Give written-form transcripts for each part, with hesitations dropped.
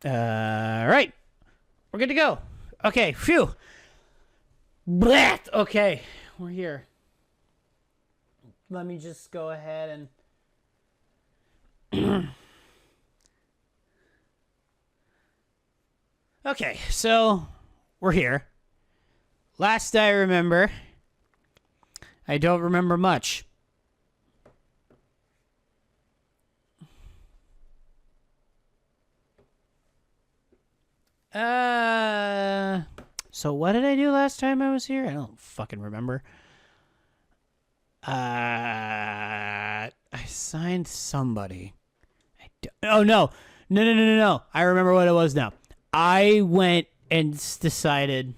All right. We're good to go. Okay. Phew. Blech. Okay. We're here. Let me just go ahead and... Okay. So, we're here. Last I remember, I don't remember much. So what did I do last time I was here? I don't fucking remember. I signed somebody. Oh, no. No. I remember what it was now. I went and decided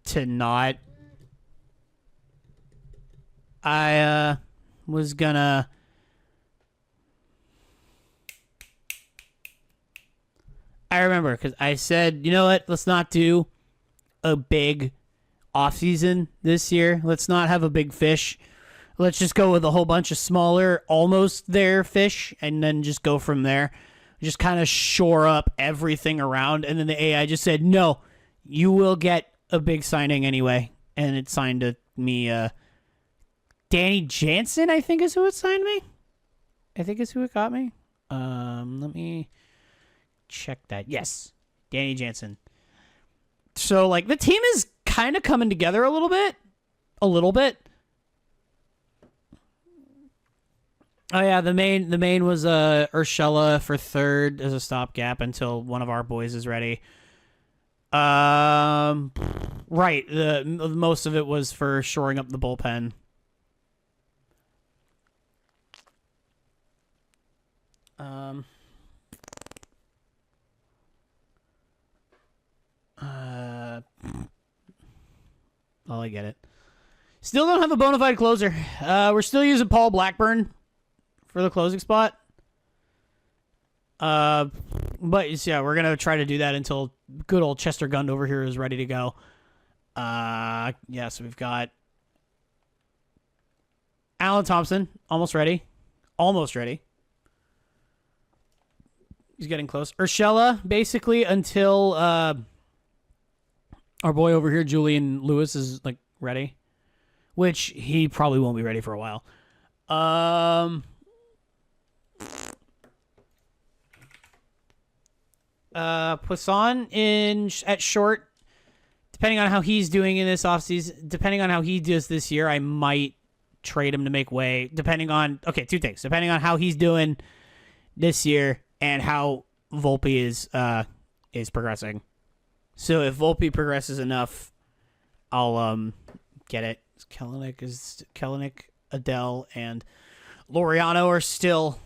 to not. I was gonna. I remember because I said, you know what? Let's not do a big off-season this year. Let's not have a big fish. Let's just go with a whole bunch of smaller, almost there fish, and then just go from there. Just kind of shore up everything around. And then the AI just said, no, you will get a big signing anyway. And it signed to me. Danny Jansen, I think, is who it signed me. I think is who it got me. Let me check that. Yes, Danny Jansen. So, like, the team is kind of coming together a little bit. Oh yeah, the main was Urshela for third as a stopgap until one of our boys is ready. Right. The most of it was for shoring up the bullpen. Oh, I get it. Still don't have a bona fide closer. We're still using Paul Blackburn for the closing spot. But yeah, we're gonna try to do that until good old Chester Gund over here is ready to go. Yeah, so we've got Alan Thompson almost ready. He's getting close. Urshela basically until our boy over here, Julian Lewis, is like ready, which he probably won't be ready for a while. Poisson at short, depending on how he's doing in this offseason, depending on how he does this year, I might trade him to make way. Depending on two things. Depending on how he's doing this year and how Volpe is progressing. So if Volpe progresses enough, I'll get it. Kellenic, Adele, and Laureano are still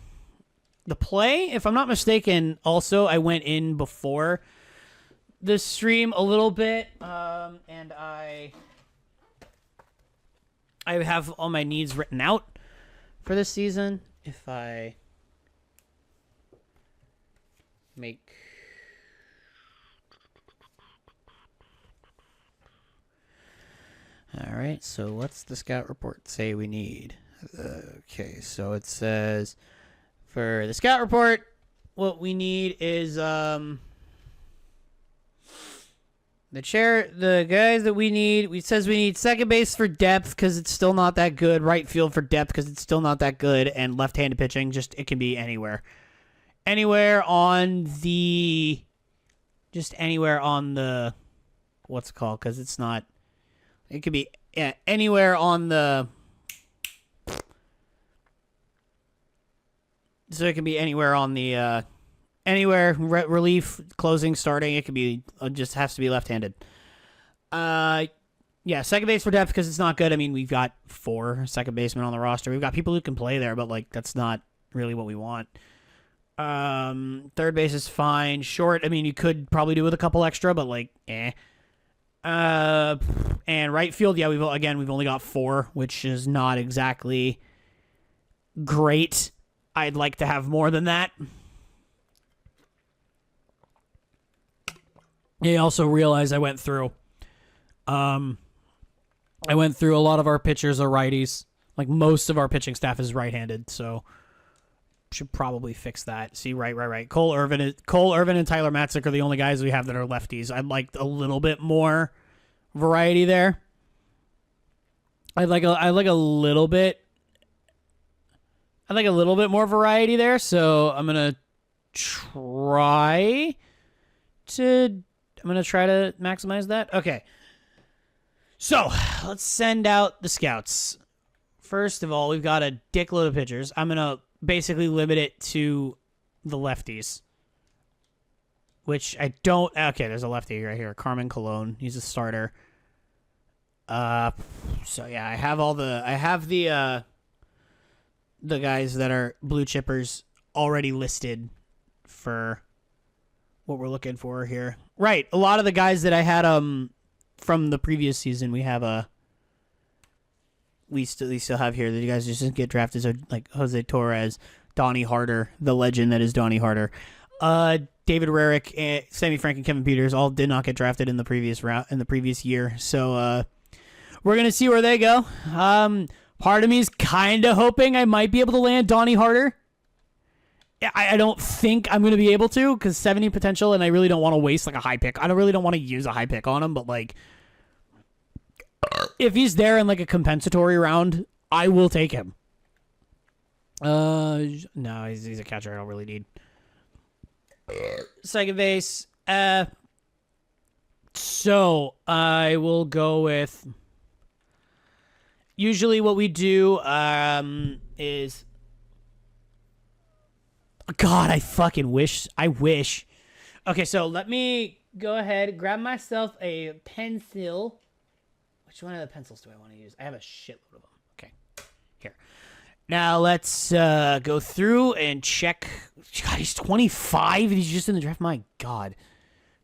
the play. If I'm not mistaken, also I went in before the stream a little bit, and I have all my needs written out for this season. If I make all right, so what's the scout report say we need? Okay, so it says for the scout report, what we need is the guys that we need. It says we need second base for depth because it's still not that good. Right field for depth because it's still not that good, and left-handed pitching. Just it can be anywhere on the what's it called? Because it's not. It could be anywhere on the. So it can be anywhere on the relief, closing, starting. It could be just has to be left-handed. Yeah, second base for depth because it's not good. I mean, we've got 4 second basemen on the roster. We've got people who can play there, but like that's not really what we want. Third base is fine. Short, I mean, you could probably do with a couple extra, but like, and right field, yeah, we've only got 4, which is not exactly great. I'd like to have more than that. I also realized I went through a lot of our pitchers are righties. Like most of our pitching staff is right-handed, so should probably fix that. See, right. Cole Irvin and Tyler Matzik are the only guys we have that are lefties. I'd like a little bit more variety there. I'd like a little bit more variety there. So I'm gonna try to maximize that. Okay. So let's send out the scouts. First of all, we've got a dickload of pitchers. I'm going to basically limit it to the lefties. Which I don't... Okay, there's a lefty right here. Carmen Colon. He's a starter. So, yeah, I have the guys that are blue chippers already listed for what we're looking for here. Right, a lot of the guys that I had from the previous season, we still have here that you guys just didn't get drafted. So like Jose Torres, Donnie Harder, the legend that is Donnie Harder, David Rarick, Sammy Frank, and Kevin Peters all did not get drafted in the previous year. So we're gonna see where they go. Part of me is kind of hoping I might be able to land Donnie Harder. I don't think I'm gonna be able to because 70 potential, and I really don't want to waste like a high pick. I don't want to use a high pick on him, but like, if he's there in like a compensatory round, I will take him. No, he's a catcher I don't really need. Second base. So I will go with. Usually, what we do is. God, I fucking wish. I wish. Okay, so let me go ahead, grab myself a pencil. Which one of the pencils do I want to use? I have a shitload of them. Okay, here. Now let's go through and check. God, he's 25 and he's just in the draft. My God,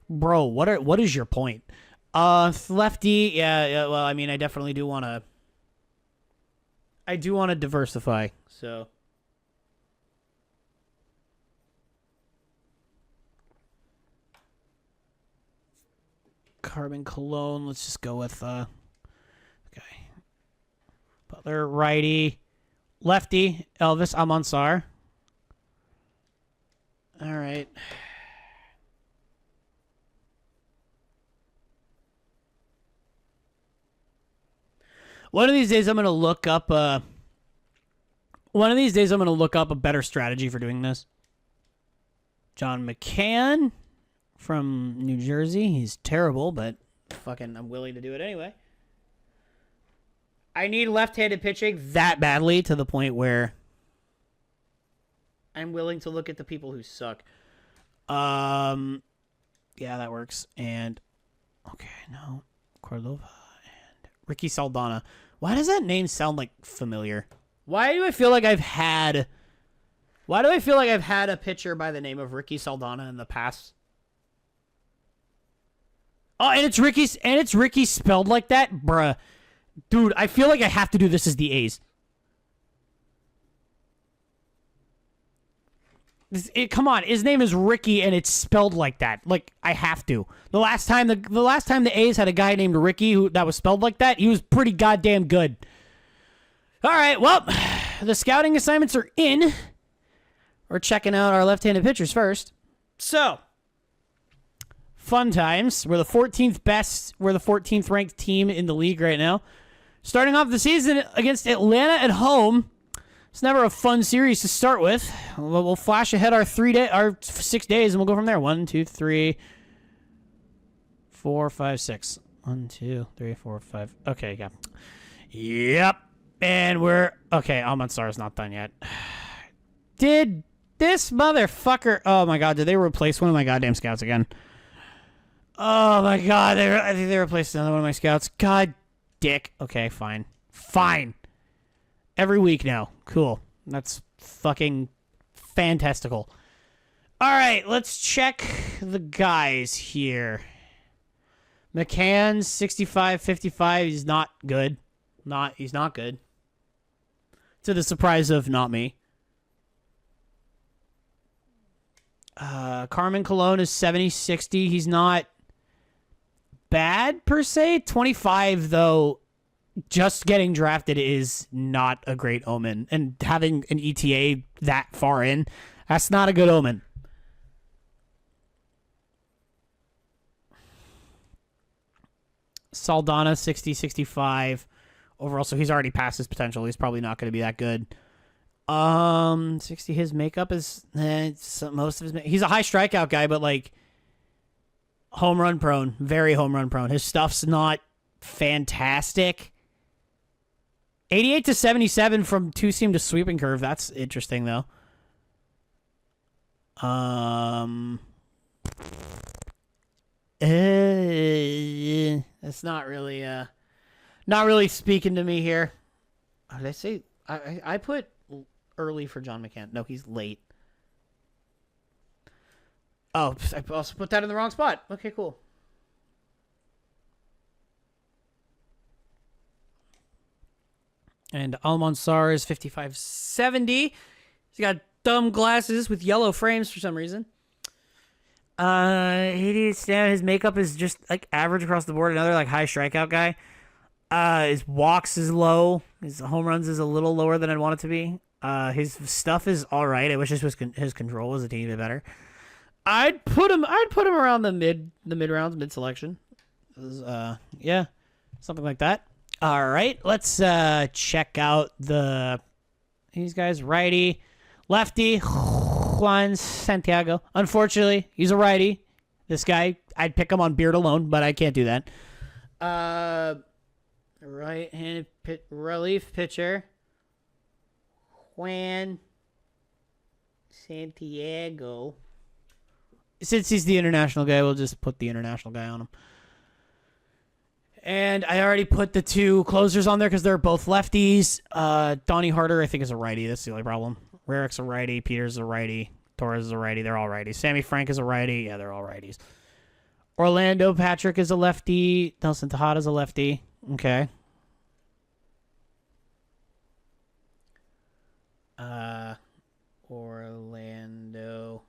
bro, what is your point? Lefty. Yeah. Well, I mean, I definitely do want to. I do want to diversify. So. Carbon Cologne. Let's just go with okay. Butler, righty, lefty, Elvis Almanzar. All right. One of these days I'm gonna look up a better strategy for doing this. John McCann from New Jersey. He's terrible, but fucking I'm willing to do it anyway. I need left-handed pitching that badly to the point where I'm willing to look at the people who suck. Yeah, that works. And okay, no. Cordova and Ricky Saldana. Why does that name sound like familiar? Why do I feel like I've had a pitcher by the name of Ricky Saldana in the past? Oh, and it's Ricky spelled like that? Bruh. Dude, I feel like I have to do this as the A's. Come on, his name is Ricky and it's spelled like that. Like, I have to. The last time the A's had a guy named Ricky that was spelled like that, he was pretty goddamn good. All right, well, the scouting assignments are in. We're checking out our left-handed pitchers first. So, fun times. We're the 14th best. We're the 14th ranked team in the league right now. Starting off the season against Atlanta at home. It's never a fun series to start with. We'll flash ahead our 6 days, and we'll go from there. 1, 2, 3, 4, 5, 6. 1, 2, 3, 4, 5. Okay, yeah. Yep. And we're... Okay, Almanzar's not done yet. Did this motherfucker... Oh, my God. Did they replace one of my goddamn scouts again? Oh, my God. I think they replaced another one of my scouts. God, dick. Okay, fine. Fine. Every week now. Cool. That's fucking fantastical. All right, let's check the guys here. McCann, 65-55. He's not good. He's not good. To the surprise of not me. Carmen Colon is 70-60. He's not bad, per se. 25, though, just getting drafted is not a great omen. And having an ETA that far in, that's not a good omen. Saldana, 60, 65 overall. So he's already past his potential. He's probably not going to be that good. 60, his makeup is most of his. He's a high strikeout guy, but like home run prone, very home run prone. His stuff's not fantastic. 88 to 77 from two seam to sweeping curve. That's interesting though. That's not really speaking to me here. Did I say I put early for John McCann? No, he's late. Oh, I also put that in the wrong spot. Okay, cool. And Almanzar is 55-70. He's got dumb glasses with yellow frames for some reason. His makeup is just like average across the board. Another like high strikeout guy. His walks is low. His home runs is a little lower than I'd want it to be. His stuff is all right. I wish his control was a teeny bit better. I'd put him around the mid rounds, mid selection. Yeah, something like that. All right, let's check out these guys. Righty, lefty, Juan Santiago. Unfortunately, he's a righty. This guy, I'd pick him on beard alone, but I can't do that. Right-handed relief pitcher, Juan Santiago. Since he's the international guy, we'll just put the international guy on him. And I already put the two closers on there because they're both lefties. Donnie Harder, I think, is a righty. That's the only problem. Rarick's a righty. Peters is a righty. Torres is a righty. They're all righties. Sammy Frank is a righty. Yeah, they're all righties. Orlando Patrick is a lefty. Nelson Tejada is a lefty. Okay. Orlando.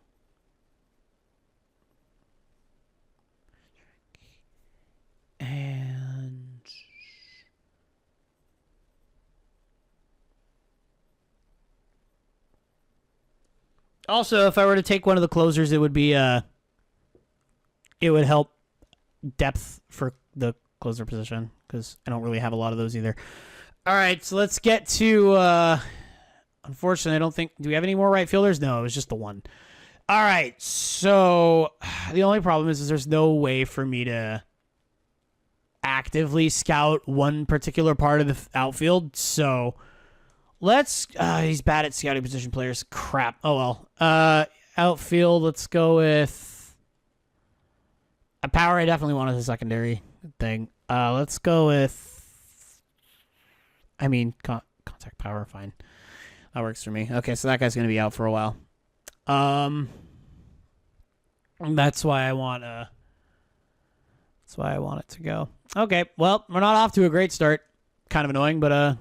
And also, if I were to take one of the closers, it would be it would help depth for the closer position because I don't really have a lot of those either. All right, so let's get to unfortunately, I don't think, do we have any more right fielders? No, it was just the one. All right, so the only problem is there's no way for me to actively scout one particular part of the outfield, so let's he's bad at scouting position players. Crap. Oh well. Outfield, let's go with a power. I definitely wanted a secondary thing. Let's go with contact power. Fine, that works for me. Okay, so that guy's gonna be out for a while. That's why I want it to go. Okay, well, we're not off to a great start. Kind of annoying, but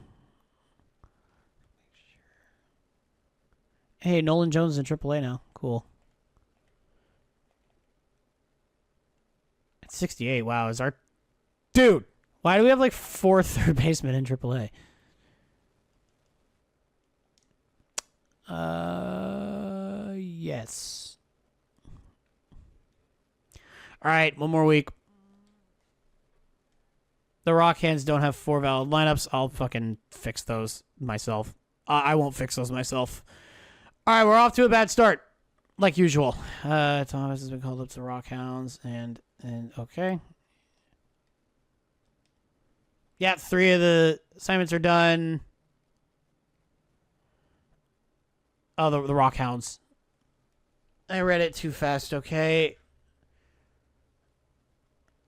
hey, Nolan Jones is in AAA now. Cool. It's 68. Wow, is our dude? Why do we have like 4 third basemen in AAA? Yes. All right, one more week. The Rock Hands don't have 4 valid lineups. I'll fucking fix those myself. I won't fix those myself. All right, we're off to a bad start, like usual. Thomas has been called up to the Rock Hounds, and okay. Yeah, 3 of the assignments are done. Oh, the Rock Hounds. I read it too fast, okay.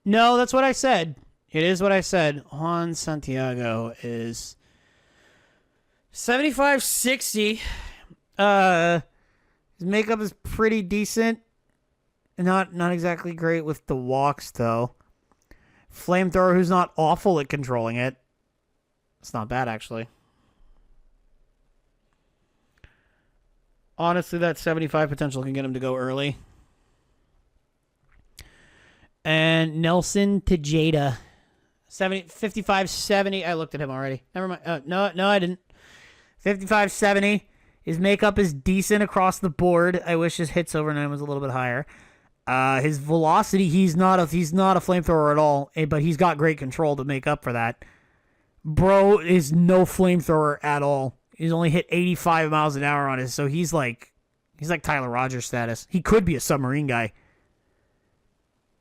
No, that's what I said. It is what I said. Juan Santiago is 75-60. His makeup is pretty decent. Not exactly great with the walks, though. Flamethrower, who's not awful at controlling it. It's not bad, actually. Honestly, that 75 potential can get him to go early. And Nelson Tejada, 70, 55, 70. I looked at him already. Never mind. No, I didn't. 55, 70. His makeup is decent across the board. I wish his hits over 9 was a little bit higher. His velocity, he's not a flamethrower at all, but he's got great control to make up for that. Bro is no flamethrower at all. He's only hit 85 miles an hour on it, so he's like Tyler Rogers status. He could be a submarine guy.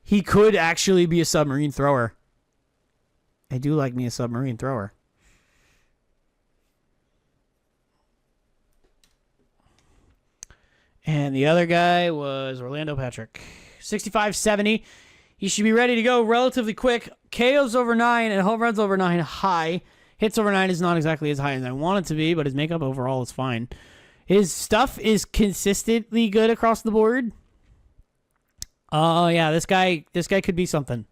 He could actually be a submarine thrower. I do like me a submarine thrower. And the other guy was Orlando Patrick. 65-70. He should be ready to go relatively quick. KOs over 9 and home runs over 9 high. Hits over 9 is not exactly as high as I want it to be, but his makeup overall is fine. His stuff is consistently good across the board. Oh, yeah, this guy could be something.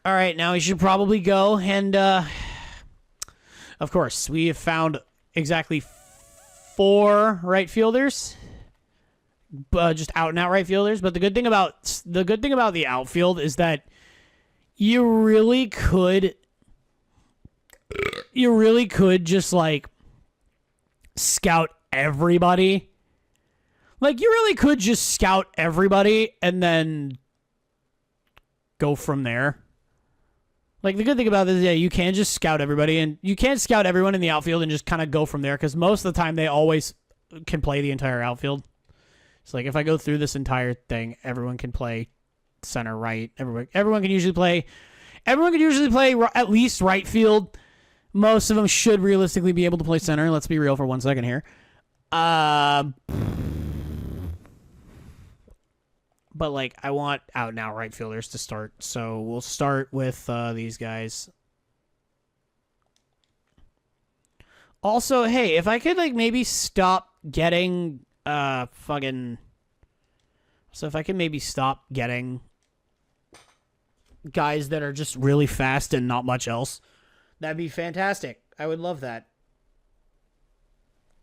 All right, now he should probably go. And, of course, we have found exactly 4 right fielders. Just out-and-out right fielders. But the good thing about the outfield is that you really could just, like, scout everybody. Like, you really could just scout everybody and then go from there. Like, the good thing about this is, yeah, you can just scout everybody, and you can't scout everyone in the outfield and just kind of go from there, because most of the time they always can play the entire outfield. It's like, if I go through this entire thing, everyone can play center, right. Everyone can usually play at least right field. Most of them should realistically be able to play center. Let's be real for 1 second here. But, like, I want out-and-out right fielders to start. So we'll start with these guys. Also, hey, if I could, like, maybe stop getting So if I can maybe stop getting guys that are just really fast and not much else, that'd be fantastic. I would love that.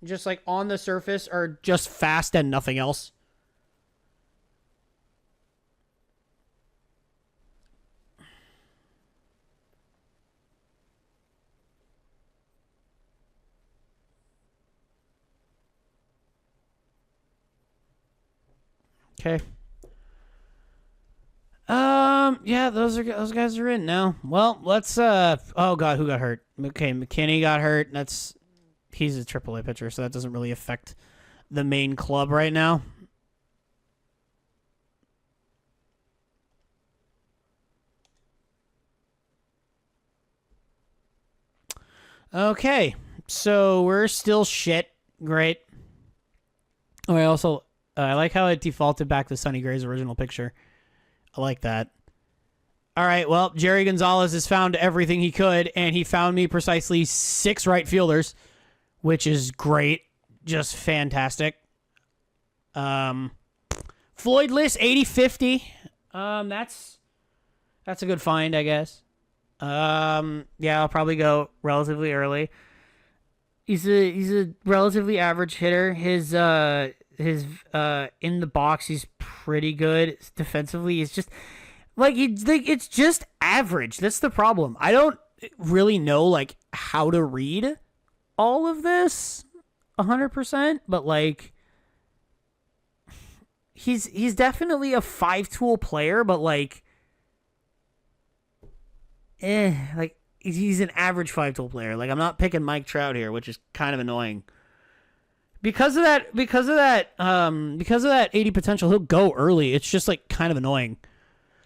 Just, like, on the surface or just fast and nothing else. Okay. Yeah, those guys are in now. Well, let's oh god, who got hurt? Okay, McKinney got hurt. He's a AAA pitcher, so that doesn't really affect the main club right now. Okay. So we're still shit. Great. Oh, I like how it defaulted back to Sonny Gray's original picture. I like that. All right, well, Jerry Gonzalez has found everything he could, and he found me precisely 6 right fielders, which is great. Just fantastic. Floyd Liss, 80-50. That's a good find, I guess. Yeah, I'll probably go relatively early. He's a relatively average hitter. His in the box, he's pretty good. Defensively, he's just it's just average. That's the problem. I don't really know, like, how to read all of this 100%, but, like, he's definitely a 5-tool player, but, like, like, he's an average 5-tool player. Like, I'm not picking Mike Trout here, which is kind of annoying. Because of that 80 potential, he'll go early. It's just, like, kind of annoying.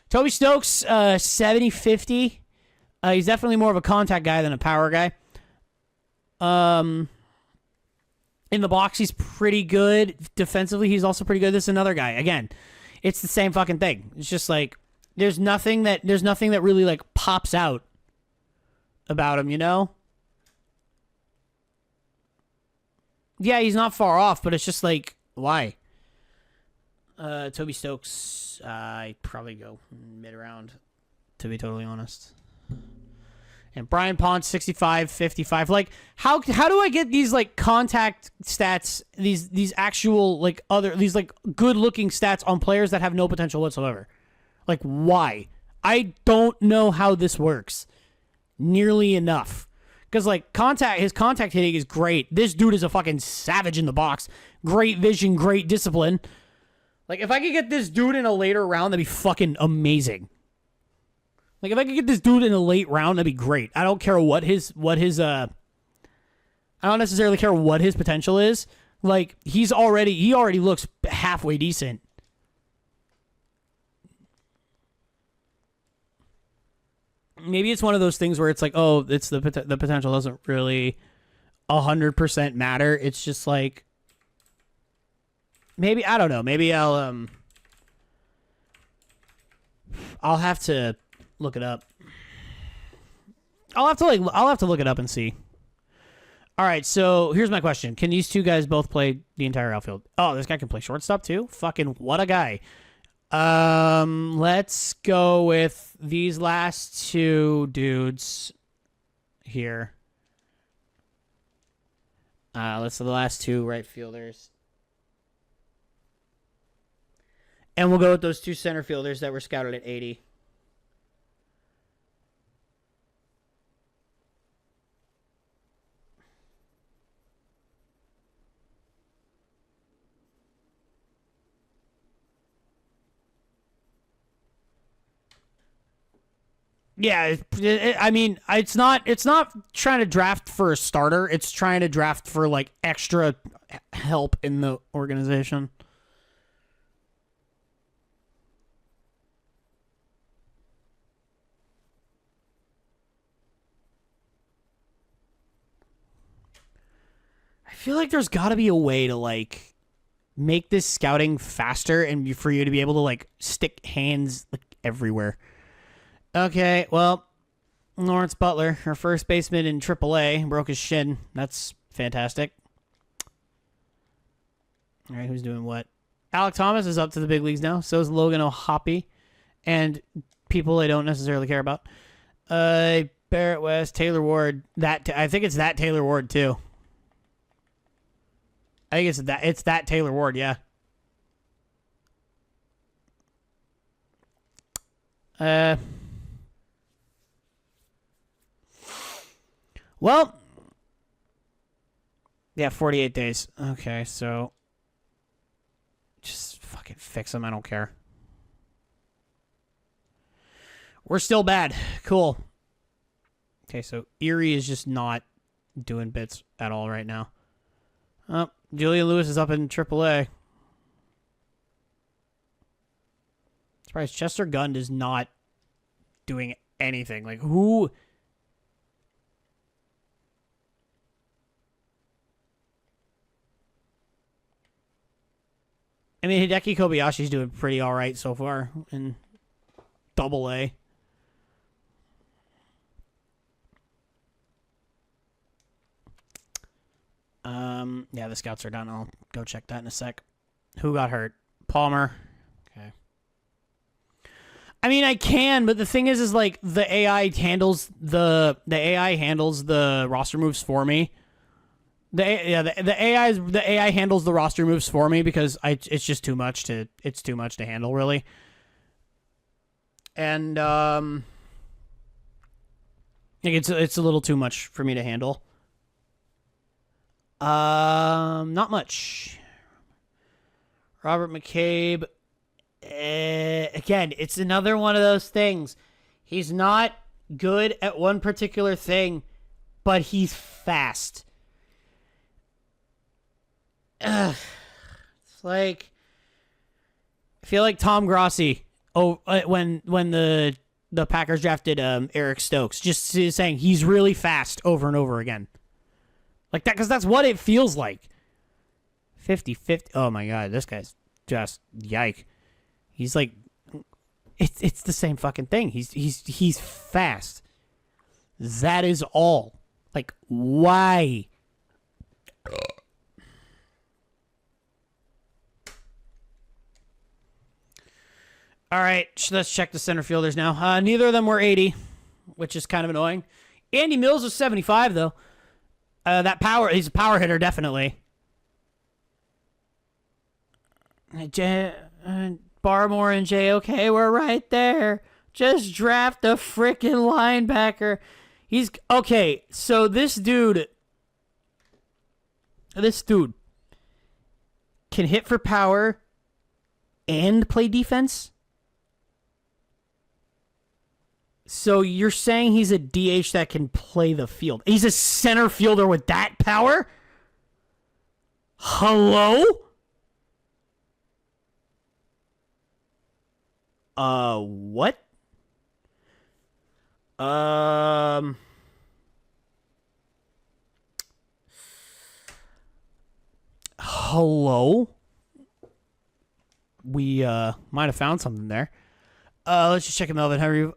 Toby Stokes, 70-50. He's definitely more of a contact guy than a power guy. In the box, he's pretty good. Defensively, he's also pretty good. This is another guy. Again, it's the same fucking thing. It's just like there's nothing that really, like, pops out about him, you know? Yeah, he's not far off, but it's just like, why? Toby Stokes, I'd probably go mid-round, to be totally honest. And Brian Ponce, 65-55. Like, how do I get these, like, contact stats, these actual, like, these, like, good-looking stats on players that have no potential whatsoever? Like, why? I don't know how this works nearly enough. Because, like, his contact hitting is great. This dude is a fucking savage in the box. Great vision, great discipline. Like, if I could get this dude in a later round, that'd be fucking amazing. Like, if I could get this dude in a late round, that'd be great. I don't care what his I don't necessarily care what his potential is. Like, he already looks halfway decent. Maybe it's one of those things where it's like, oh, it's the potential doesn't really 100% matter. It's just like, maybe, I don't know. Maybe I'll have to look it up. I'll have to look it up and see. All right, so here's my question. Can these two guys both play the entire outfield? Oh, this guy can play shortstop too? Fucking what a guy. Let's go with these last two dudes here. Let's do the last two right fielders. And we'll go with those two center fielders that were scouted at 80. Yeah, I mean, it's not trying to draft for a starter. It's trying to draft for, like, extra help in the organization. I feel like there's got to be a way to, like, make this scouting faster and for you to be able to, like, stick hands, like, everywhere. Okay, well, Lawrence Butler, our first baseman in AAA, broke his shin. That's fantastic. All right, who's doing what? Alec Thomas is up to the big leagues now. So is Logan O'Hoppe and people I don't necessarily care about. Barrett West, Taylor Ward. I think it's that Taylor Ward too. I think it's that Taylor Ward, yeah. Well, yeah, 48 days. Okay, so just fucking fix them. I don't care. We're still bad. Cool. Okay, so Erie is just not doing bits at all right now. Oh, Julian Lewis is up in AAA. Surprised Chester Gund is not doing anything. Like, who... I mean, Hideki Kobayashi's doing pretty all right so far in AA. Yeah, the scouts are done. I'll go check that in a sec. Who got hurt? Palmer. Okay. I mean, I can, but the thing is like the AI handles the roster moves for me. The AI handles the roster moves for me because it's just too much to handle, really. And like it's a little too much for me to handle. Not much. Robert McCabe. Again, it's another one of those things. He's not good at one particular thing, but he's fast. It's like, I feel like Tom Grossi. When the Packers drafted Eric Stokes, just saying he's really fast over and over again, like that, because that's what it feels like. 50-50. Oh my god, this guy's just yike. He's like, it's the same fucking thing. He's fast. That is all. Like, why? All right, let's check the center fielders now. Neither of them were 80, which is kind of annoying. Andy Mills was 75, though. He's a power hitter, definitely. But Barmore and JOK, we're right there. Just draft a freaking linebacker. He's okay. So this dude can hit for power and play defense. So you're saying he's a DH that can play the field. He's a center fielder with that power? Hello? What? Hello? We, might have found something there. Let's just check Melvin. How are you?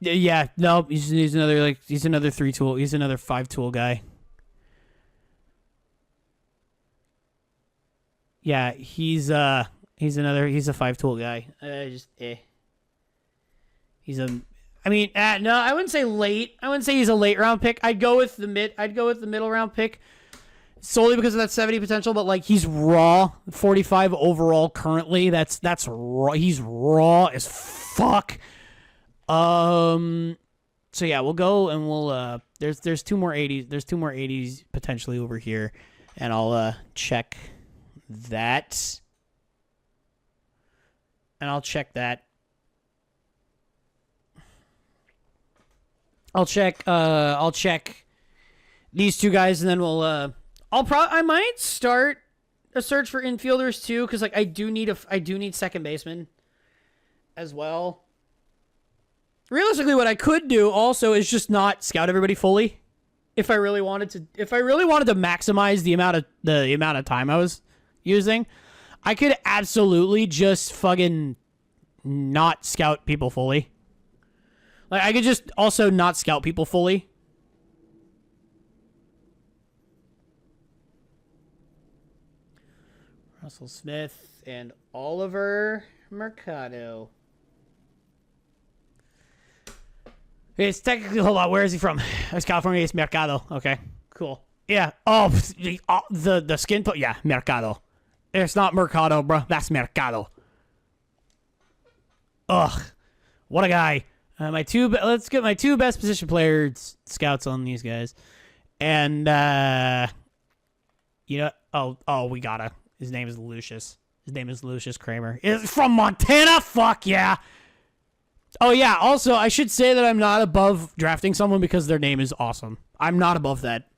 Yeah, no, he's another, he's another 3-tool. He's another 5-tool guy. Yeah, he's a 5-tool guy. No, I wouldn't say late. I wouldn't say he's a late round pick. I'd go with the middle round pick solely because of that 70 potential, but he's raw 45 overall currently. That's raw. He's raw as fuck. So yeah, we'll go and we'll there's two more 80s. There's two more 80s potentially over here, and I'll check that. And I'll check that. I'll check these two guys, and then we'll I might start a search for infielders too, because I do need second baseman as well. Realistically, what I could do also is just not scout everybody fully. If I really wanted to maximize the amount of time I was using, I could absolutely just fucking not scout people fully. I could just also not scout people fully. Russell Smith and Oliver Mercado. It's technically, hold on, where is he from? It's California, it's Mercado. Okay, cool. Yeah, the skin tone, yeah, Mercado. It's not Mercado, bro, that's Mercado. Ugh, what a guy. Let's get my two best position players scouts on these guys. And, we gotta. His name is Lucius. Kramer. Is from Montana? Fuck yeah. Oh, yeah. Also, I should say that I'm not above drafting someone because their name is awesome. I'm not above that.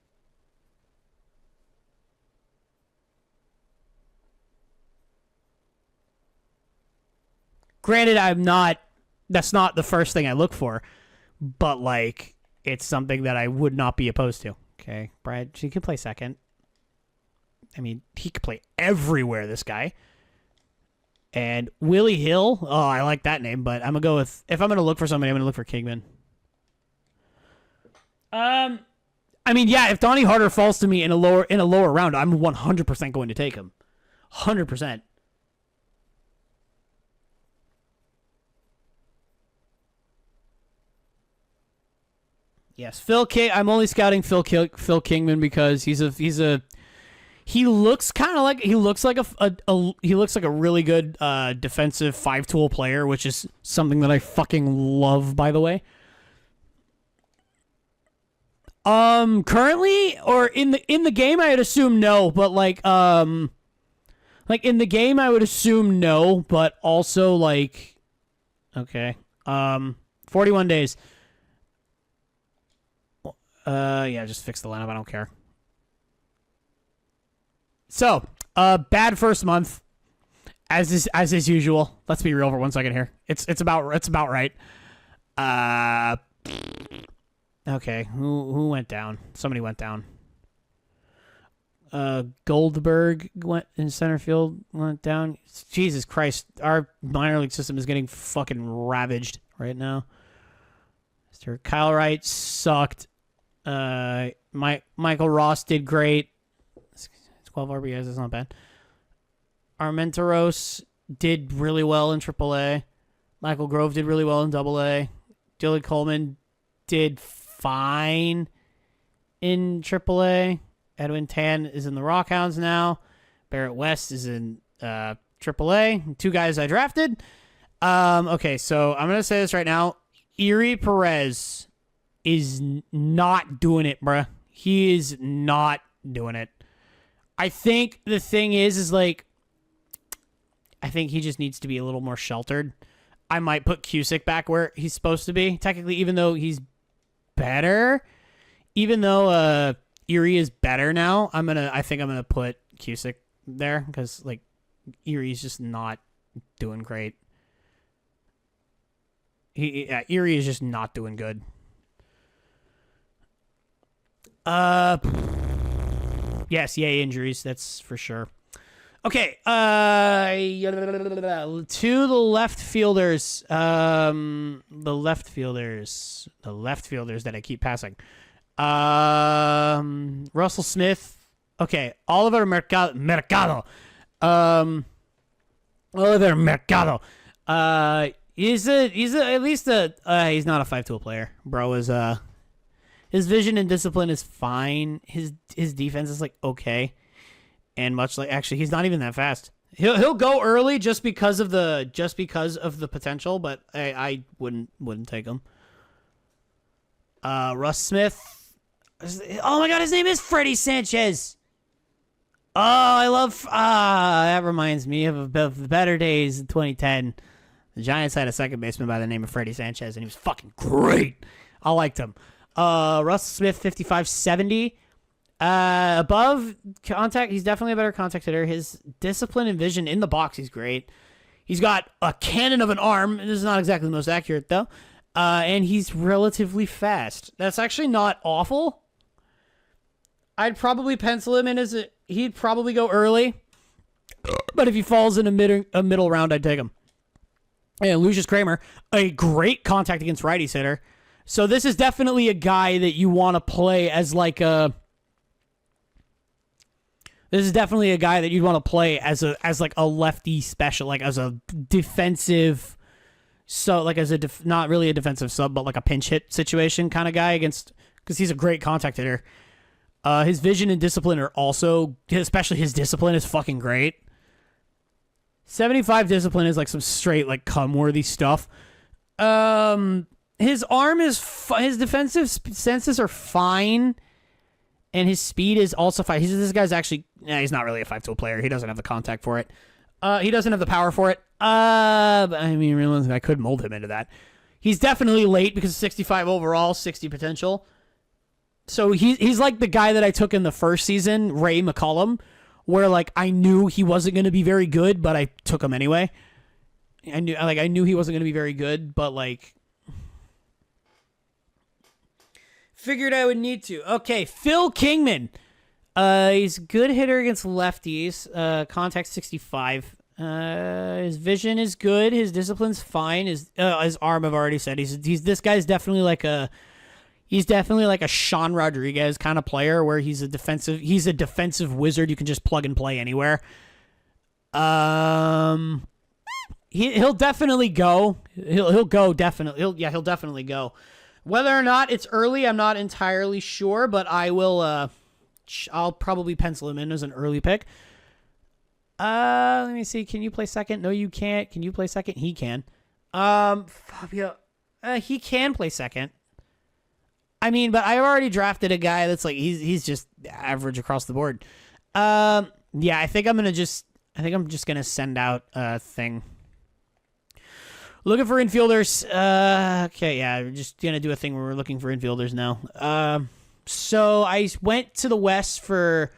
Granted, that's not the first thing I look for, but, it's something that I would not be opposed to. Okay, Brad, he can play second. I mean, he could play everywhere, this guy. And Willie Hill, oh, I like that name, but I'm going to go with, if I'm going to look for somebody, I'm going to look for Kingman. If Donnie Harder falls to me in a lower round, I'm 100% going to take him. 100%. Yes, Phil King. I'm only scouting Phil Kingman because he looks like a really good defensive 5-tool player, which is something that I fucking love, by the way. Currently or in the game, I'd assume no, but in the game, I would assume no, but also okay, 41 days. Yeah, just fix the lineup. I don't care. So, bad first month, as is usual. Let's be real for 1 second here. It's about right. Okay, who went down? Somebody went down. Goldberg went in center field, went down. Jesus Christ, our minor league system is getting fucking ravaged right now. Mr. Kyle Wright sucked. Michael Ross did great. 12 RBIs, that's not bad. Armenteros did really well in AAA. Michael Grove did really well in AA. Dylan Coleman did fine in AAA. Edwin Tan is in the Rockhounds now. Barrett West is in AAA. 2 guys I drafted. Okay, so I'm gonna say this right now. Erie Perez is not doing it, bruh. He is not doing it. I think the thing is like, I think he just needs to be a little more sheltered. I might put Cusick back where he's supposed to be, technically, even though he's better. Even though Erie is better now, I think I'm gonna put Cusick there because like Erie's just not doing great. Erie is just not doing good. Yes, yay, injuries, that's for sure. Okay, to the left fielders. The left fielders that I keep passing. Russell Smith. Okay, Oliver Mercado. Oliver Mercado. He's not a 5-tool player. Bro is his vision and discipline is fine. His defense is like okay, and much like actually he's not even that fast. He'll go early just because of the potential, but I wouldn't take him. Russ Smith. Oh my God, his name is Freddie Sanchez. Oh, I love. That reminds me of the better days in 2010. The Giants had a second baseman by the name of Freddie Sanchez, and he was fucking great. I liked him. Russ Smith, 55-70. Above contact, he's definitely a better contact hitter. His discipline and vision in the box, he's great. He's got a cannon of an arm. This is not exactly the most accurate, though. And he's relatively fast. That's actually not awful. I'd probably pencil him in he'd probably go early. But if he falls in a middle round, I'd take him. And Lucius Kramer, a great contact against righties hitter. So this is definitely a guy that you want to play as like a. This is definitely a guy that you'd want to play as like a lefty special, like as a defensive. So like as not really a defensive sub, but like a pinch hit situation kind of guy because he's a great contact hitter. His vision and discipline are also, especially his discipline is fucking great. 75 discipline is like some straight like cum-worthy stuff. His arm is his defensive senses are fine, and his speed is also fine. This guy's actually he's not really a 5-tool player. He doesn't have the contact for it. He doesn't have the power for it. But I mean, realizing I could mold him into that. He's definitely late because 65 overall, 60 potential. So he's like the guy that I took in the first season, Ray McCollum, where like I knew he wasn't going to be very good, but I took him anyway. I knew he wasn't going to be very good, but like figured I would need to. Okay, Phil Kingman. He's a good hitter against lefties. Contact 65. His vision is good. His discipline's fine. His arm, I've already said. This guy's definitely like a. He's definitely like a Sean Rodriguez kind of player where he's a defensive wizard you can just plug and play anywhere. He'll definitely go. He'll go definitely. He'll definitely go. Whether or not it's early, I'm not entirely sure, but I will I'll probably pencil him in as an early pick. Let me see. Can you play second? No, you can't. Can you play second? He can. Fabio, he can play second. I mean, but I already drafted a guy that's like he's just average across the board. Yeah, I think I'm just gonna send out a thing. Looking for infielders. Okay, yeah, we're just gonna do a thing where we're looking for infielders now. So I went to the West for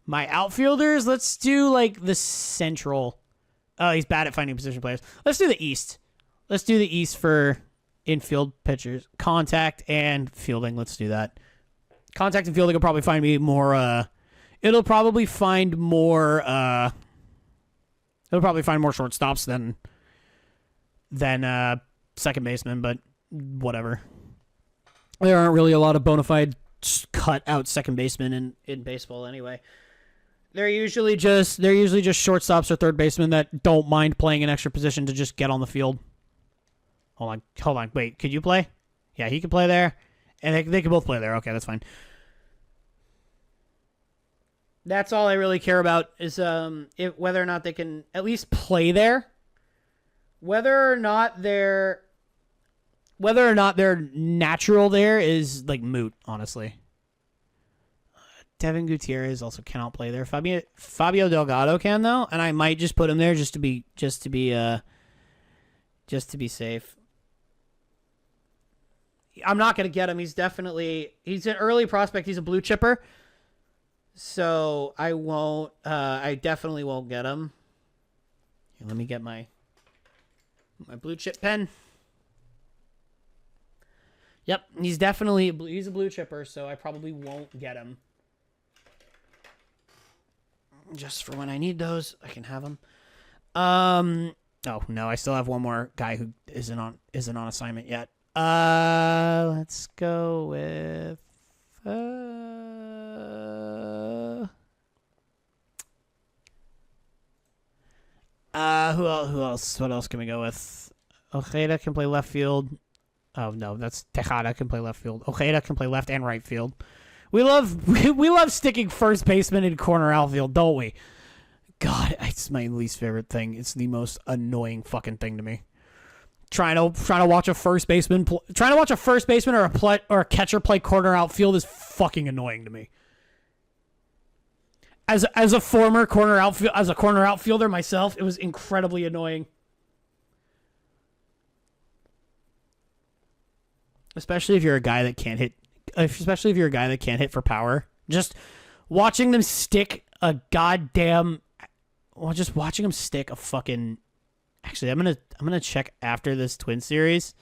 my outfielders. Let's do like the Central. Oh, he's bad at finding position players. Let's do the East. Let's do the East for infield pitchers, contact and fielding. Let's do that. Contact and fielding will probably find me more. It'll probably find more. It'll probably find more shortstops than second baseman, but whatever. There aren't really a lot of bona fide cut out second basemen in baseball anyway. They're usually just shortstops or third basemen that don't mind playing an extra position to just get on the field. Hold on. Wait, could you play? Yeah, he can play there. And they can both play there. Okay, that's fine. That's all I really care about is whether or not they can at least play there. Whether or not they're natural there is like moot, honestly. Devin Gutierrez also cannot play there. Fabio Delgado can though, and I might just put him there just to be safe. I'm not gonna get him. He's an early prospect. He's a blue chipper. So I definitely won't get him. Here, let me get my blue chip pen. Yep, he's a blue chipper, so I probably won't get him. Just for when I need those, I can have them. Oh no, I still have one more guy who isn't on assignment yet. Let's go with who else? What else can we go with? Ojeda can play left field. Oh no, that's Tejada can play left field. Ojeda can play left and right field. We love sticking first baseman in corner outfield, don't we? God, it's my least favorite thing. It's the most annoying fucking thing to me. Trying to watch a first baseman or a catcher play corner outfield is fucking annoying to me. As a former corner outfielder myself, it was incredibly annoying. Especially if you're a guy that can't hit for power. Just watching them stick a fucking. Actually, I'm gonna check after this Twin series.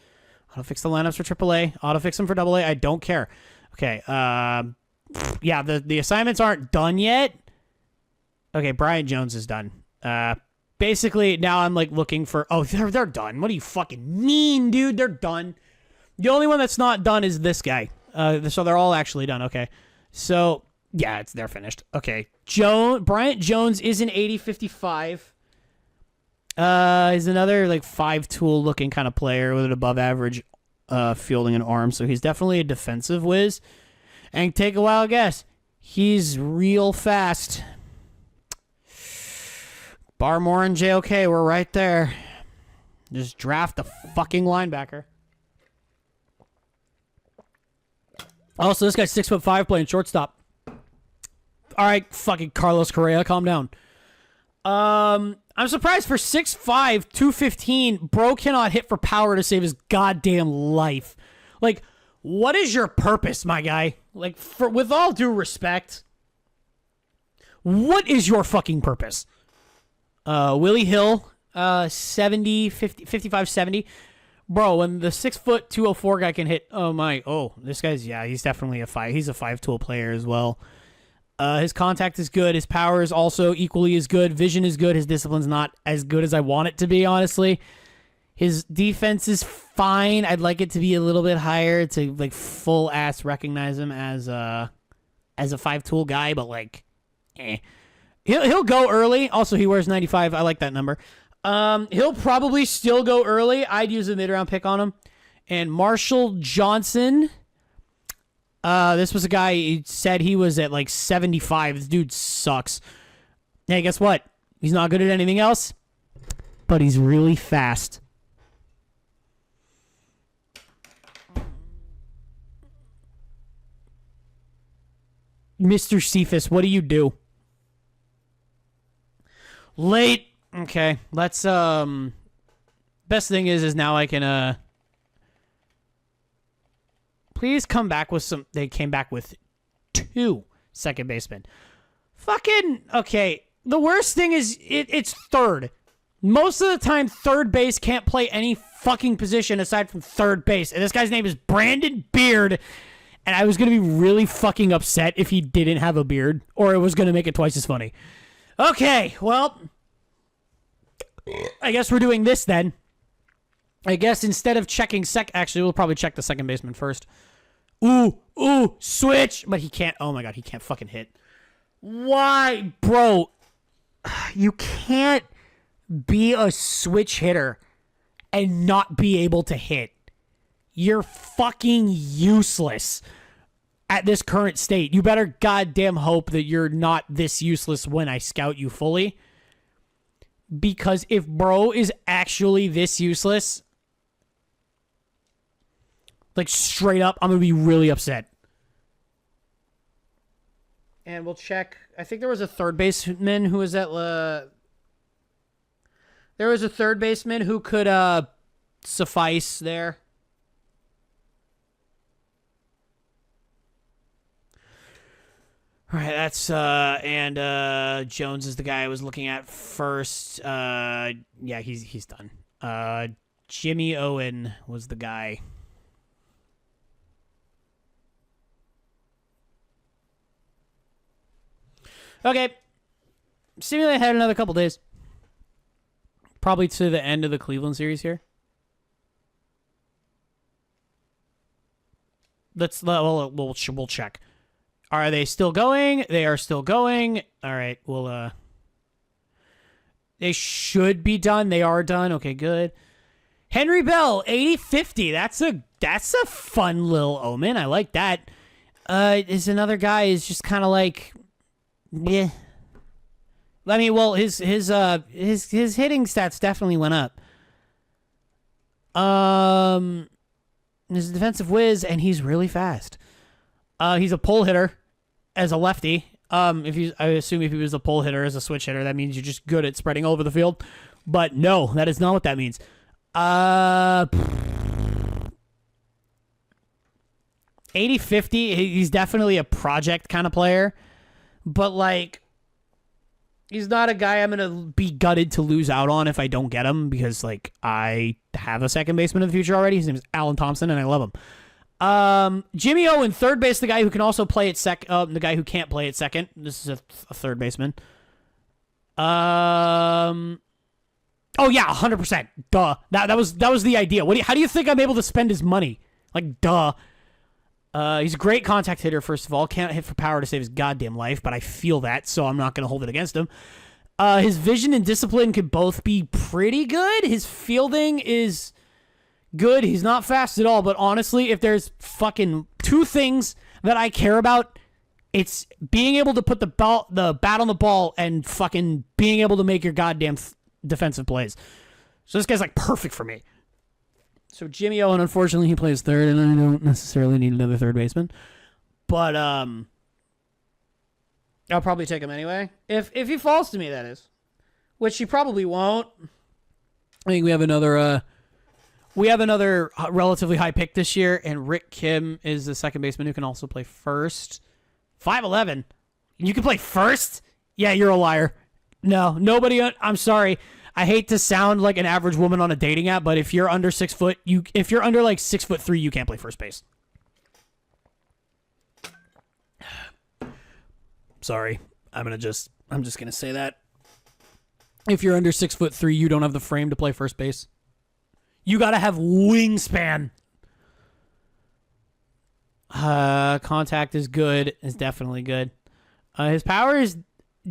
Auto fix the lineups for AAA. Auto fix them for AA. I don't care. Okay. Yeah, the assignments aren't done yet. Okay, Brian Jones is done. Basically now I'm like looking for. Oh, they're done. What do you fucking mean, dude? They're done. The only one that's not done is this guy. So they're all actually done. Okay. So yeah, they're finished. Okay. Bryant Jones is an 80-55. He's another like 5-tool looking kind of player with an above average fielding and arm. So he's definitely a defensive whiz. And take a wild guess. He's real fast. Barmore and JOK, we're right there. Just draft the fucking linebacker. Also, this guy's 6'5" playing shortstop. All right, fucking Carlos Correa, calm down. I'm surprised for 6'5", 215, bro cannot hit for power to save his goddamn life. Like, what is your purpose, my guy? Like, with all due respect, what is your fucking purpose? Willie Hill, 55, 70. Bro, when the 6', 204 guy can hit, this guy's, he's definitely he's a 5-tool player as well. His contact is good. His power is also equally as good. Vision is good. His discipline's not as good as I want it to be, honestly. His defense is fine. I'd like it to be a little bit higher to like full ass recognize him as a 5-tool guy, but like, He'll go early. Also, he wears 95. I like that number. He'll probably still go early. I'd use a mid-round pick on him. And Marshall Johnson. This was a guy who said he was at like 75. This dude sucks. Hey, guess what? He's not good at anything else, but he's really fast. Mr. Cephas, what do you do? Late. Okay, let's best thing is now I can please come back with some. They came back with 2 second basemen. Fucking okay. The worst thing is it's third. Most of the time third base can't play any fucking position aside from third base. And this guy's name is Brandon Beard. And I was going to be really fucking upset if he didn't have a beard, or it was going to make it twice as funny. Okay, well, I guess we're doing this then. I guess instead of checking actually, we'll probably check the second baseman first. Ooh, switch. But he can't, oh my God, he can't fucking hit. Why? Bro, you can't be a switch hitter and not be able to hit. You're fucking useless. at this current state. You better goddamn hope that you're not this useless when I scout you fully. Because if bro is actually this useless, like straight up, I'm going to be really upset. And we'll check. I think there was a third baseman who was at... there was a third baseman who could suffice there. All right, that's... and Jones is the guy I was looking at first. Yeah, he's done. Jimmy Owen was the guy. Okay. Seemingly had another couple days. Probably to the end of the Cleveland series here. We'll check. Are they still going? They are still going. All right. Well, they should be done. They are done. Okay, good. Henry Bell, 80-50. That's a fun little omen. I like that. Is another guy is just kind of like, yeah. I mean, well, his hitting stats definitely went up. His defensive whiz, and he's really fast. He's a pull hitter as a lefty. I assume if he was a pull hitter as a switch hitter, that means you're just good at spreading all over the field. But no, that is not what that means. 80-50, he's definitely a project kind of player. But, like, he's not a guy I'm going to be gutted to lose out on if I don't get him because, like, I have a second baseman in the future already. His name is Alan Thompson, and I love him. Jimmy Owen, third base, the guy who can also play at the guy who can't play at second. This is a third baseman. Oh, yeah, 100%. Duh. That was the idea. How do you think I'm able to spend his money? Like, duh. He's a great contact hitter, first of all. Can't hit for power to save his goddamn life, but I feel that, so I'm not going to hold it against him. His vision and discipline could both be pretty good. His fielding is good. He's not fast at all, but honestly, if there's fucking two things that I care about, it's being able to put the bat on the ball and fucking being able to make your goddamn defensive plays. So this guy's like perfect for me. So Jimmy Owen, unfortunately, he plays third, and I don't necessarily need another third baseman. But I'll probably take him anyway. If he falls to me, that is. Which he probably won't. I think we have another relatively high pick this year, and Rick Kim is the second baseman who can also play first. 5'11". You can play first? Yeah, you're a liar. No, nobody. I'm sorry. I hate to sound like an average woman on a dating app, but if you're under 6 foot, if you're under like 6'3", you can't play first base. Sorry, I'm just gonna say that. If you're under 6'3", you don't have the frame to play first base. You gotta have wingspan. Contact is good. Is definitely good. His power is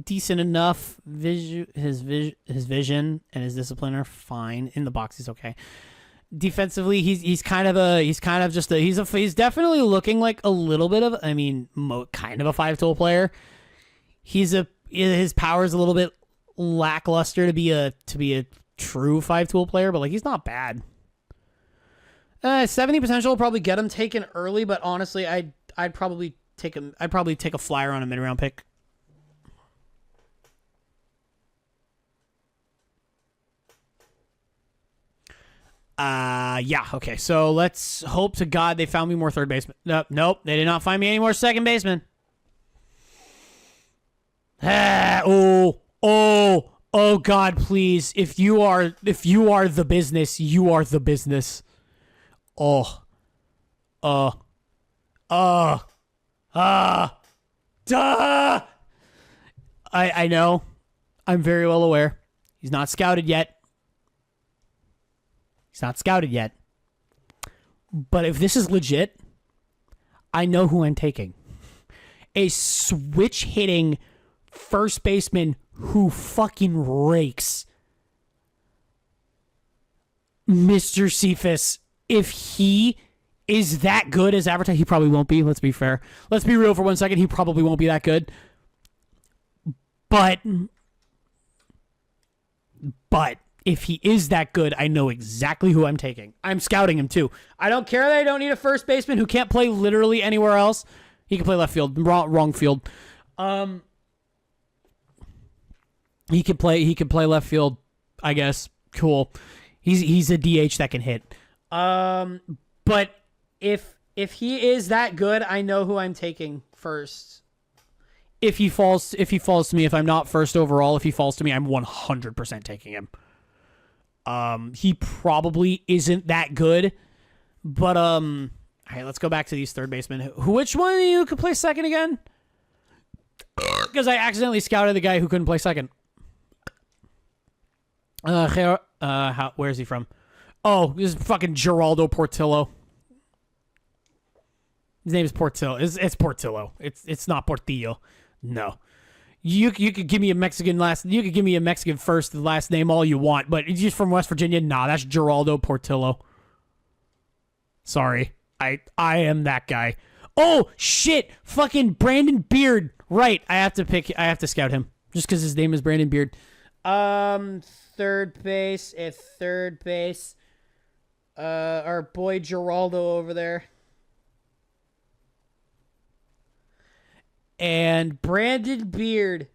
decent enough. His vision and his discipline are fine. In the box, he's okay. Defensively, he's definitely looking like a little bit of, kind of a 5-tool player. His power is a little bit lackluster to be a true 5-tool player, but like he's not bad. 70 potential will probably get him taken early, but honestly, I'd probably take him. I'd probably take a flyer on a mid-round pick. Yeah, okay. So let's hope to God they found me more third baseman. Nope, they did not find me any more second baseman. Oh God, please. If you are the business, you are the business. Duh. I know. I'm very well aware. He's not scouted yet. But if this is legit, I know who I'm taking. A switch hitting first baseman who fucking rakes. Mr. Cephas, if he is that good as advertised. He probably won't be. Let's be fair. Let's be real for 1 second. He probably won't be that good. But if he is that good, I know exactly who I'm taking. I'm scouting him too. I don't care that I don't need a first baseman who can't play literally anywhere else. He can play left field, wrong field. He could play left field, I guess. Cool. He's a DH that can hit. But if he is that good, I know who I'm taking first. If he falls to me, if I'm not first overall, if he falls to me, I'm 100% taking him. He probably isn't that good, but all right, let's go back to these third basemen. Which one of you could play second again? Because I accidentally scouted the guy who couldn't play second. Where is he from? Oh, this is fucking Geraldo Portillo. His name is Portillo. It's Portillo. It's not Portillo. No. You could give me a Mexican you could give me a Mexican first and last name all you want, but he's just from West Virginia. Nah, that's Geraldo Portillo. Sorry. I am that guy. Oh shit! Fucking Brandon Beard. Right. I have to scout him. Just because his name is Brandon Beard. Third base. Our boy Geraldo over there. And Brandon Beard.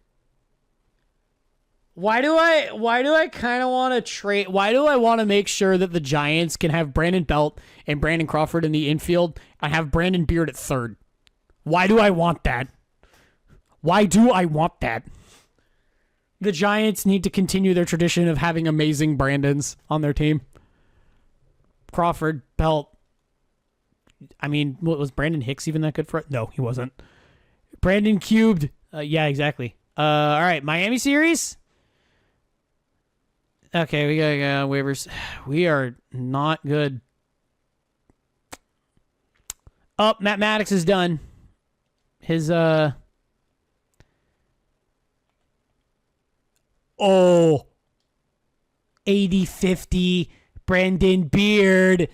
Why do I kind of want to trade? Why do I want to make sure that the Giants can have Brandon Belt and Brandon Crawford in the infield and have Brandon Beard at third? Why do I want that? The Giants need to continue their tradition of having amazing Brandons on their team. Crawford, Belt. I mean, what was Brandon Hicks even that good for it? No, he wasn't. Brandon Cubed. Yeah, exactly. All right, Miami series. Okay, we got waivers. We are not good. Oh, Matt Maddox is done. His 80-50 Brandon Beard.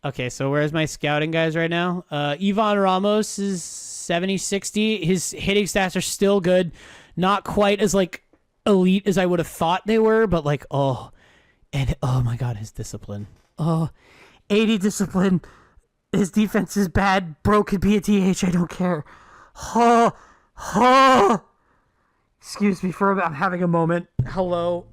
Okay, so where's my scouting guys right now? Ivan Ramos is 70-60. His hitting stats are still good. Not quite as, like, elite as I would have thought they were, but, like, oh my God, his discipline. 80 discipline. His defense is bad. Bro could be a DH. I don't care. Excuse me for I'm having a moment. Hello.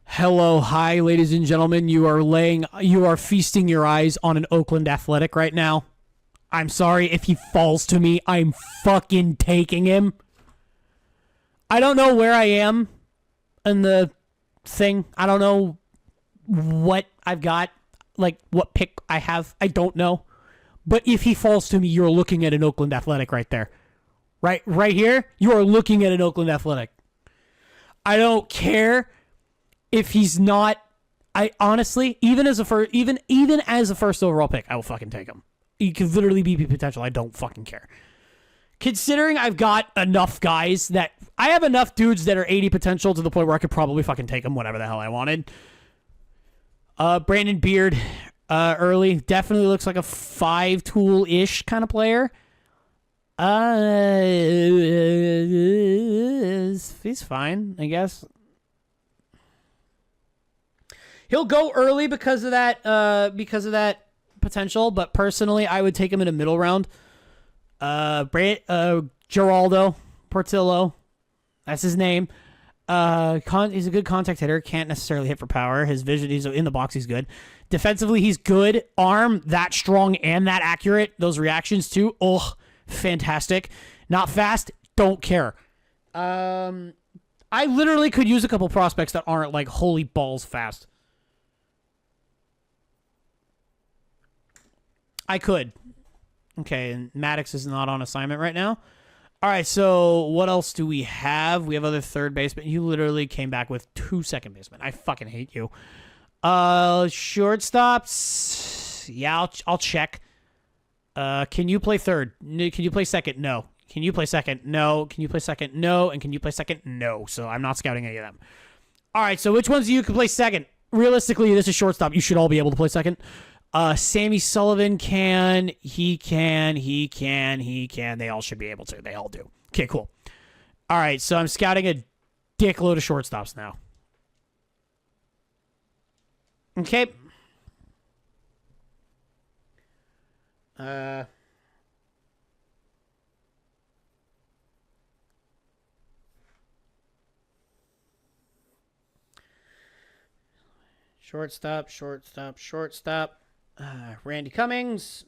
Hello, hi, ladies and gentlemen. You are feasting your eyes on an Oakland Athletic right now. I'm sorry if he falls to me. I'm fucking taking him. I don't know where I am in the thing. I don't know what I've got, like what pick I have. I don't know. But if he falls to me, you're looking at an Oakland Athletic right there. Right here, you are looking at an Oakland Athletic. I don't care if he's not. I honestly, even as a first overall pick, I will fucking take him. He could literally be potential. I don't fucking care. Considering I've got enough guys that I have enough dudes that are 80 potential to the point where I could probably fucking take them whatever the hell I wanted. Brandon Beard, early, definitely looks like a 5-tool-ish kind of player. He's fine, I guess. He'll go early because of that potential, but personally, I would take him in a middle round. Geraldo Portillo, that's his name. He's a good contact hitter. Can't necessarily hit for power. His vision, he's in the box. He's good. Defensively, he's good. Arm that strong and that accurate. Those reactions too. Oh, fantastic. Not fast. Don't care. I literally could use a couple prospects that aren't like holy balls fast. I could. Okay, and Maddox is not on assignment right now. All right, so what else do we have? We have other third baseman. You literally came back with 2 second basemen. I fucking hate you. Shortstops. Yeah, I'll check. Can you play third? Can you play second? No. Can you play second? No. Can you play second? No. And can you play second? No. So I'm not scouting any of them. All right, so which ones do you can play second? realistically, this is shortstop. You should all be able to play second. Sammy Sullivan can. He can. They all should be able to. They all do. Okay, cool. All right, so I'm scouting a dickload of shortstops now. Okay. Shortstop. Randy Cummings.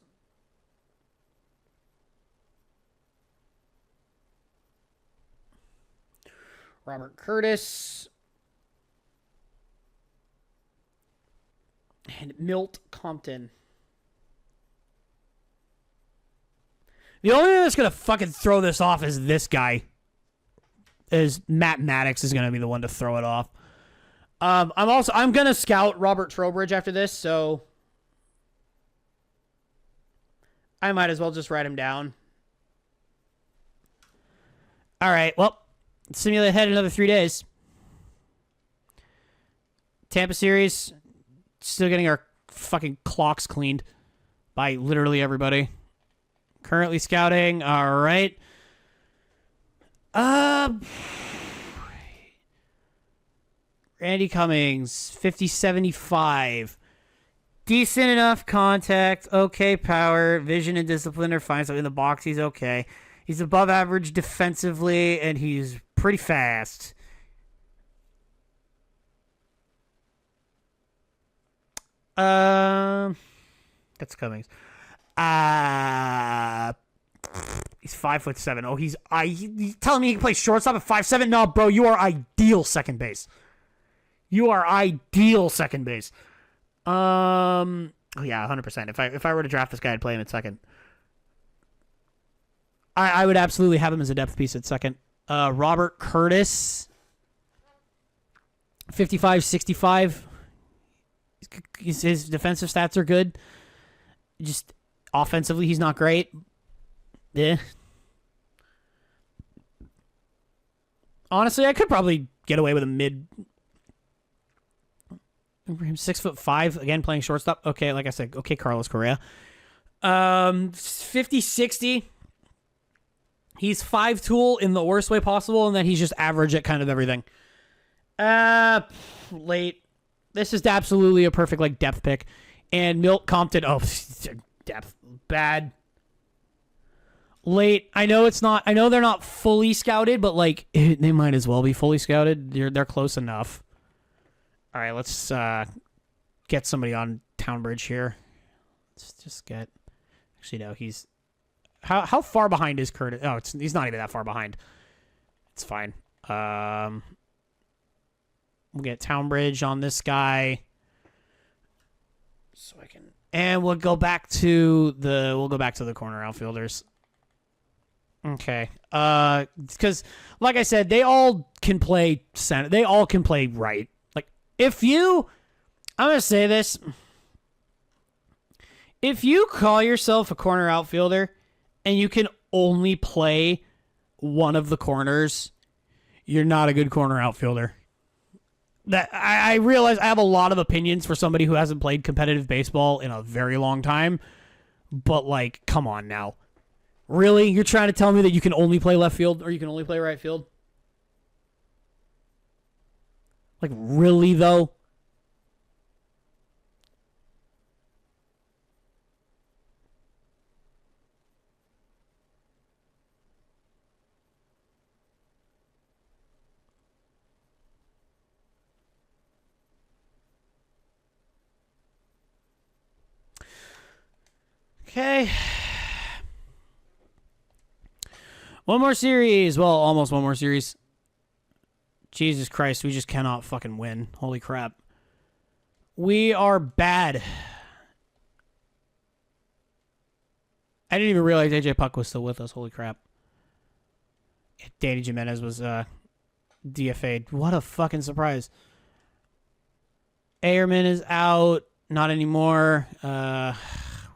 Robert Curtis. And Milt Compton. The only thing that's going to fucking throw this off is this guy. Is Matt Maddox is going to be the one to throw it off. I'm going to scout Robert Trowbridge after this, so I might as well just write him down. All right, well, simulate ahead another 3 days. Tampa series, still getting our fucking clocks cleaned by literally everybody. Currently scouting, all right. Randy Cummings, 50-75. Decent enough contact, okay power, vision and discipline are fine. So in the box, he's okay. He's above average defensively, and he's pretty fast. That's Cummings. He's 5'7". Oh, he's telling me he can play shortstop at 5'7"? No, bro, you are ideal second base. You are ideal second base. Oh yeah, 100%. If I were to draft this guy, I'd play him at second. I would absolutely have him as a depth piece at second. Robert Curtis, 55-65. His defensive stats are good. Just offensively, he's not great. Yeah. Honestly, I could probably get away with a mid. 6'5", again playing shortstop. Okay, like I said, okay, Carlos Correa. 50-60. He's 5-tool in the worst way possible, and then he's just average at kind of everything. Late. This is absolutely a perfect like depth pick. And Milt Compton, depth bad. Late. I know it's not. I know they're not fully scouted, but like they might as well be fully scouted. They're close enough. All right, let's get somebody on Townbridge here. Let's just get. Actually, no, he's. How far behind is Curtis? Oh, he's not even that far behind. It's fine. We'll get Townbridge on this guy. So I can, and we'll go back to the corner outfielders. Okay. Because like I said, they all can play center. They all can play right. Like I'm gonna say this. If you call yourself a corner outfielder and you can only play one of the corners, you're not a good corner outfielder. That I realize I have a lot of opinions for somebody who hasn't played competitive baseball in a very long time, but like, come on now. Really? You're trying to tell me that you can only play left field or you can only play right field? Like, really though? Okay. One more series. Well, almost one more series. Jesus Christ, we just cannot fucking win. Holy crap. We are bad. I didn't even realize AJ Puck was still with us. Holy crap. Danny Jimenez was DFA'd. What a fucking surprise. Ayerman is out. Not anymore. We're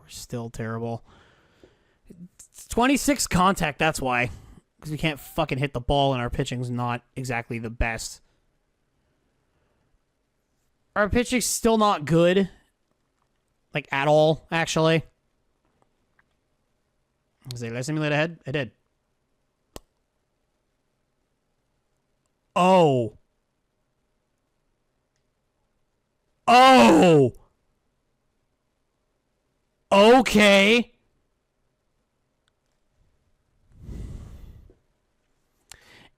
still terrible. 26 contact, that's why. Because we can't fucking hit the ball and our pitching's not exactly the best. Our pitching's still not good. Like, at all, actually. Did I simulate ahead? I did. Oh. Oh. Okay.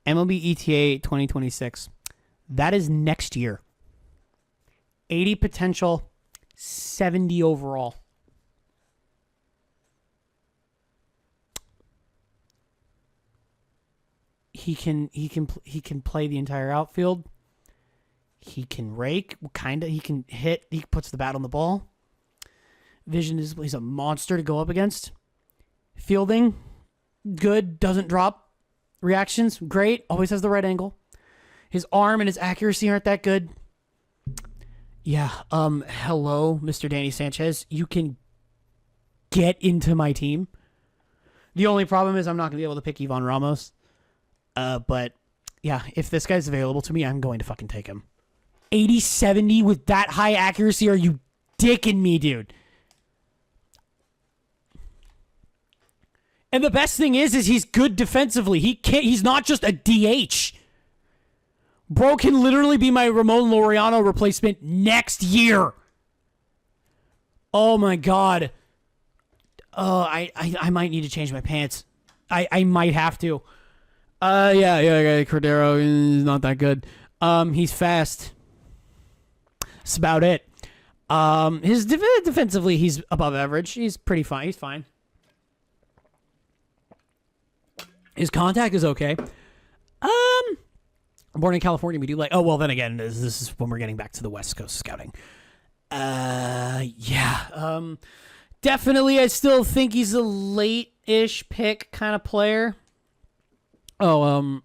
MLB ETA 2026. That is next year. 80 potential, 70 overall. He can play the entire outfield. He can rake, kind of. He can hit. He puts the bat on the ball. Vision is, he's a monster to go up against. Fielding, good, doesn't drop. Reactions, great, always has the right angle. His arm and his accuracy aren't that good. Yeah, hello, Mr. Danny Sanchez. You can get into my team. The only problem is I'm not going to be able to pick Ivan Ramos. But, yeah, if this guy's available to me, I'm going to fucking take him. 80-70 with that high accuracy? Are you dicking me, dude? And the best thing is he's good defensively. He's not just a DH. Bro can literally be my Ramon Laureano replacement next year. Oh my god. I might need to change my pants. I might have to. Yeah, Cordero is not that good. He's fast. That's about it. His defensively, he's above average. He's pretty fine. He's fine. His contact is okay. Born in California, we do like... Oh, well, then again, this is when we're getting back to the West Coast scouting. Yeah. Definitely, I still think he's a late-ish pick kind of player. Oh,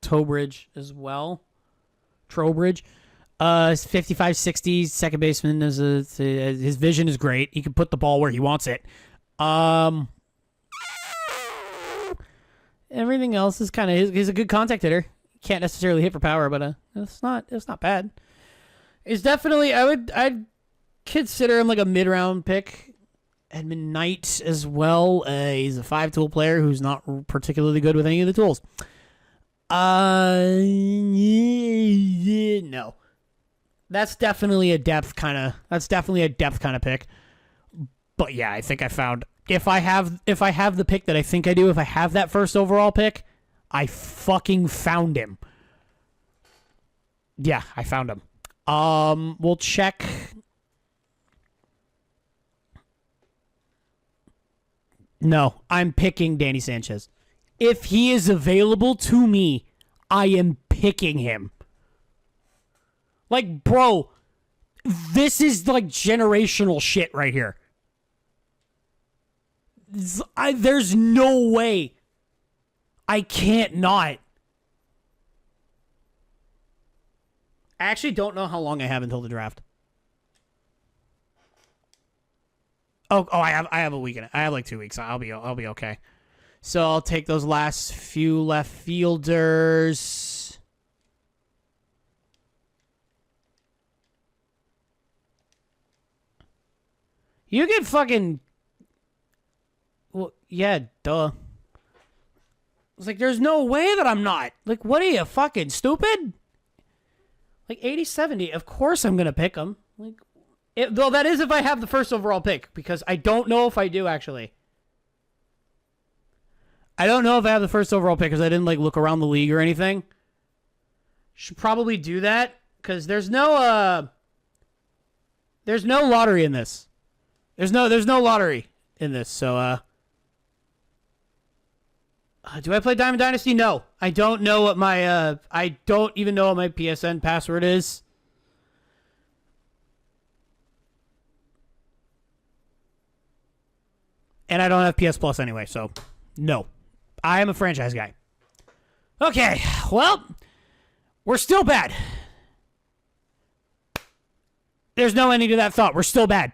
Trowbridge as well. Trowbridge. 55-60, second baseman. His vision is great. He can put the ball where he wants it. Everything else is kind of... He's a good contact hitter. Can't necessarily hit for power, but it's not bad. It's definitely... I'd consider him like a mid-round pick. Edmund Knight as well. He's a 5-tool player who's not particularly good with any of the tools. No. That's definitely a depth kind of pick. But yeah, I think I found... If I have the pick that I think I do, if I have that first overall pick, I fucking found him. Yeah, I found him. We'll check. No, I'm picking Danny Sanchez. If he is available to me, I am picking him. Like, bro, this is like generational shit right here. There's no way. I can't not. I actually don't know how long I have until the draft. I have a week in it. I have like 2 weeks. I'll be okay. So I'll take those last few left fielders. You can fucking... Well, yeah, duh. It's like, there's no way that I'm not. Like, what are you, fucking stupid? Like, 80-70, of course I'm going to pick him. Like, though that is if I have the first overall pick, because I don't know if I do, actually. I don't know if I have the first overall pick, because I didn't, like, look around the league or anything. Should probably do that, because there's no lottery in this. There's no lottery in this, so, do I play Diamond Dynasty? No. I don't know what my, I don't even know what my PSN password is. And I don't have PS Plus anyway, so no. I am a franchise guy. Okay, well, we're still bad. There's no ending to that thought. We're still bad.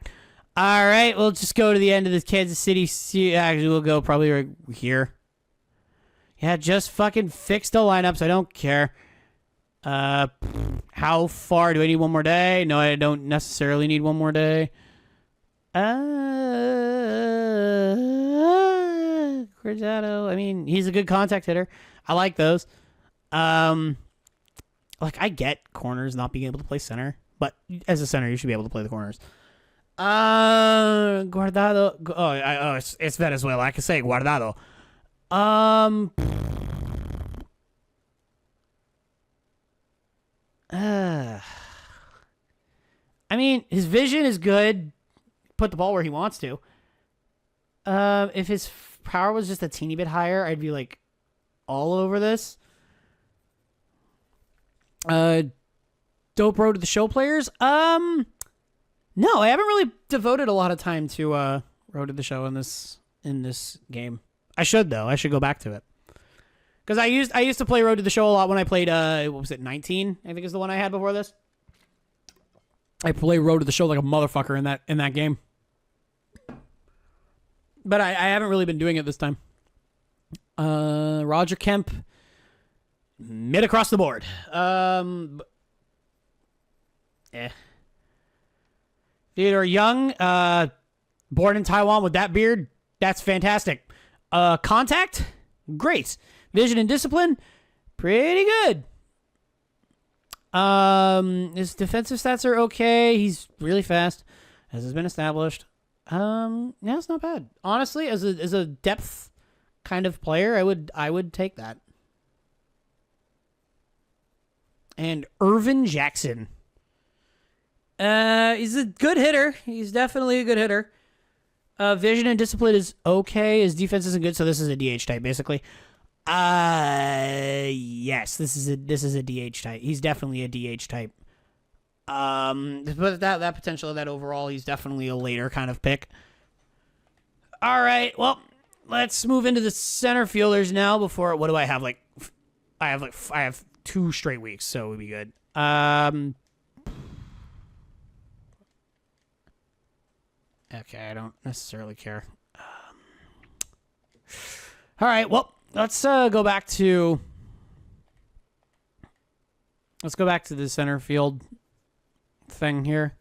All right, we'll just go to the end of this Kansas City. Actually, we'll go probably right here. Yeah, just fucking fix the lineups. I don't care. How far do I need one more day? No, I don't necessarily need one more day. Cruzado. I mean, he's a good contact hitter. I like those. Like I get corners not being able to play center, but as a center, you should be able to play the corners. Guardado. It's Venezuela. I can say Guardado. I mean, his vision is good. Put the ball where he wants to. If his power was just a teeny bit higher, I'd be like all over this. Dope Road to the Show players. No, I haven't really devoted a lot of time to Road to the Show in this game. I should though. I should go back to it. Because I used to play Road to the Show a lot when I played what was it, 19? I think is the one I had before this. I play Road to the Show like a motherfucker in that game. But I haven't really been doing it this time. Roger Kemp, mid across the board. Theodore Young, born in Taiwan with that beard, that's fantastic. Contact, great. Vision and discipline, pretty good. His defensive stats are okay. He's really fast, as has been established. Yeah, it's not bad. Honestly, as a depth kind of player, I would take that. And Irvin Jackson. He's a good hitter. He's definitely a good hitter. Vision and discipline is okay. His defense isn't good, so this is a DH type, basically. Yes, this is a DH type. He's definitely a DH type. But that potential of that overall, he's definitely a later kind of pick. All right, well, let's move into the center fielders now. Before, what do I have? I have 2 straight weeks, so it would be good. Okay, I don't necessarily care. All right, well, let's go back to the center field thing here.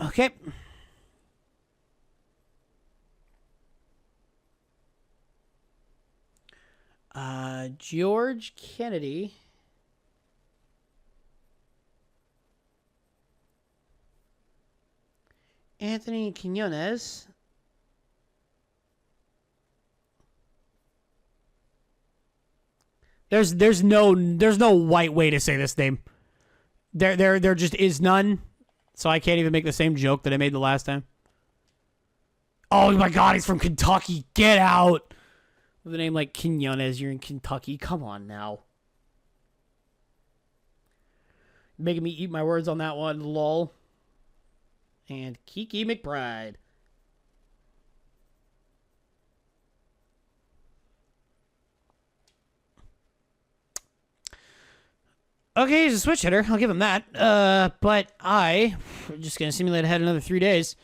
Okay. George Kennedy. Anthony Quinones. There's no white way to say this name. There just is none. So I can't even make the same joke that I made the last time. Oh my God, he's from Kentucky. Get out. With a name like Quinones, you're in Kentucky. Come on now. Making me eat my words on that one. Lol. And Kiki McBride. Okay, he's a switch hitter. I'll give him that. But I'm just going to simulate ahead another 3 days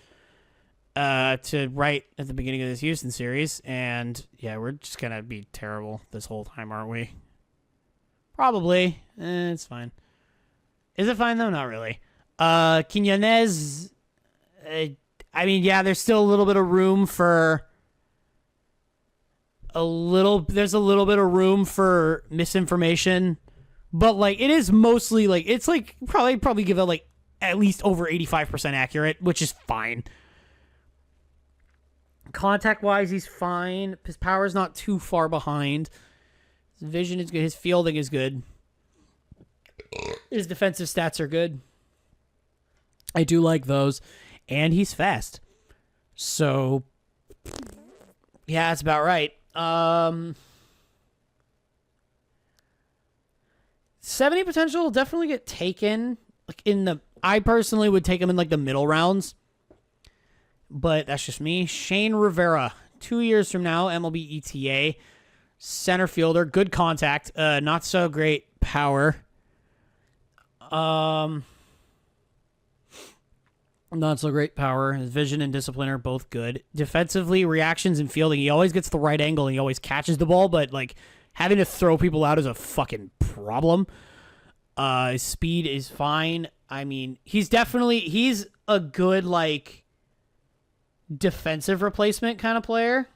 to right at the beginning of this Houston series. And, yeah, we're just going to be terrible this whole time, aren't we? Probably. It's fine. Is it fine, though? Not really. Quinones, I mean, yeah, there's still a little bit of room for... There's a little bit of room for misinformation. But, like, it is mostly, like, it's, like, probably give it, like, at least over 85% accurate, which is fine. Contact-wise, he's fine. His power's not too far behind. His vision is good. His fielding is good. His defensive stats are good. I do like those. And he's fast. So, yeah, that's about right. 70 potential will definitely get taken. Like I personally would take him in like the middle rounds. But that's just me. Shane Rivera, 2 years from now, MLB ETA. Center fielder, good contact, not so great power. Not so great power. His vision and discipline are both good. Defensively, reactions and fielding, he always gets the right angle and he always catches the ball, but like having to throw people out is a fucking problem. His speed is fine. I mean, he's a good like defensive replacement kind of player.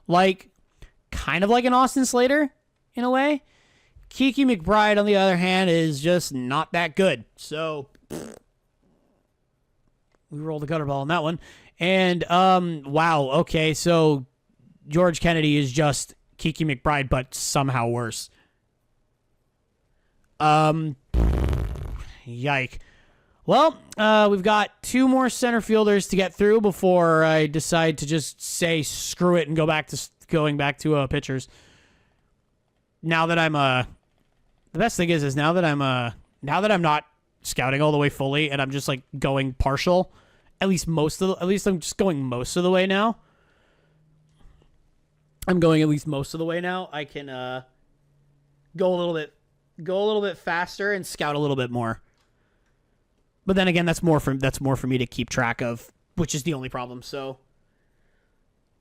Like kind of like an Austin Slater in a way. Kiki McBride, on the other hand, is just not that good. So we rolled the gutter ball on that one. And, wow, okay, so George Kennedy is just Kiki McBride, but somehow worse. Yike. Well, we've got 2 more center fielders to get through before I decide to just say screw it and going back to pitchers. Now that I'm, the best thing is now that I'm not scouting all the way fully and I'm just like going partial, at least I'm just going most of the way now. I'm going at least most of the way now. I can go a little bit faster and scout a little bit more. But then again, that's more for me to keep track of, which is the only problem. So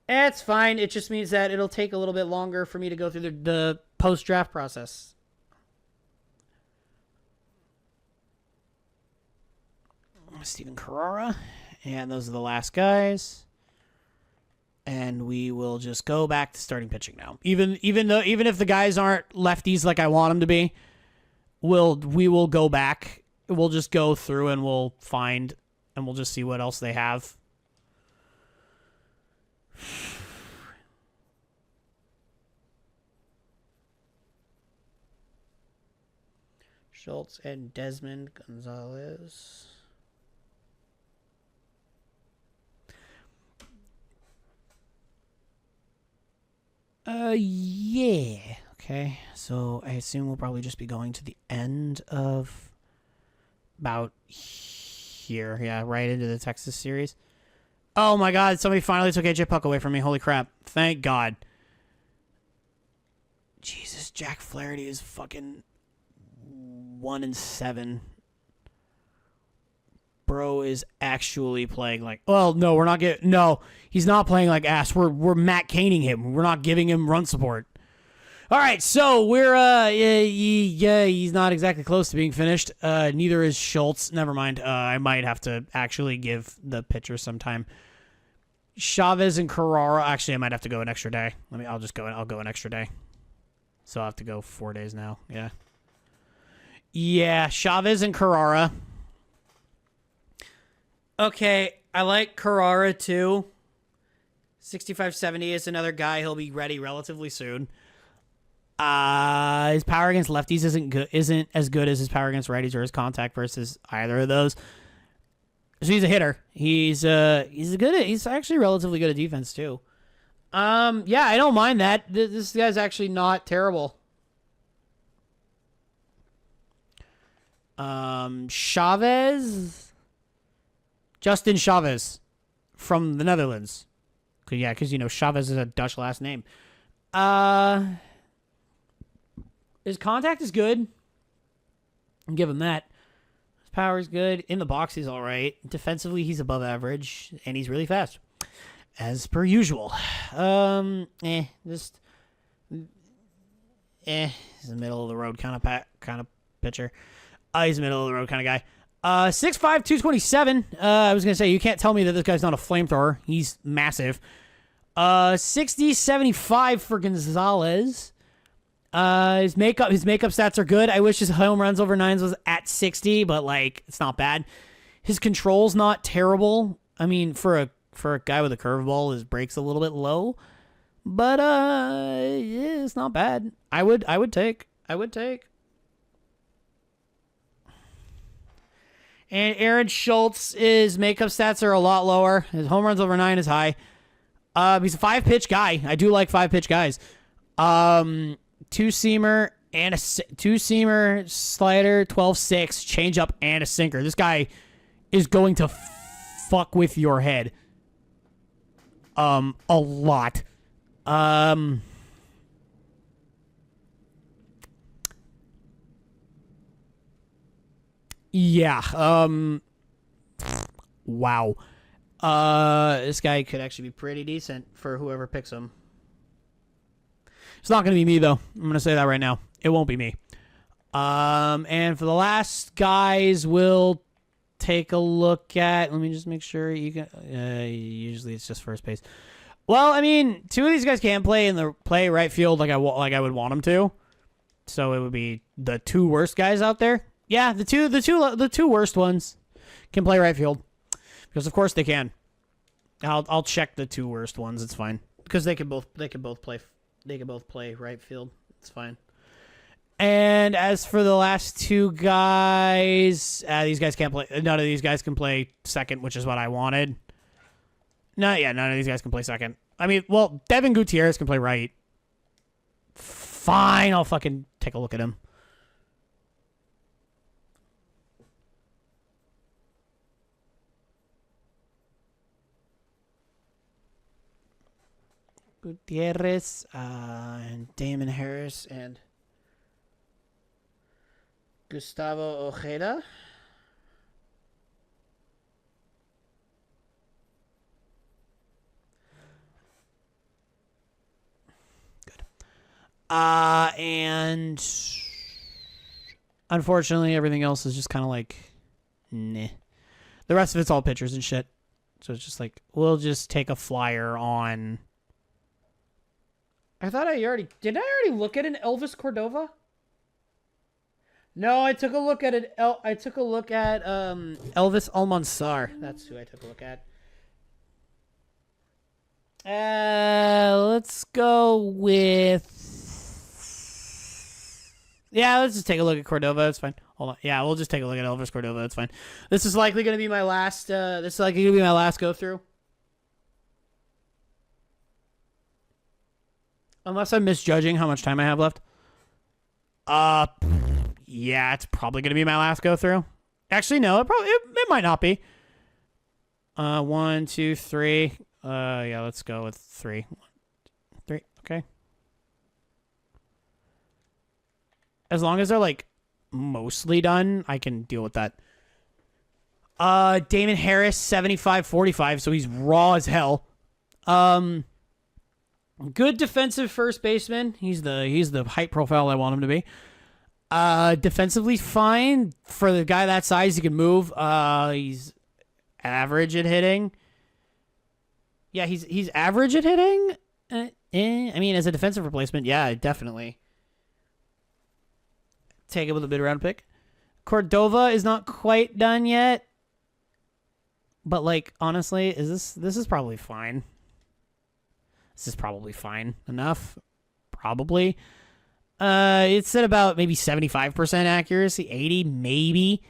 it's fine. It just means that it'll take a little bit longer for me to go through the post-draft process. Steven Carrara. And those are the last guys. And we will just go back to starting pitching now. Even if the guys aren't lefties like I want them to be, we will go back. We'll just go through and we'll find and we'll just see what else they have. Schultz and Desmond Gonzalez. Yeah. Okay. So I assume we'll probably just be going to the end of about here. Yeah, right into the Texas series. Oh my God! Somebody finally took AJ Puck away from me. Holy crap! Thank God. Jesus, Jack Flaherty is fucking 1-7. Bro is actually playing like. Well, no, we're not getting. No, he's not playing like ass. We're Matt Caning him. We're not giving him run support. All right, so we're he's not exactly close to being finished. Neither is Schultz. Never mind. I might have to actually give the pitcher some time. Chavez and Carrara. Actually, I might have to go an extra day. I'll go an extra day. So I'll have to go 4 days now. Yeah. Yeah, Chavez and Carrara. Okay, I like Carrara too. 65-70 is another guy. He'll be ready relatively soon. His power against lefties isn't as good as his power against righties or his contact versus either of those. So he's a hitter. He's actually relatively good at defense too. Yeah, I don't mind that. This guy's actually not terrible. Justin Chavez from the Netherlands. Yeah, because, Chavez is a Dutch last name. His contact is good. I'll give him that. His power is good. In the box, he's all right. Defensively, he's above average, and he's really fast, as per usual. He's a middle of the road kind of pitcher. He's a middle of the road kind of guy. 6'5", 227. I was going to say, you can't tell me that this guy's not a flamethrower. He's massive. 60-75 for Gonzalez. His makeup stats are good. I wish his home runs over 9s was at 60, but it's not bad. His control's not terrible. I mean, for a guy with a curveball, his break's a little bit low, but yeah, it's not bad. I would take. And Aaron Schultz's makeup stats are a lot lower. His home runs over 9 is high. He's a 5-pitch guy. I do like 5-pitch guys. 2-seamer and a 2-seamer, slider, 12-6, changeup, and a sinker. This guy is going to fuck with your head. A lot. Yeah. Wow. This guy could actually be pretty decent for whoever picks him. It's not going to be me, though. I'm going to say that right now. It won't be me. And for the last guys, we'll take a look at... Let me just make sure you can... usually it's just first base. Well, I mean, two of these guys can't play right field like I would want them to. So it would be the two worst guys out there. Yeah, the two worst ones can play right field. Because of course they can. I'll check the two worst ones. It's fine. Because they can both play right field. It's fine. And as for the last two guys, these guys can't play. None of these guys can play second, which is what I wanted. None of these guys can play second. I mean, well, Devin Gutierrez can play right. Fine, I'll fucking take a look at him. Gutierrez, and Damon Harris, and Gustavo Ojeda. Good. And unfortunately, everything else is just kind of like, nah. The rest of it's all pitchers and shit. So it's just like, we'll just take a flyer on... Did I already look at an Elvis Cordova? No, I took a look at Elvis Almanzar. That's who I took a look at. Let's go with... Yeah, let's just take a look at Cordova. It's fine. Hold on. Yeah, we'll just take a look at Elvis Cordova. It's fine. This is likely going to be my last... go through. Unless I'm misjudging how much time I have left. Yeah, it's probably going to be my last go through. Actually, no, it might not be. 1, 2, 3. Yeah, let's go with 3. 3, okay. As long as they're like mostly done, I can deal with that. Damon Harris, 75-45, so he's raw as hell. Good defensive first baseman. He's the height profile I want him to be. Defensively fine for the guy that size. He can move. He's average at hitting. Yeah, he's average at hitting. I mean, as a defensive replacement, yeah, definitely. Take it with a mid-round pick. Cordova is not quite done yet, but like honestly, this is probably fine. This is probably fine enough. Probably. It's at about maybe 75% accuracy, 80 maybe.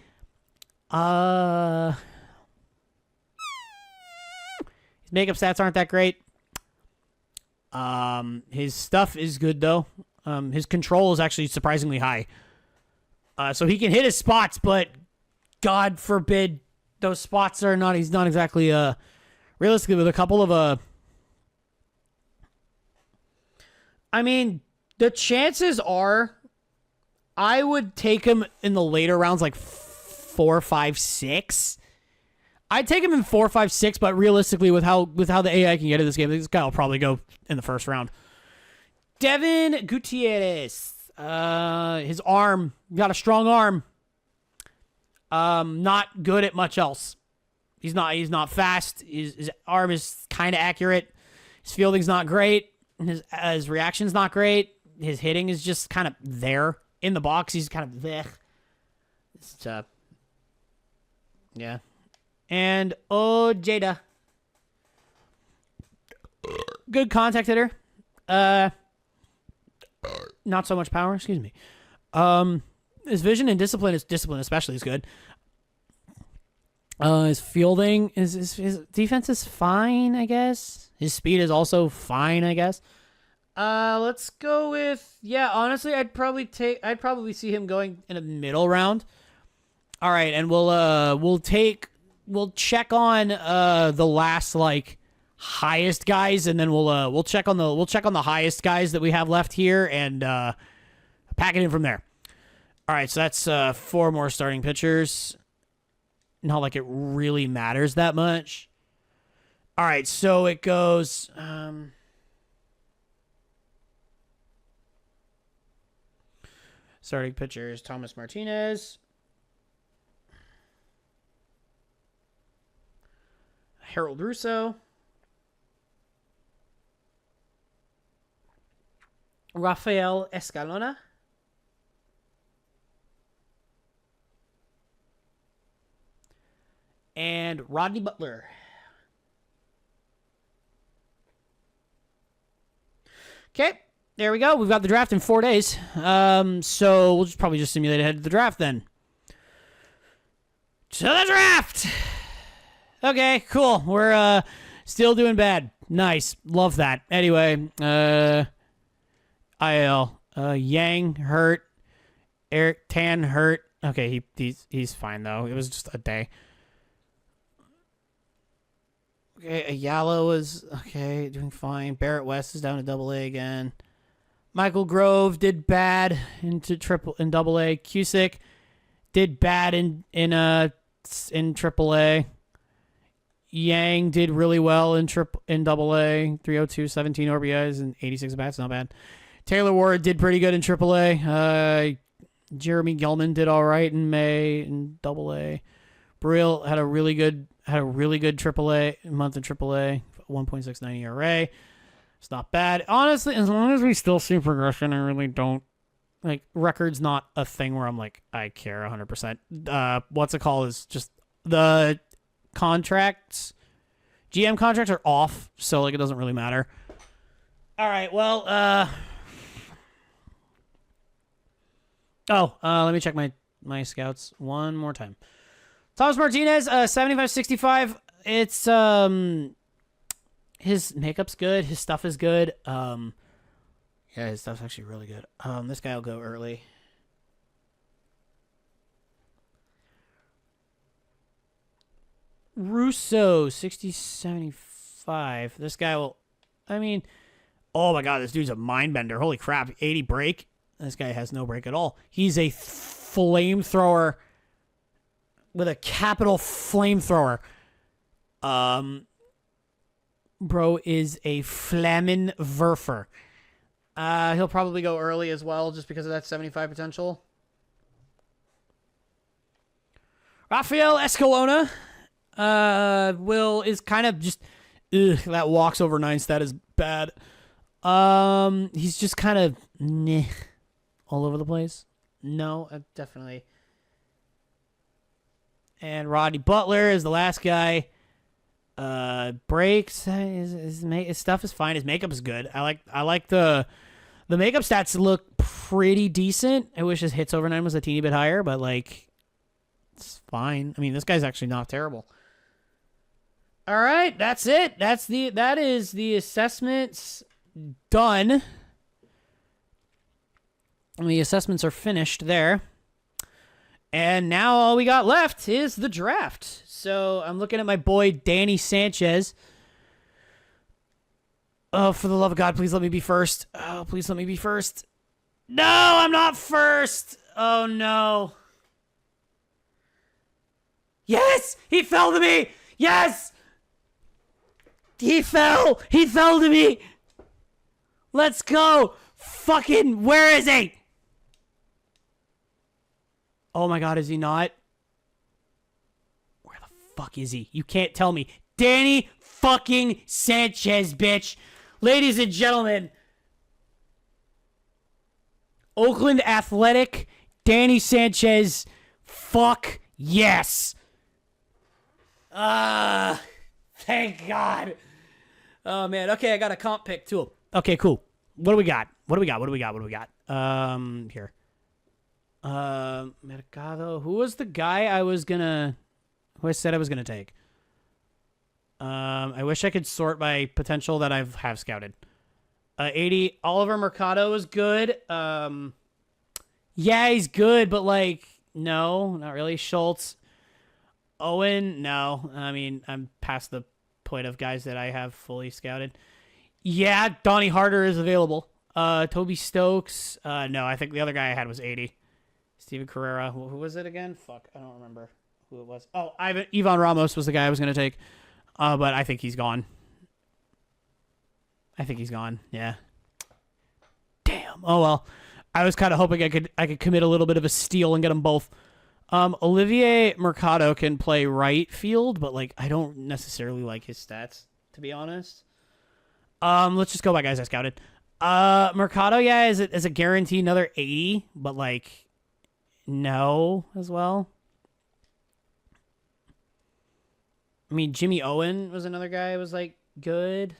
His makeup stats aren't that great. His stuff is good though. His control is actually surprisingly high. So he can hit his spots, but God forbid those spots are not. He's not exactly realistically with a couple of I mean, the chances are I would take him in the later rounds, like 4, 5, 6. I'd take him in 4, 5, 6, but realistically, with how the AI can get in this game, this guy will probably go in the first round. Devin Gutierrez, his arm, got a strong arm. Not good at much else. He's not fast. His arm is kind of accurate. His fielding's not great. His reaction's not great. His hitting is just kind of there. In the box, he's kind of there. It's, yeah. And Ojeda. Good contact hitter. Not so much power, excuse me. His vision and discipline especially is good. His fielding, his defense is fine, I guess. His speed is also fine, I guess. Let's go with, yeah, honestly, I'd probably see him going in a middle round. All right, and we'll check on the last like highest guys, and then we'll check on the highest guys that we have left here, and pack it in from there. All right, so that's 4 more starting pitchers. not like it really matters that much. All right, so it goes. Starting pitchers: Thomas Martinez, Harold Russo, Rafael Escalona, and Rodney Butler. Okay, there we go. We've got the draft in 4 days. So we'll probably just simulate ahead to the draft then. To the draft! Okay, cool. We're still doing bad. Nice. Love that. Anyway, IL. Yang hurt. Eric Tan hurt. Okay, he's fine though. It was just a day. Okay, Ayala was okay, doing fine. Barrett West is down to AA again. Michael Grove did bad in AA. Cusick did bad in AAA. Yang did really well in AA. 302, 17 RBIs and 86 bats, not bad. Taylor Ward did pretty good in AAA. Jeremy Gilman did all right in May in AA. Brill had a really good AAA month in AAA, 1.69 ERA. It's not bad. Honestly, as long as we still see progression, I really don't like records. Not a thing where I'm like I care 100%. What's it called is just the contracts. GM contracts are off, so like it doesn't really matter. All right, well, let me check my scouts one more time. Thomas Martinez, 75-65. It's his makeup's good. His stuff is good. Yeah, his stuff's actually really good. This guy will go early. Russo, 60-75. This guy will, I mean, oh my god, this dude's a mind bender. Holy crap, 80 break. This guy has no break at all. He's a flamethrower with a capital flamethrower. Bro is a Flammenwerfer. He'll probably go early as well just because of that 75 potential. Rafael Escalona is kind of just that walks over 9 stat is bad. He's just kind of all over the place. No, definitely. And Rodney Butler is the last guy. Breaks. His stuff is fine. His makeup is good. I like the makeup stats look pretty decent. I wish his hits over 9 was a teeny bit higher, but like it's fine. I mean, this guy's actually not terrible. All right, that's it. That is the assessments done. And the assessments are finished there. And now all we got left is the draft. So I'm looking at my boy Danny Sanchez. Oh, for the love of God, please let me be first. Oh, please let me be first. No, I'm not first. Oh, no. Yes, he fell to me. Yes. He fell. He fell to me. Let's go. Fucking, where is he? Oh my god, is he not? Where the fuck is he? You can't tell me. Danny fucking Sanchez, bitch. Ladies and gentlemen. Oakland Athletic, Danny Sanchez. Fuck yes. Thank God. Oh man, okay, I got a comp pick too. Okay, cool. What do we got? Here. Mercado. Who was the guy who I said I was gonna take? I wish I could sort by potential that I have scouted. 80. Oliver Mercado is good. Yeah, he's good, but like, no, not really. Schultz. Owen, no. I mean, I'm past the point of guys that I have fully scouted. Yeah, Donnie Harder is available. Toby Stokes. No, I think the other guy I had was 80. Steven Carrera. Who was it again? Fuck, I don't remember. who it was. Oh, Ivan Ramos was the guy I was going to take. But I think he's gone. Yeah. Damn. Oh, well. I was kind of hoping I could commit a little bit of a steal and get them both. Olivier Mercado can play right field, but like I don't necessarily like his stats, to be honest. Let's just go by guys I scouted. Mercado, yeah, is a guarantee another 80, but like no as well. I mean, Jimmy Owen was another guy who was like good.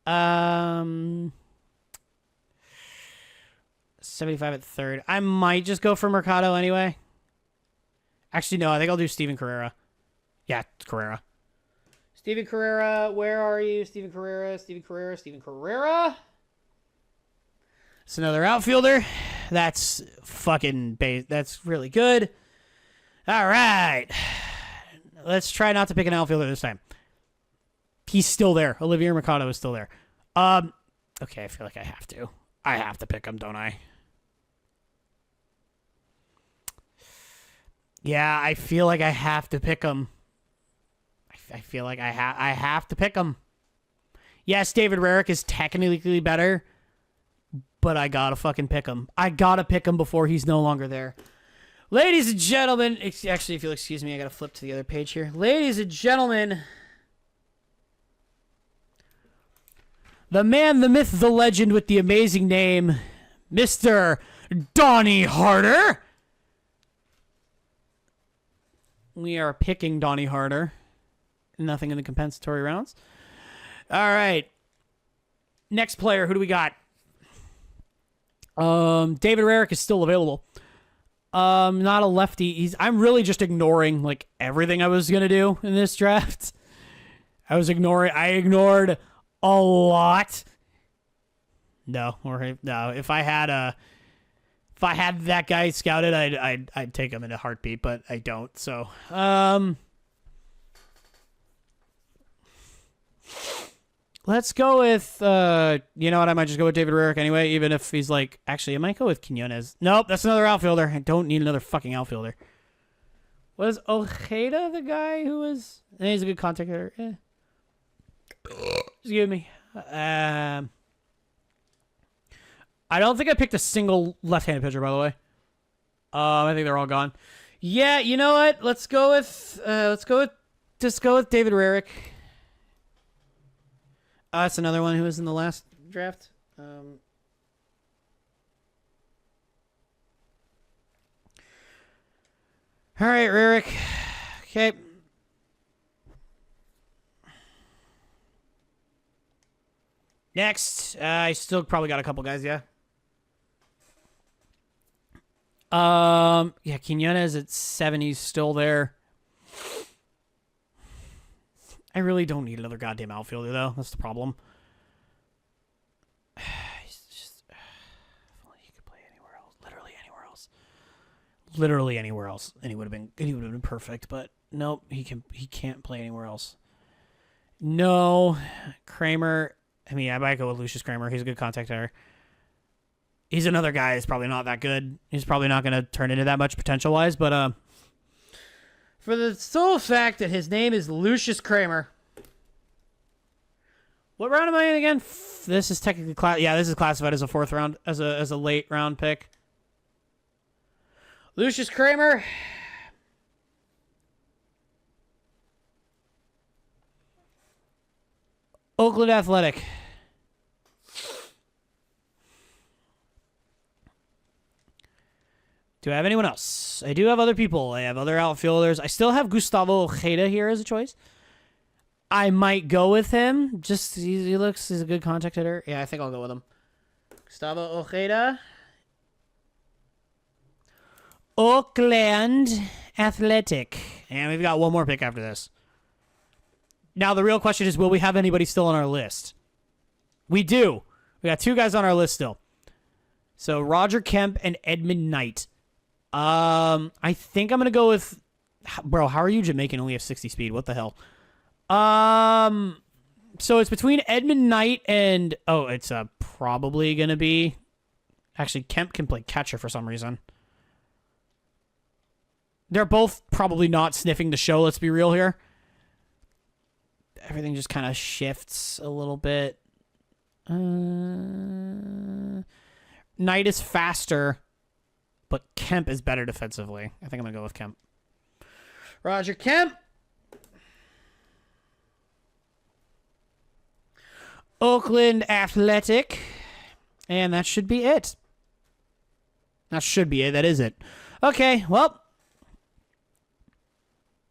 Um 75 at third. I might just go for Mercado anyway. Actually, no, I think I'll do Steven Carrera. Yeah, Carrera. Steven Carrera, where are you? Steven Carrera. It's another outfielder. That's fucking base. That's really good. All right. Let's try not to pick an outfielder this time. He's still there. Olivier Mercado is still there. Okay, I feel like I have to. I have to pick him, don't I? Yeah, I feel like I have to pick him. I feel like I have to pick him. Yes, David Rarick is technically better, but I gotta fucking pick him. I gotta pick him before he's no longer there. Ladies and gentlemen, actually, if you'll excuse me, I gotta flip to the other page here. Ladies and gentlemen, the man, the myth, the legend with the amazing name, Mr. Donnie Harder. We are picking Donnie Harder. Nothing in the compensatory rounds. All right. Next player, who do we got? David Rarick is still available. Not a lefty. I'm really just ignoring like everything I was gonna do in this draft. I ignored a lot. No. If I had that guy scouted, I'd take him in a heartbeat, but I don't. So, let's go with, you know what? I might just go with David Rarick anyway, even if he's like, actually, I might go with Quinones. Nope, that's another outfielder. I don't need another fucking outfielder. Was Ojeda the guy who was, he's a good contact hitter. Excuse me. I don't think I picked a single left-handed pitcher, by the way. I think they're all gone. Yeah, you know what? Let's go with David Rarick. That's another one who was in the last draft. All right, Rarick. Okay. Next, I still probably got a couple guys, yeah. Yeah, Quinones at 70 still there. I really don't need another goddamn outfielder, though. That's the problem. He's just, if only he could play anywhere else. Literally anywhere else, and he would have been perfect. But nope, he can't play anywhere else. No, Kramer. I mean, I might go with Lucius Kramer. He's a good contact hitter. He's another guy who's probably not that good. He's probably not going to turn into that much potential-wise. But for the sole fact that his name is Lucius Kramer. What round am I in again? This is technically this is classified as a fourth round, as a late round pick. Lucius Kramer. Oakland Athletic. Do I have anyone else? I do have other people. I have other outfielders. I still have Gustavo Ojeda here as a choice. I might go with him. Just he's a good contact hitter. Yeah, I think I'll go with him. Gustavo Ojeda. Oakland Athletic. And we've got one more pick after this. Now, the real question is, will we have anybody still on our list? We do. We got two guys on our list still. So, Roger Kemp and Edmund Knight. I think I'm going to go with... Bro, how are you Jamaican only have 60 speed? What the hell? So, it's between Edmund Knight and... Oh, it's probably going to be Actually, Kemp can play catcher for some reason. They're both probably not sniffing the show, let's be real here. Everything just kind of shifts a little bit. Knight is faster, but Kemp is better defensively. I think I'm going to go with Kemp. Roger Kemp. Oakland Athletic. And that should be it. That should be it. That is it. Okay, well.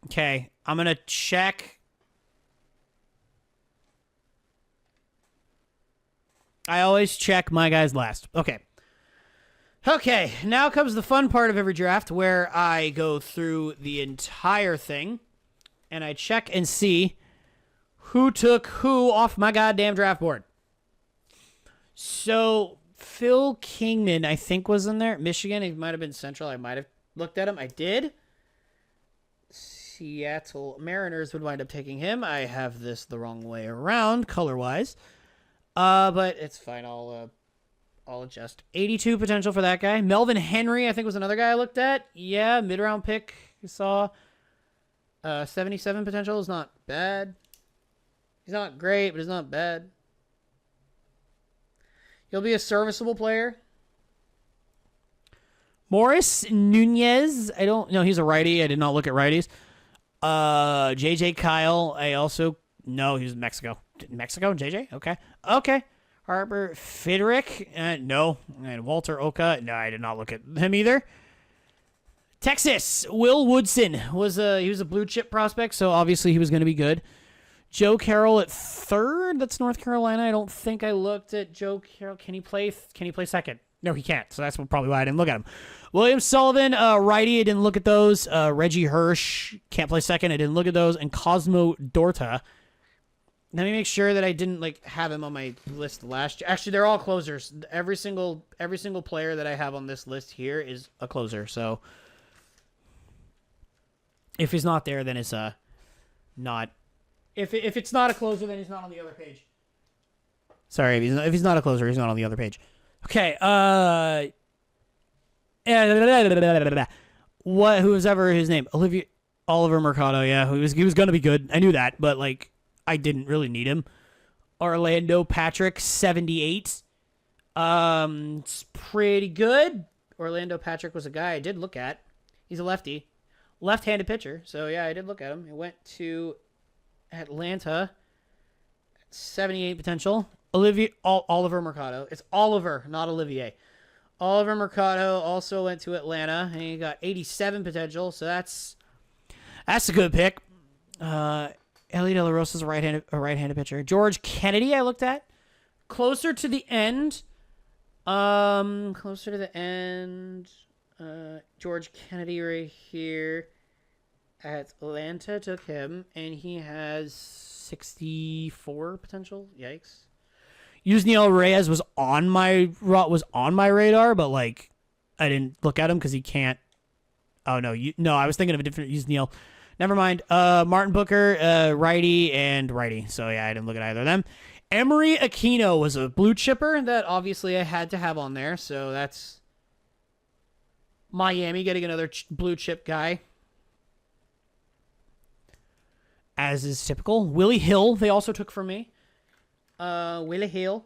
Okay, I'm going to check. I always check my guys last. Okay. Okay, now comes the fun part of every draft where I go through the entire thing and I check and see who took who off my goddamn draft board. So, Phil Kingman, I think, was in there. Michigan, he might have been Central. I might have looked at him. I did. Seattle Mariners would wind up taking him. I have this the wrong way around, color-wise. But it's fine. I'll adjust. 82 potential for that guy. Melvin Henry, I think, was another guy I looked at. Yeah, mid-round pick. You saw. 77 potential is not bad. He's not great, but he's not bad. He'll be a serviceable player. Morris Nunez. I don't know. He's a righty. I did not look at righties. JJ Kyle. I also. No, he was in Mexico. Mexico? JJ? Okay. Okay. Harbor Fiderick. No. And Walter Oka. No, I did not look at him either. Texas. Will Woodson he was a blue chip prospect, so obviously he was going to be good. Joe Carroll at third. That's North Carolina. I don't think I looked at Joe Carroll. Can he play second? No, he can't. So that's probably why I didn't look at him. William Sullivan, righty. I didn't look at those. Reggie Hirsch can't play second. I didn't look at those. And Cosmo Dorta. Let me make sure that I didn't have him on my list last year. Actually, they're all closers. Every single player that I have on this list here is a closer. So if he's not there, then it's not. If it's not a closer, then he's not on the other page. Sorry, if he's not a closer, he's not on the other page. Okay. Who's ever his name? Oliver Mercado. Yeah, he was gonna be good. I knew that, but I didn't really need him. Orlando Patrick, 78. It's pretty good. Orlando Patrick was a guy I did look at. He's a lefty. Left-handed pitcher. So, yeah, I did look at him. He went to Atlanta. 78 potential. Oliver Mercado. It's Oliver, not Olivier. Oliver Mercado also went to Atlanta, and he got 87 potential, so that's a good pick. Ellie De La Rosa is a right-handed pitcher. George Kennedy, I looked at. Closer to the end. George Kennedy right here. Atlanta took him, and he has 64 potential. Yikes. Yusniel Reyes was on my radar, but I didn't look at him because he can't. Oh no, I was thinking of a different Yusniel. Never mind. Martin Booker, righty and righty. So yeah, I didn't look at either of them. Emery Aquino was a blue chipper that obviously I had to have on there. So that's Miami getting another blue chip guy. As is typical. Willie Hill, they also took from me. Willie Hill.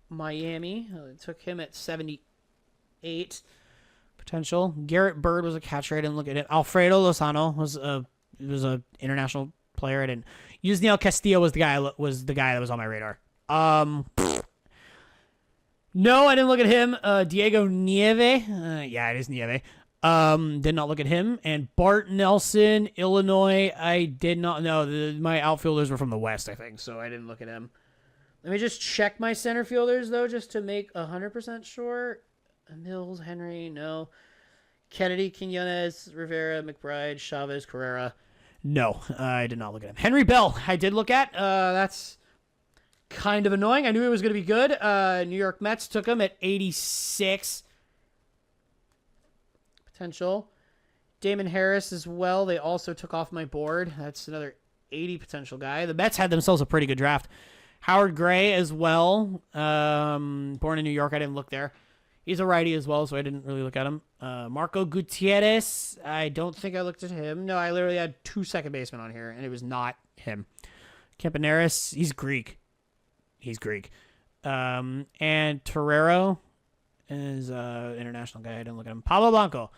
Miami. Took him at 78 potential. Garrett Bird was a catcher. I didn't look at it. Alfredo Lozano was a international player. I didn't. Yusniel Castillo was the guy that was on my radar. No, I didn't look at him. Diego Nieve. Yeah, it is Nieve. Did not look at him. And Bart Nelson, Illinois. I did not know. My outfielders were from the West, I think, so I didn't look at him. Let me just check my center fielders, though, just to make 100% sure. Mills, Henry, no. Kennedy, Quinones, Rivera, McBride, Chavez, Carrera. No, I did not look at him. Henry Bell, I did look at. That's kind of annoying. I knew he was going to be good. New York Mets took him at 86 potential. Damon Harris as well. They also took off my board. That's another 80 potential guy. The Mets had themselves a pretty good draft. Howard Gray as well. Born in New York. I didn't look there. He's a righty as well, so I didn't really look at him. Marco Gutierrez. I don't think I looked at him. No, I literally had 2 second basemen on here, and it was not him. Campaneris. He's Greek. And Torero is an international guy. I didn't look at him. Pablo Blanco.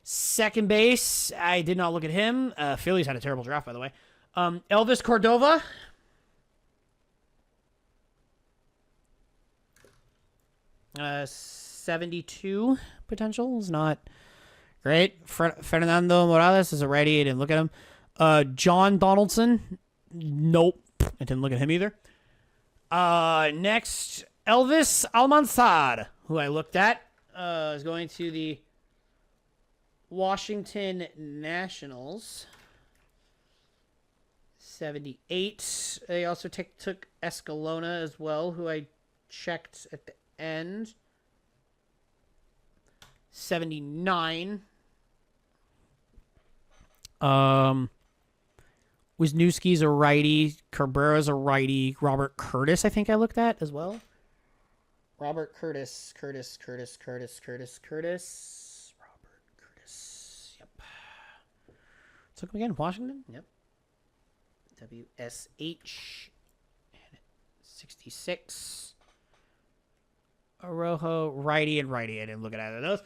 Second base. I did not look at him. Phillies had a terrible draft, by the way. Elvis Cordova. 72 potential is not great. Fernando Morales is a righty. I didn't look at him. John Donaldson. Nope. I didn't look at him either. Next, Elvis Almanzar, who I looked at, is going to the Washington Nationals. 78. They also took Escalona as well, who I checked at the end. 79. Wisniewski's a righty. Cabrera's a righty. Robert Curtis, I think I looked at as well. Robert Curtis. Robert Curtis. Yep. Let's look again. Washington. Yep. WSH. 66. Arojo, righty and righty. I didn't look at either of those.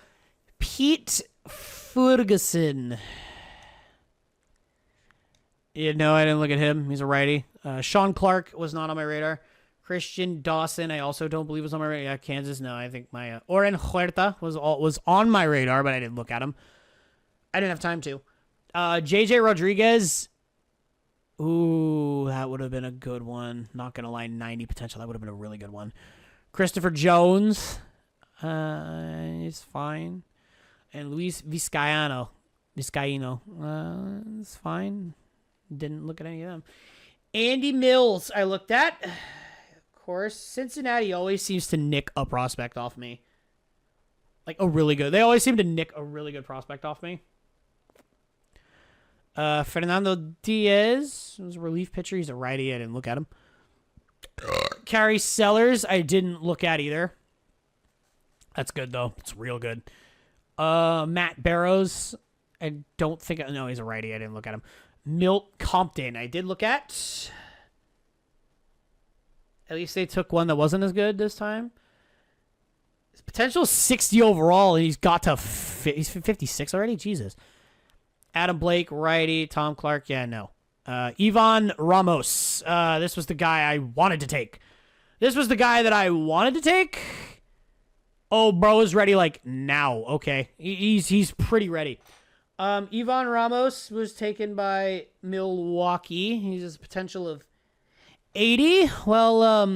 Pete Ferguson. Yeah, no, I didn't look at him. He's a righty. Sean Clark was not on my radar. Christian Dawson, I also don't believe was on my radar. Yeah, Kansas, no. I think my Oren Huerta was on my radar, but I didn't look at him. I didn't have time to. JJ Rodriguez. Ooh, that would have been a good one. Not going to lie, 90 potential. That would have been a really good one. Christopher Jones. He's fine. And Luis Vizcaino. It's fine. Didn't look at any of them. Andy Mills, I looked at. Of course, Cincinnati always seems to nick a prospect off me. Like a really good. They always seem to nick a really good prospect off me. Fernando Diaz was a relief pitcher. He's a righty. I didn't look at him. Carrie Sellers, I didn't look at either. That's good, though. It's real good. Matt Barrows, I don't think... No, he's a righty. I didn't look at him. Milt Compton, I did look at. At least they took one that wasn't as good this time. His potential is 60 overall, and he's got to... He's 56 already? Jesus. Adam Blake, righty. Tom Clark, yeah, no. Ivan Ramos. This was the guy I wanted to take. Oh, bro is ready like now. Okay. He's pretty ready. Ivan Ramos was taken by Milwaukee. He has a potential of 80. Well,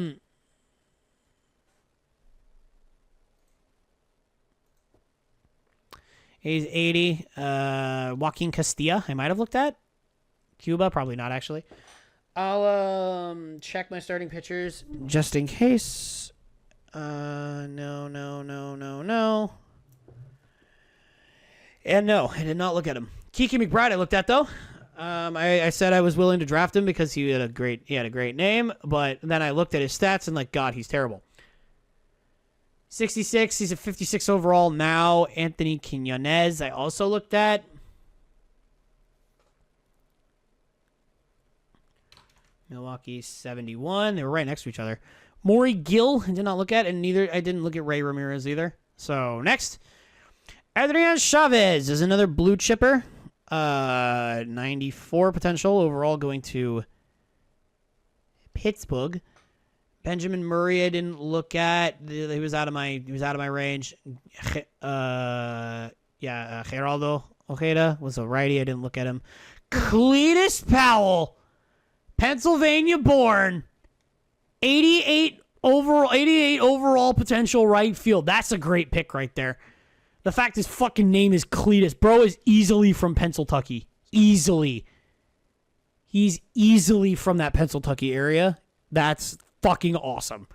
he's 80. Joaquin Castilla, I might have looked at. Cuba, probably not, actually. I'll check my starting pitchers just in case. No. And no, I did not look at him. Kiki McBride I looked at, though. I said I was willing to draft him because he had a great name, but then I looked at his stats and, like, God, he's terrible. 66, he's a 56 overall now. Anthony Quinones I also looked at. Milwaukee 71. They were right next to each other. Maury Gill I did not look at, and I didn't look at Ray Ramirez either. So next, Adrian Chavez is another blue chipper. 94 potential overall, going to Pittsburgh. Benjamin Murray I didn't look at. He was out of my range. Geraldo Ojeda was a righty. I didn't look at him. Cletus Powell. Pennsylvania born, 88 overall potential right field. That's a great pick right there. The fact his fucking name is Cletus. Bro is easily from Pennsylvania. Easily. He's easily from that Pennsylvania area. That's fucking awesome.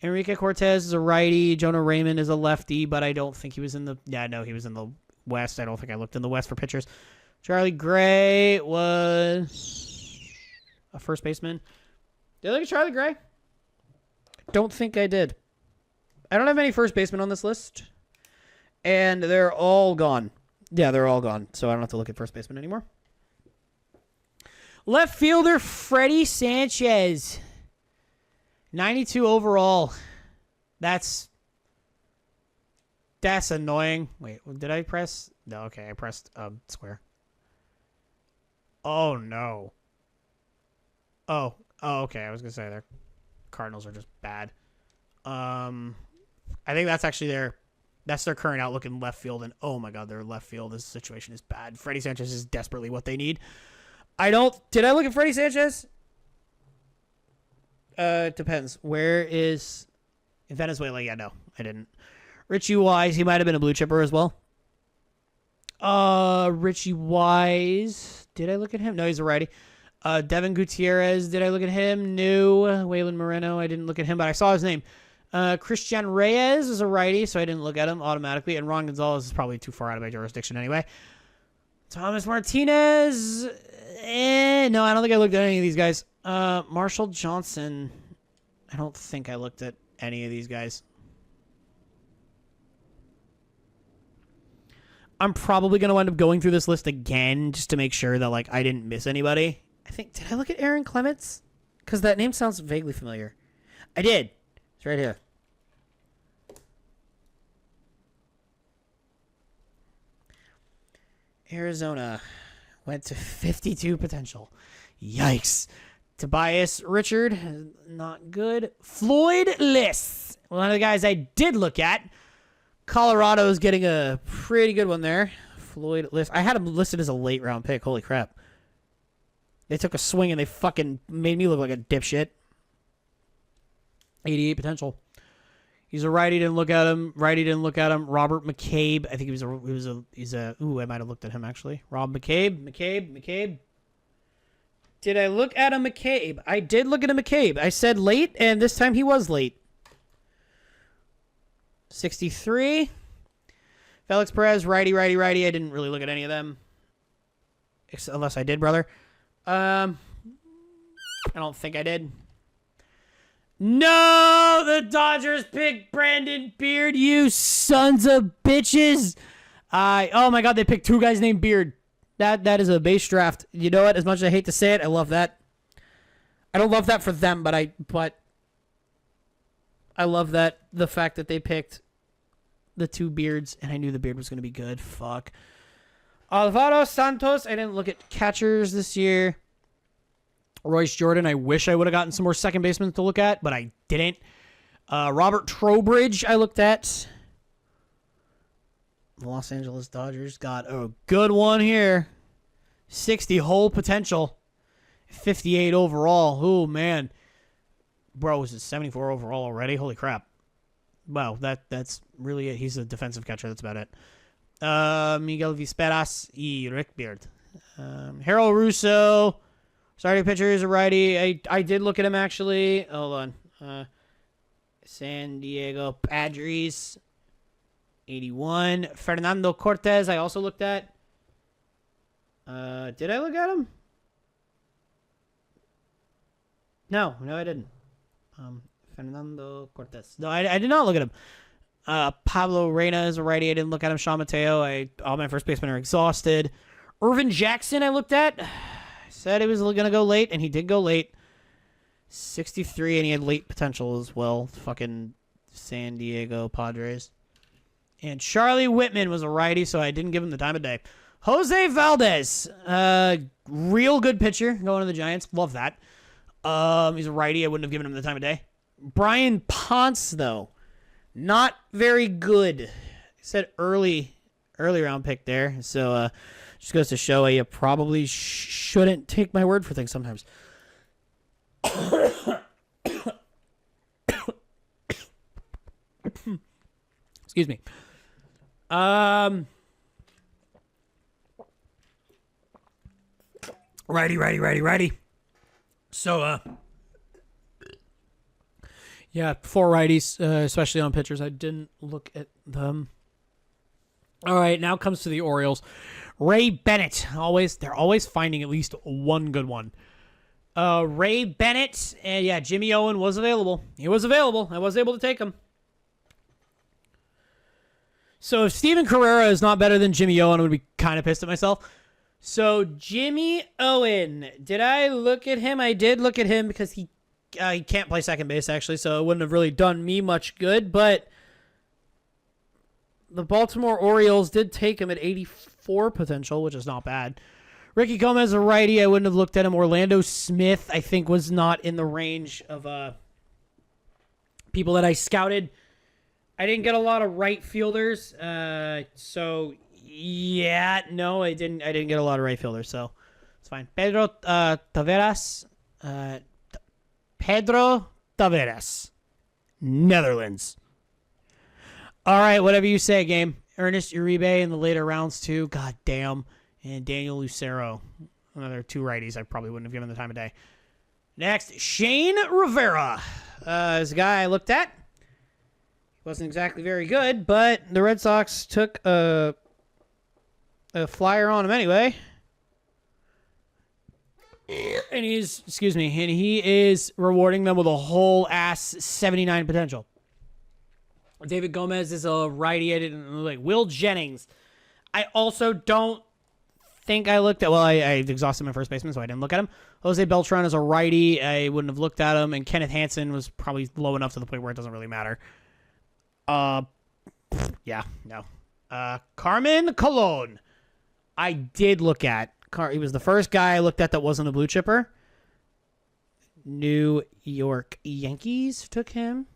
Enrique Cortez is a righty. Jonah Raymond is a lefty, but I don't think he was in the... Yeah, no, he was in the West. I don't think I looked in the West for pitchers. Charlie Gray was... a first baseman. Did I look at Charlie Gray? Don't think I did. I don't have any first basemen on this list. And they're all gone. Yeah, they're all gone. So I don't have to look at first baseman anymore. Left fielder Freddie Sanchez. 92 overall. That's annoying. Wait, did I press? No, okay, I pressed square. Oh, no. Oh, okay, I was going to say their Cardinals are just bad. I think that's actually that's their current outlook in left field, and oh my god, their left field, this situation is bad. Freddie Sanchez is desperately what they need. Did I look at Freddie Sanchez? It depends. Where is in Venezuela? Yeah, no, I didn't. Richie Wise, he might have been a blue chipper as well. Richie Wise, did I look at him? No, he's a righty. Devin Gutierrez, did I look at him? No. Waylon Moreno, I didn't look at him, but I saw his name. Christian Reyes is a righty, so I didn't look at him automatically. And Ron Gonzalez is probably too far out of my jurisdiction anyway. Thomas Martinez, no, I don't think I looked at any of these guys. Marshall Johnson, I don't think I looked at any of these guys. I'm probably going to wind up going through this list again just to make sure that like I didn't miss anybody. Did I look at Aaron Clements? Because that name sounds vaguely familiar. I did. It's right here. Arizona went to 52 potential. Yikes. Tobias Richard, not good. Floyd Liss, one of the guys I did look at. Colorado's getting a pretty good one there. Floyd Liss. I had him listed as a late round pick. Holy crap. They took a swing and they fucking made me look like a dipshit. 88 potential. He's a righty, didn't look at him. Righty, didn't look at him. Robert McCabe. I think he's a ooh, I might have looked at him actually. Rob McCabe. Did I look at a McCabe? I did look at a McCabe. I said late, and this time he was late. 63. Felix Perez, righty. I didn't really look at any of them. Unless I did, brother. I don't think I did. No! The Dodgers picked Brandon Beard, you sons of bitches! Oh my god, they picked two guys named Beard. That is a base draft. You know what? As much as I hate to say it, I love that. I don't love that for them, but I love that the fact that they picked the two Beards, and I knew the Beard was going to be good. Fuck. Alvaro Santos, I didn't look at catchers this year. Royce Jordan, I wish I would have gotten some more second basemen to look at, but I didn't. Robert Trowbridge, I looked at. The Los Angeles Dodgers got a good one here. 60 whole potential. 58 overall. Oh, man. Bro, was it 74 overall already? Holy crap. Wow, that's really it. He's a defensive catcher. That's about it. Miguel Vizperas y Rick Beard. Harold Russo. Starting pitcher is a righty. I did look at him, actually. Hold on. San Diego Padres. 81. Fernando Cortez, I also looked at. Did I look at him? No, I didn't. Fernando Cortez. No, I did not look at him. Pablo Reyna is a righty. I didn't look at him. Sean Mateo. All my first basemen are exhausted. Irvin Jackson, I looked at. I said he was going to go late, and he did go late. 63, and he had late potential as well. Fucking San Diego Padres. And Charlie Whitman was a righty, so I didn't give him the time of day. Jose Valdez, real good pitcher going to the Giants. Love that. He's a righty. I wouldn't have given him the time of day. Brian Ponce, though, not very good. I said early round pick there. So just goes to show you probably shouldn't take my word for things sometimes. Excuse me. Righty. So, yeah, 4 righties, especially on pitchers. I didn't look at them. All right, now comes to the Orioles. Ray Bennett. They're always finding at least one good one. Ray Bennett, and yeah, Jimmy Owen was available. He was available. I was able to take him. So if Steven Carrera is not better than Jimmy Owen, I would be kind of pissed at myself. So Jimmy Owen, did I look at him? I did look at him because he can't play second base, actually, so it wouldn't have really done me much good, but the Baltimore Orioles did take him at 84 potential, which is not bad. Ricky Gomez, a righty, I wouldn't have looked at him. Orlando Smith, I think, was not in the range of people that I scouted. I didn't get a lot of right fielders, so yeah, no, I didn't get a lot of right fielders, so it's fine. Pedro Taveras, Netherlands. All right, whatever you say, game. Ernest Uribe in the later rounds too. God damn. And Daniel Lucero. Another 2 righties I probably wouldn't have given the time of day. Next, Shane Rivera. Is a guy I looked at. He wasn't exactly very good, but the Red Sox took a flyer on him anyway. And he is rewarding them with a whole ass 79 potential. David Gomez is a righty. I didn't like Will Jennings. I also don't think I looked at. Well, I exhausted my first baseman, so I didn't look at him. Jose Beltran is a righty. I wouldn't have looked at him, and Kenneth Hansen was probably low enough to the point where it doesn't really matter. Yeah, no. Carmen Colon, I did look at. He was the first guy I looked at that wasn't a blue chipper. New York Yankees took him.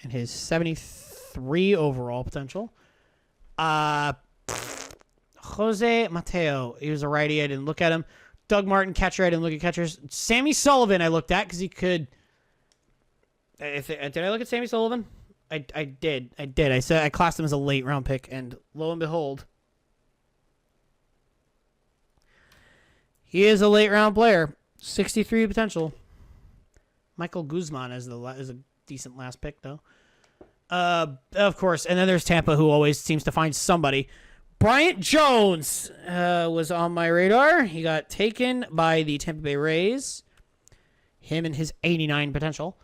And his 73 overall potential. Jose Mateo. He was a righty. I didn't look at him. Doug Martin, catcher. I didn't look at catchers. Sammy Sullivan I looked at because he could. Did I look at Sammy Sullivan? I did. I said I classed him as a late round pick. And lo and behold, he is a late round player. 63 potential. Michael Guzman is a decent last pick, though. Of course. And then there's Tampa, who always seems to find somebody. Bryant Jones was on my radar. He got taken by the Tampa Bay Rays. Him and his 89 potential.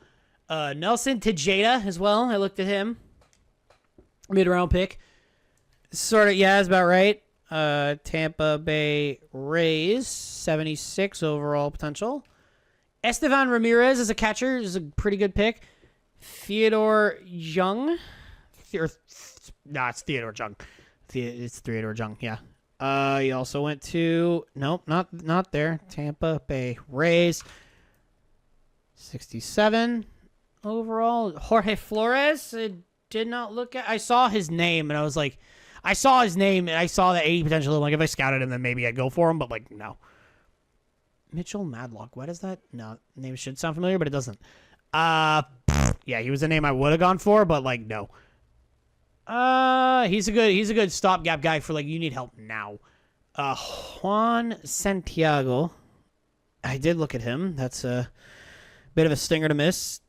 Nelson Tejeda as well. I looked at him. Mid-round pick. Sort of, yeah, that's about right. Tampa Bay Rays, 76 overall potential. Estevan Ramirez as a catcher is a pretty good pick. Theodore Jung. It's Theodore Jung. It's Theodore Jung, yeah. He also went to... Nope, not there. Tampa Bay Rays. 67 overall. Jorge Flores, I did not look at... I saw his name, and I was like... I saw his name, and I saw the 80 potential. I'm like, if I scouted him, then maybe I'd go for him, but, like, no. Mitchell Madlock. What is that? No, name should sound familiar, but it doesn't. Yeah, he was a name I would have gone for, but like no. He's a good stopgap guy for like you need help now. Juan Santiago. I did look at him. That's a bit of a stinger to miss.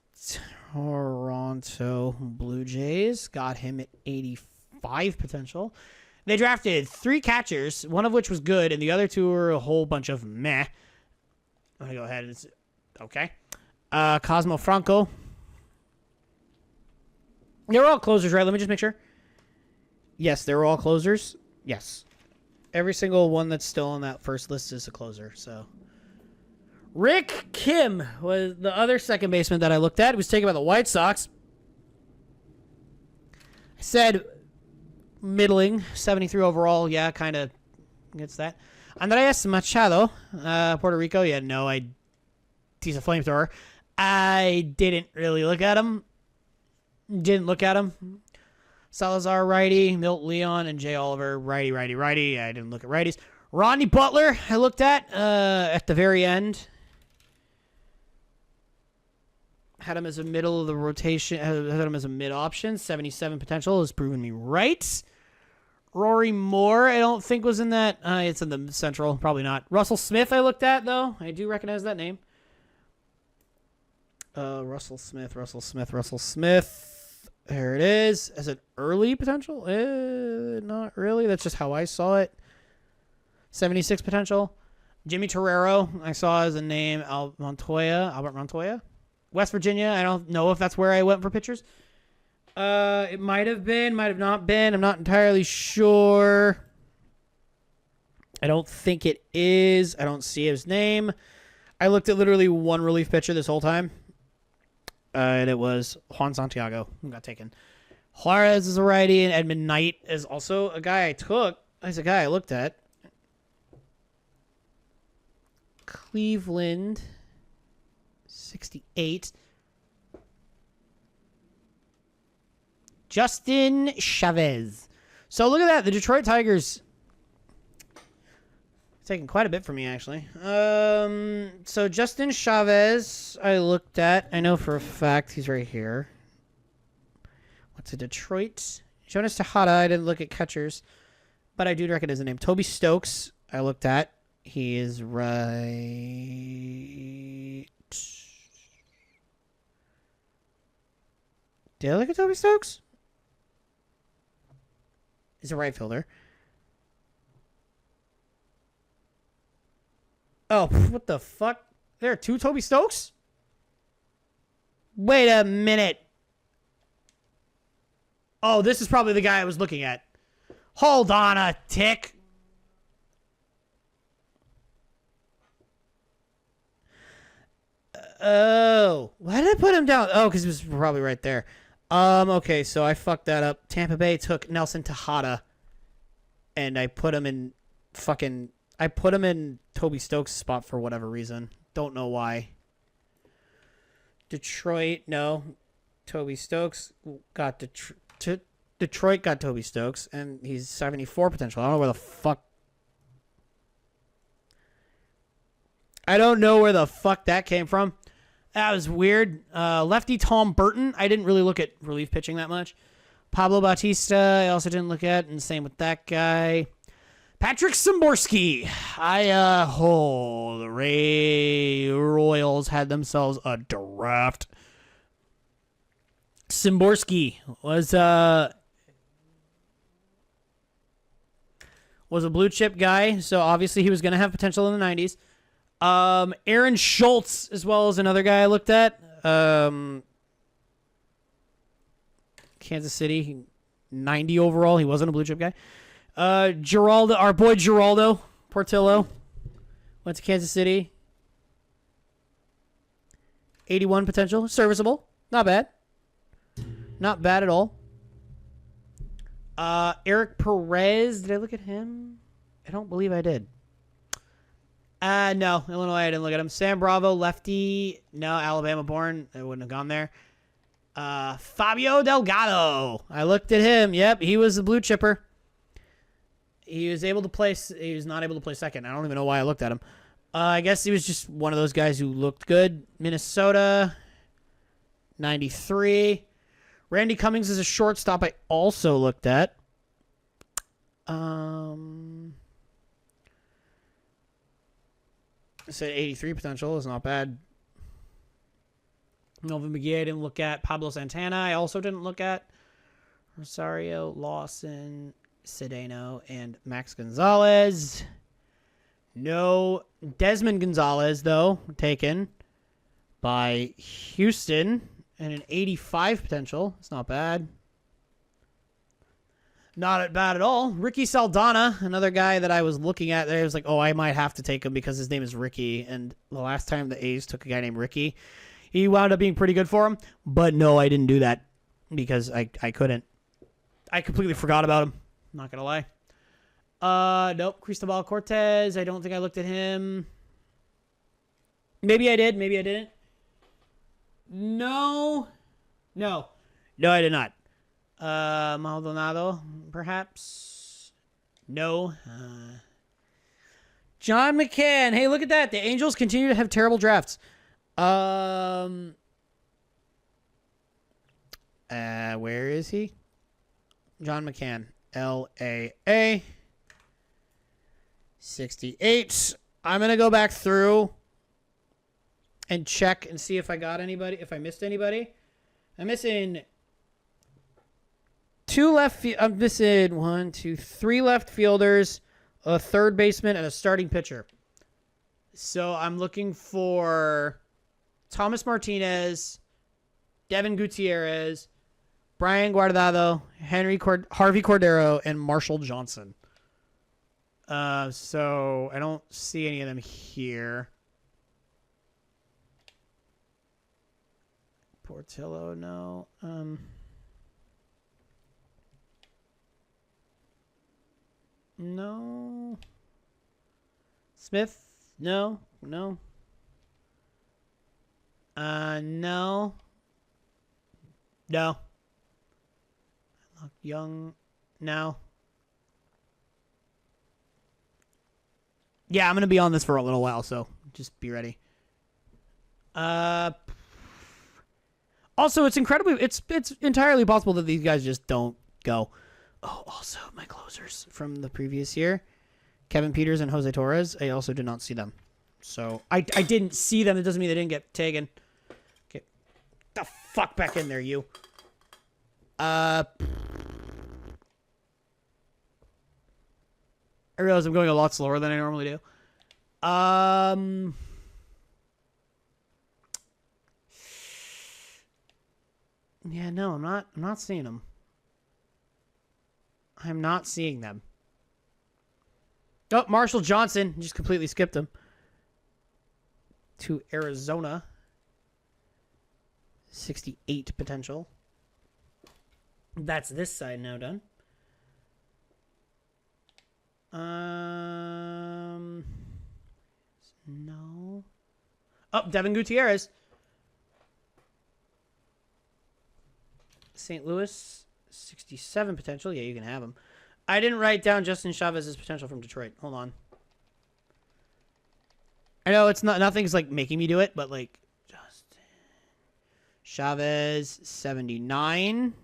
Toronto Blue Jays got him at 85 potential. They drafted 3 catchers, one of which was good, and the other 2 were a whole bunch of meh. I'm going to go ahead and... Okay. Cosmo Franco. They were all closers, right? Let me just make sure. Yes, they were all closers. Yes. Every single one that's still on that first list is a closer, so... Rick Kim was the other second baseman that I looked at. He was taken by the White Sox. I said middling, 73 overall. Yeah, kind of gets that. Andres Machado, Puerto Rico. Yeah, no, he's a flamethrower. I didn't really look at him. Salazar, righty. Milt Leon and Jay Oliver, righty. I didn't look at righties. Rodney Butler, I looked at the very end. Had him as a middle of the rotation. Had him as a mid option. 77 potential has proven me right. Rory Moore, I don't think was in that. It's in the Central. Probably not. Russell Smith, I looked at, though. I do recognize that name. Russell Smith. There it is. As an early potential? Not really. That's just how I saw it. 76 potential. Jimmy Torero, I saw as a name. Albert Montoya. West Virginia. I don't know if that's where I went for pitchers. It might have been, might have not been. I'm not entirely sure. I don't think it is. I don't see his name. I looked at literally one relief pitcher this whole time. And it was Juan Santiago who got taken. Juarez is a righty, and Edmund Knight is also a guy I took. He's a guy I looked at. Cleveland, 68. Justin Chavez. So look at that. The Detroit Tigers taking quite a bit from me, actually. So Justin Chavez, I looked at. I know for a fact he's right here. What's a Detroit? Jonas Tejada, I didn't look at catchers, but I do recognize the name. Toby Stokes, I looked at. He is right. Did I look at Toby Stokes? He's a right fielder. Oh, what the fuck? There are two Toby Stokes? Wait a minute. Oh, this is probably the guy I was looking at. Hold on a tick. Oh, why did I put him down? Oh, because he was probably right there. Okay, so I fucked that up. Tampa Bay took Nelson Tejada, and I put him in Toby Stokes' spot for whatever reason. Don't know why. Detroit, no. Toby Stokes got Detroit got Toby Stokes, and he's 74 potential. I don't know where the fuck. I don't know where the fuck that came from. That was weird. Lefty Tom Burton. I didn't really look at relief pitching that much. Pablo Bautista, I also didn't look at, and same with that guy. Patrick Szymborski. The Royals had themselves a draft. Szymborski was a blue chip guy, so obviously he was going to have potential in the 90s. Aaron Schultz, as well as another guy I looked at. Kansas City, 90 overall. He wasn't a blue chip guy. Geraldo, our boy Geraldo Portillo, went to Kansas City. 81 potential, serviceable, not bad. Not bad at all. Eric Perez, did I look at him? I don't believe I did. No, Illinois, I didn't look at him. Sam Bravo, lefty. No, Alabama born. I wouldn't have gone there. Fabio Delgado. I looked at him. Yep, he was a blue chipper. He was able to play. He was not able to play second. I don't even know why I looked at him. I guess he was just one of those guys who looked good. Minnesota, 93. Randy Cummings is a shortstop I also looked at. I said 83 potential is not bad. Melvin McGee I didn't look at. Pablo Santana I also didn't look at. Rosario, Lawson, Cedeno, and Max Gonzalez. No. Desmond Gonzalez, though, taken by Houston. And an 85 potential. It's not bad. Not bad at all. Ricky Saldana, another guy that I was looking at there. I was like, oh, I might have to take him because his name is Ricky. And the last time the A's took a guy named Ricky, he wound up being pretty good for him. But no, I didn't do that because I couldn't. I completely forgot about him. Not going to lie. Nope. Cristobal Cortez. I don't think I looked at him. Maybe I did. Maybe I didn't. No, I did not. Maldonado, perhaps. No. John McCann. Hey, look at that. The Angels continue to have terrible drafts. Where is he? John McCann. LAA. 68. I'm going to go back through and check and see if I got anybody, if I missed anybody. I'm missing I'm missing 3 left fielders, a third baseman, and a starting pitcher. So I'm looking for Thomas Martinez, Devin Gutierrez, Brian Guardado, Harvey Cordero, and Marshall Johnson. So I don't see any of them here. Portillo, no. No. Smith, no. No. No. No. Young, no. Yeah, I'm gonna be on this for a little while, so just be ready. Also, it's entirely possible that these guys just don't go. Oh, also my closers from the previous year, Kevin Peters and Jose Torres. I also did not see them, so I didn't see them. It doesn't mean they didn't get taken. Get the fuck back in there, you. I realize I'm going a lot slower than I normally do. Yeah, no, I'm not seeing them. I'm not seeing them. Oh, Marshall Johnson. Just completely skipped him. To Arizona. 68 potential. That's this side now done. No. Oh, Devin Gutierrez. St. Louis, 67 potential. Yeah, you can have him. I didn't write down Justin Chavez's potential from Detroit. Hold on. I know it's nothing's like making me do it, but like Justin Chavez, 79.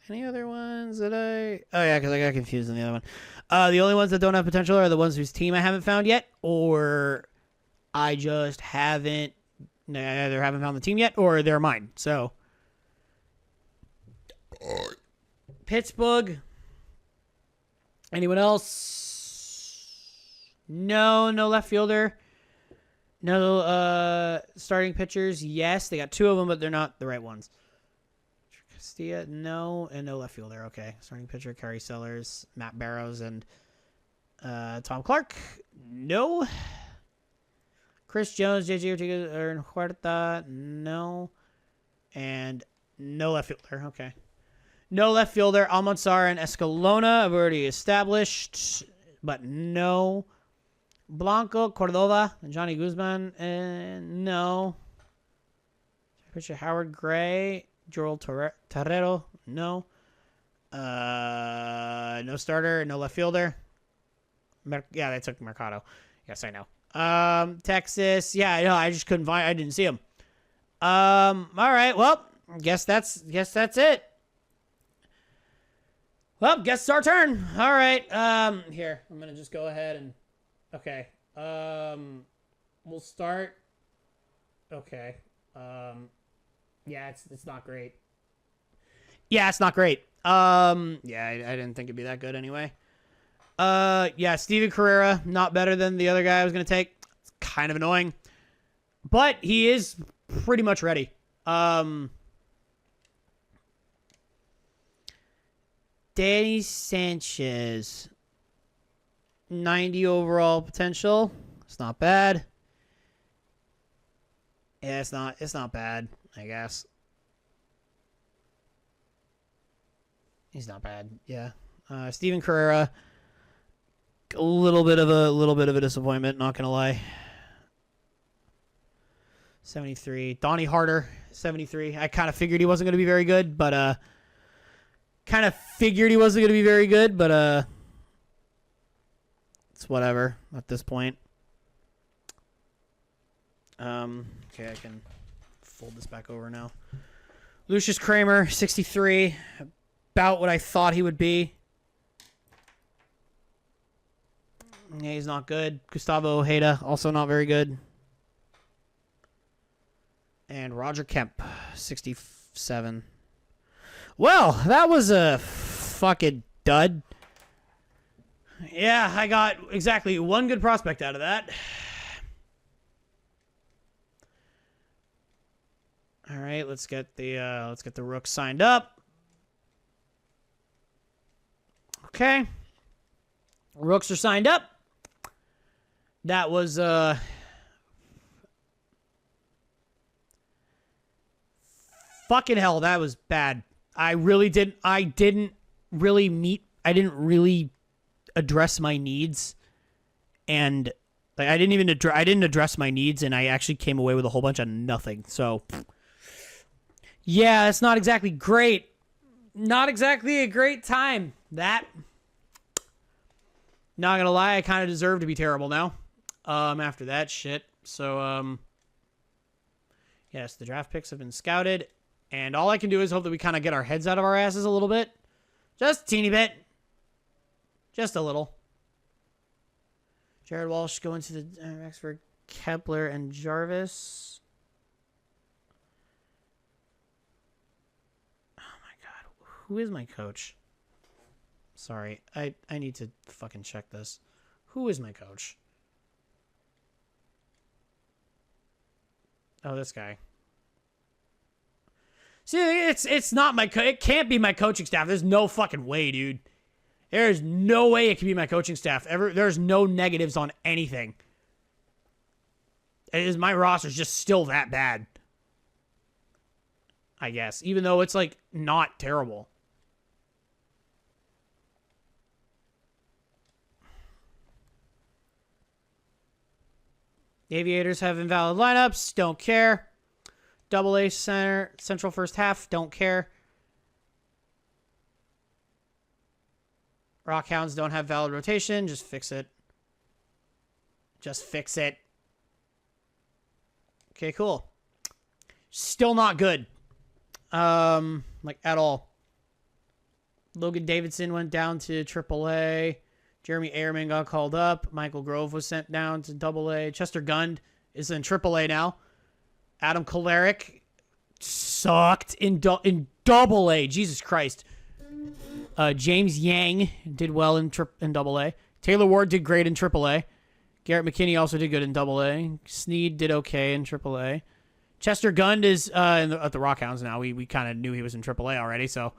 Any other ones that Oh, yeah, because I got confused on the other one. The only ones that don't have potential are the ones whose team I haven't found yet, or I just haven't... I either haven't found the team yet, or they're mine. So... Pittsburgh. Anyone else? No left fielder. No starting pitchers. Yes, they got two of them, but they're not the right ones. Castilla, no, and no left fielder. Okay, starting pitcher, Kerry Sellers, Matt Barrows, and Tom Clark. No. Chris Jones, JJ Ortega, Aaron Huerta. No. And no left fielder. Okay. No left fielder. Almanzar and Escalona I've already established, but no. Blanco, Cordova, and Johnny Guzman, and no. Pitcher Howard Gray, Joel Torrero, no. No starter, no left fielder. Yeah, they took Mercado. Yes, I know. Texas, yeah, I know. I just couldn't find. I didn't see him. All right. Well, guess that's it. Well, guess it's our turn. All right. Here, I'm gonna just go ahead and. Okay. We'll start. Okay. Yeah, it's not great. Yeah, it's not great. Yeah, I didn't think it'd be that good anyway. Yeah, Steven Carrera, not better than the other guy I was gonna take. It's kind of annoying, but he is pretty much ready. Danny Sanchez, 90 overall potential. It's not bad. Yeah, it's not bad, I guess. He's not bad. Yeah. Steven Carrera, a little bit of a disappointment, not gonna lie. 73. Donnie Harder, 73. I kind of figured he wasn't gonna be very good, but it's whatever at this point. Okay, I can fold this back over now. Lucius Kramer, 63. About what I thought he would be. Yeah, he's not good. Gustavo Ojeda, also not very good. And Roger Kemp, 67. Well, that was a fucking dud. Yeah, I got exactly one good prospect out of that. All right, let's get the Rooks signed up. Okay. Rooks are signed up. That was fucking hell, that was bad. I didn't really address my needs, and like I didn't address my needs, and I actually came away with a whole bunch of nothing. So yeah, it's not exactly great. Not exactly a great time. That, not gonna lie, I kind of deserve to be terrible now. After that shit. So yes, the draft picks have been scouted, and all I can do is hope that we kind of get our heads out of our asses a little bit. Just a teeny bit. Just a little. Jared Walsh going to the next for Kepler and Jarvis. Oh my god. Who is my coach? Sorry. I need to fucking check this. Who is my coach? Oh, this guy. See, it's not my it can't be my coaching staff. There's no fucking way, dude. There's no way it can be my coaching staff. There's no negatives on anything. My roster's just still that bad. I guess, even though it's like not terrible. The Aviators have invalid lineups. Don't care. Double A Central first half. Don't care. Rockhounds don't have valid rotation. Just fix it. Just fix it. Okay, cool. Still not good. Like at all. Logan Davidson went down to AAA. Jeremy Airman got called up. Michael Grove was sent down to AA. Chester Gund is in AAA now. Adam Kolarek sucked in AA. Jesus Christ. James Yang did well in AA. Taylor Ward did great in AAA. Garrett McKinney also did good in AA. Sneed did okay in AAA. Chester Gund is at the Rockhounds now. We kind of knew he was in AAA already. So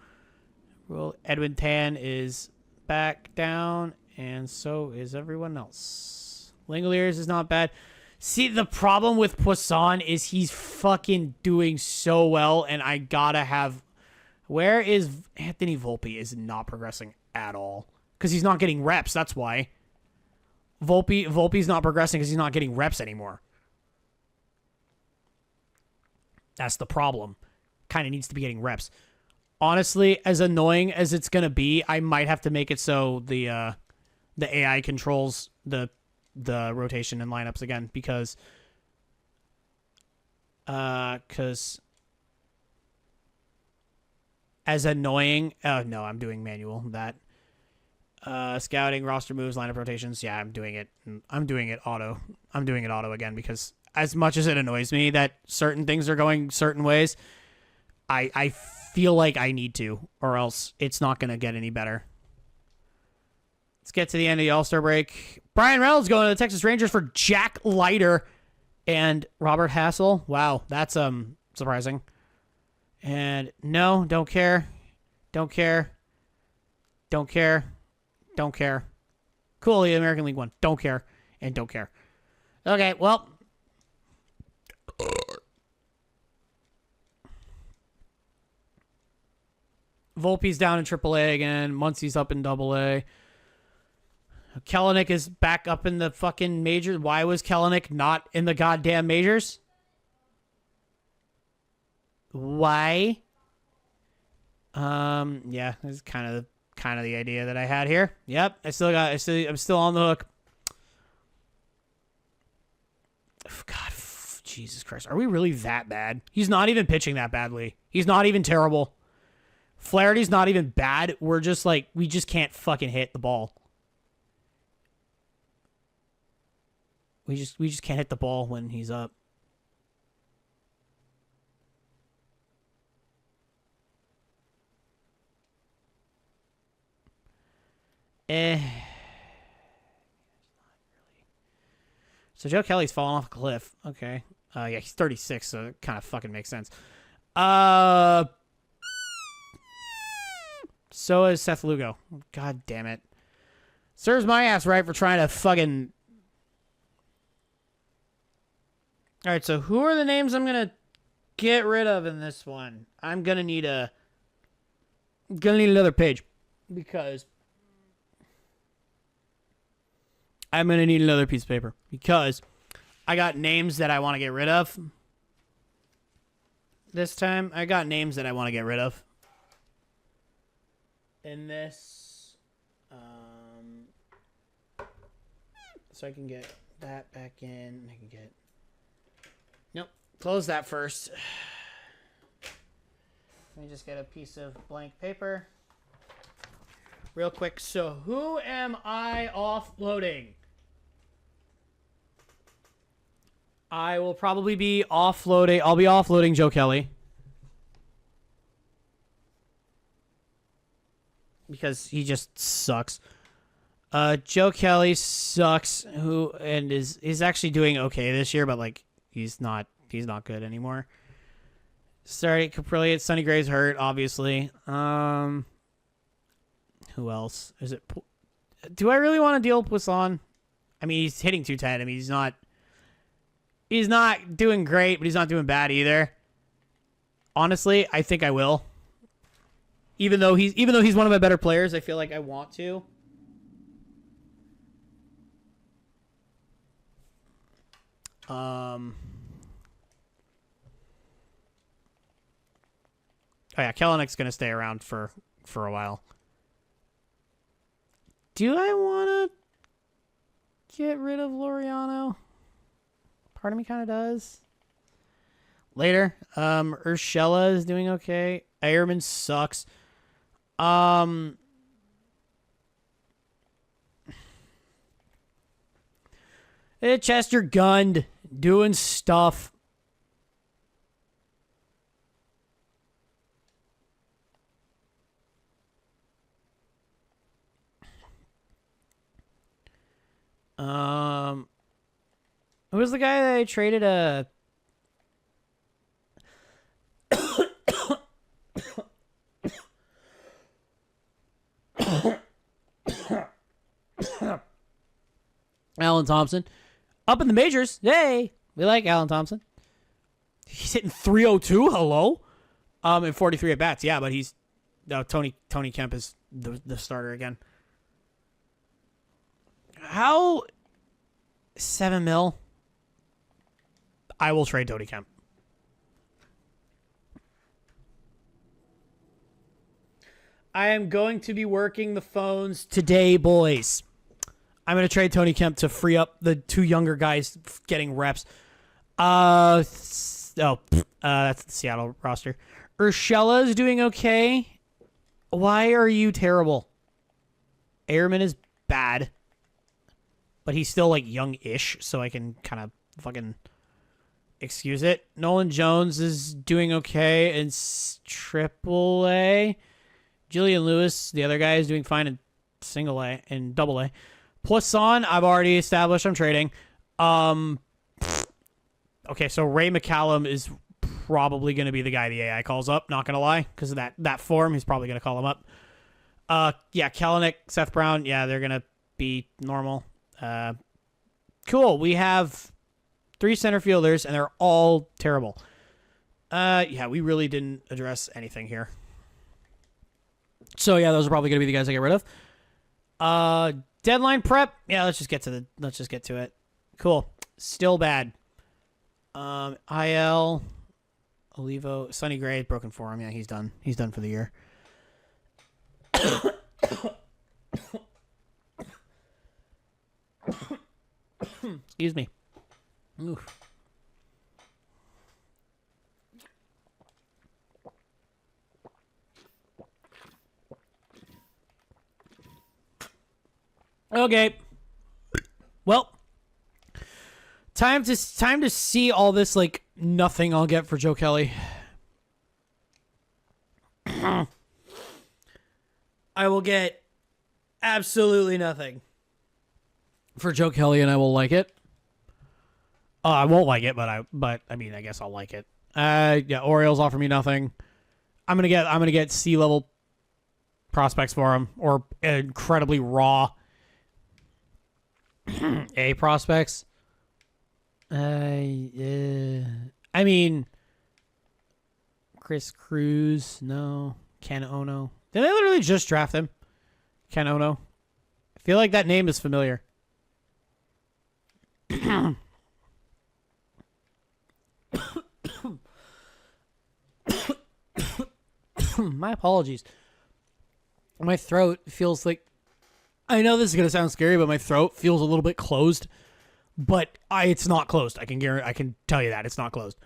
Edwin Tan is back down. And so is everyone else. Langoliers is not bad. See, the problem with Poisson is he's fucking doing so well, and I gotta have... Where is... Anthony Volpe is not progressing at all. Because he's not getting reps, that's why. Volpe's not progressing because he's not getting reps anymore. That's the problem. Kind of needs to be getting reps. Honestly, as annoying as it's gonna be, I might have to make it so the AI controls the rotation and lineups again, because as annoying. Oh no, I'm doing manual. That scouting, roster moves, lineup rotations. Yeah, I'm doing it auto. I'm doing it auto again, because as much as it annoys me that certain things are going certain ways, I feel like I need to, or else it's not going to get any better. Let's get to the end of the All-Star break. Brian Reynolds going to the Texas Rangers for Jack Leiter and Robert Hassel. Wow, that's surprising. And no, don't care. Don't care. Don't care. Don't care. Cool, the American League one. Don't care. And don't care. Okay, well. Volpe's down in AAA again. Muncie's up in AA. Kellenic is back up in the fucking majors. Why was Kellenic not in the goddamn majors? Why? Yeah, this is kind of the idea that I had here. Yep, I'm still on the hook. God, Jesus Christ. Are we really that bad? He's not even pitching that badly. He's not even terrible. Flaherty's not even bad. We're just like, we just can't fucking hit the ball. We just can't hit the ball when he's up. So Joe Kelly's falling off a cliff. Okay. Yeah, he's 36, so it kind of fucking makes sense. So is Seth Lugo. God damn it. Serves my ass right for trying to fucking... Alright, so who are the names I'm gonna get rid of in this one? I'm gonna need another page. Because... I'm gonna need another piece of paper. Because I got names that I want to get rid of. This time, I got names that I want to get rid of. In this, so I can get that back in. I can get, nope, close that first. Let me just get a piece of blank paper. Real quick, so who am I offloading? I will probably be offloading, I'll be offloading Joe Kelly. Because he just sucks. Joe Kelly sucks. Is actually doing okay this year, but like he's not good anymore. Starting Caprilli, Sonny Gray's hurt, obviously. Who else? Is it? Do I really want to deal with Poisson? I mean, he's hitting 210. I mean, he's not doing great, but he's not doing bad either. Honestly, I think I will. Even though he's one of my better players, I feel like I want to. Oh yeah, Kelenick's gonna stay around for a while. Do I want to get rid of Laureano? Part of me kind of does. Later, Urshela is doing okay. Eierman sucks. Chester Gund doing stuff. Who was the guy that I traded Alan Thompson. Up in the majors. Hey, we like Alan Thompson. He's hitting 302. Hello? And 43 at bats. Yeah, but he's Tony Kemp is the starter again. How 7 mil? I will trade Tony Kemp. I am going to be working the phones today, boys. I'm going to trade Tony Kemp to free up the two younger guys getting reps. That's the Seattle roster. Urshela is doing okay. Why are you terrible? Eierman is bad. But he's still, like, young-ish, so I can kind of fucking excuse it. Nolan Jones is doing okay in AAA. Jillian Lewis, the other guy, is doing fine in single A and double A. Poisson, I've already established I'm trading. Okay, so Ray McCallum is probably going to be the guy the AI calls up, not going to lie, because of that form. He's probably going to call him up. Yeah, Kelenic, Seth Brown, yeah, they're going to be normal. Cool, we have 3 center fielders, and they're all terrible. Yeah, we really didn't address anything here. So, yeah, those are probably going to be the guys I get rid of. Deadline prep. Yeah, let's just get to it. Cool. Still bad. IL, Olivo, Sonny Gray, broken forearm. Yeah, he's done. He's done for the year. Excuse me. Oof. Okay. Well, time to see all this like nothing I'll get for Joe Kelly. I will get absolutely nothing for Joe Kelly, and I will like it. I won't like it, but I mean, I guess I'll like it. Yeah, Orioles offer me nothing. I'm gonna get C-level prospects for him, or incredibly raw A prospects. I mean, Chris Cruz, no. Ken Ono. Did I literally just draft him? Ken Ono. I feel like that name is familiar. My apologies. My throat feels like... I know this is going to sound scary, but my throat feels a little bit closed. But it's not closed. I can tell you that. It's not closed.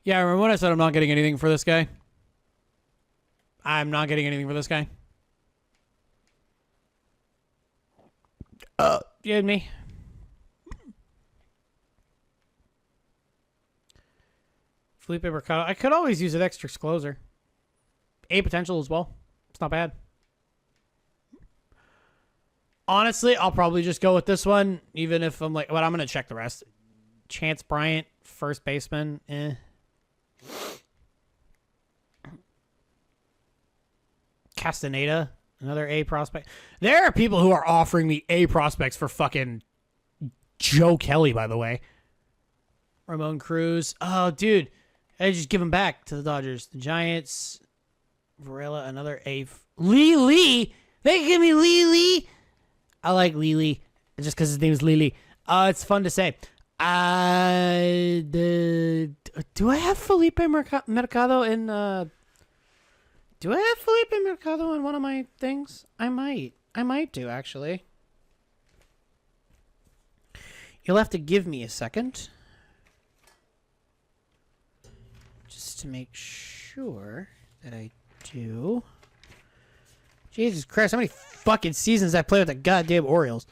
Yeah, remember when I said I'm not getting anything for this guy? I'm not getting anything for this guy. You and me. Felipe Mercado. I could always use an extra closer. A potential as well. It's not bad. Honestly, I'll probably just go with this one, even if I'm like, but I'm going to check the rest. Chance Bryant, first baseman. Castaneda, another A prospect. There are people who are offering me A prospects for fucking Joe Kelly, by the way. Ramon Cruz. Oh, dude. I just give him back to the Dodgers. The Giants. Varela, another A. Lee. They give me Lee. I like Lee just because his name is Lee. It's fun to say. Do I have Felipe Mercado in... Do I have Felipe Mercado in one of my things? I might do, actually. You'll have to give me a second. Just to make sure that I do. Jesus Christ, how many fucking seasons I played with the goddamn Orioles?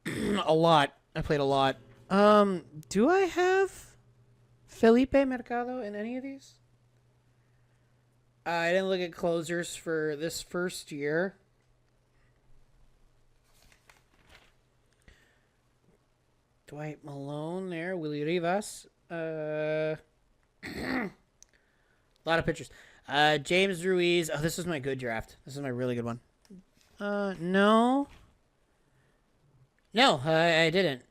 A lot. I played a lot. Do I have Felipe Mercado in any of these? I didn't look at closers for this first year. Dwight Malone there. Willie Rivas. A lot of pitchers. James Ruiz. Oh, this is my good draft. This is my really good one. No. No, I didn't.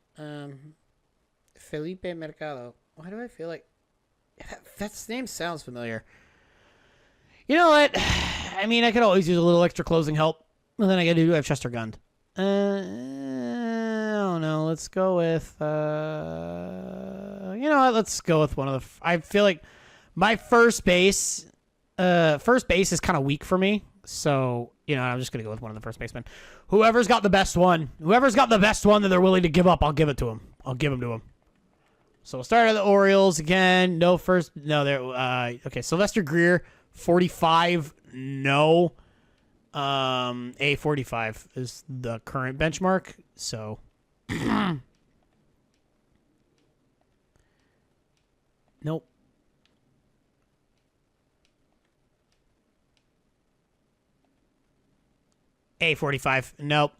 Felipe Mercado. Why do I feel like... That name sounds familiar. You know what? I mean, I could always use a little extra closing help. And then I have Chester Gund. I don't know. Let's go with... you know what? Let's go with one of the... I feel like my first base is kind of weak for me. So, you know, I'm just going to go with one of the first basemen. Whoever's got the best one that they're willing to give up, I'll give it to him. I'll give him to him. So we'll start at the Orioles again. No, okay, Sylvester Greer, 45. No. A 45 is the current benchmark. So. Nope. A 45. Nope.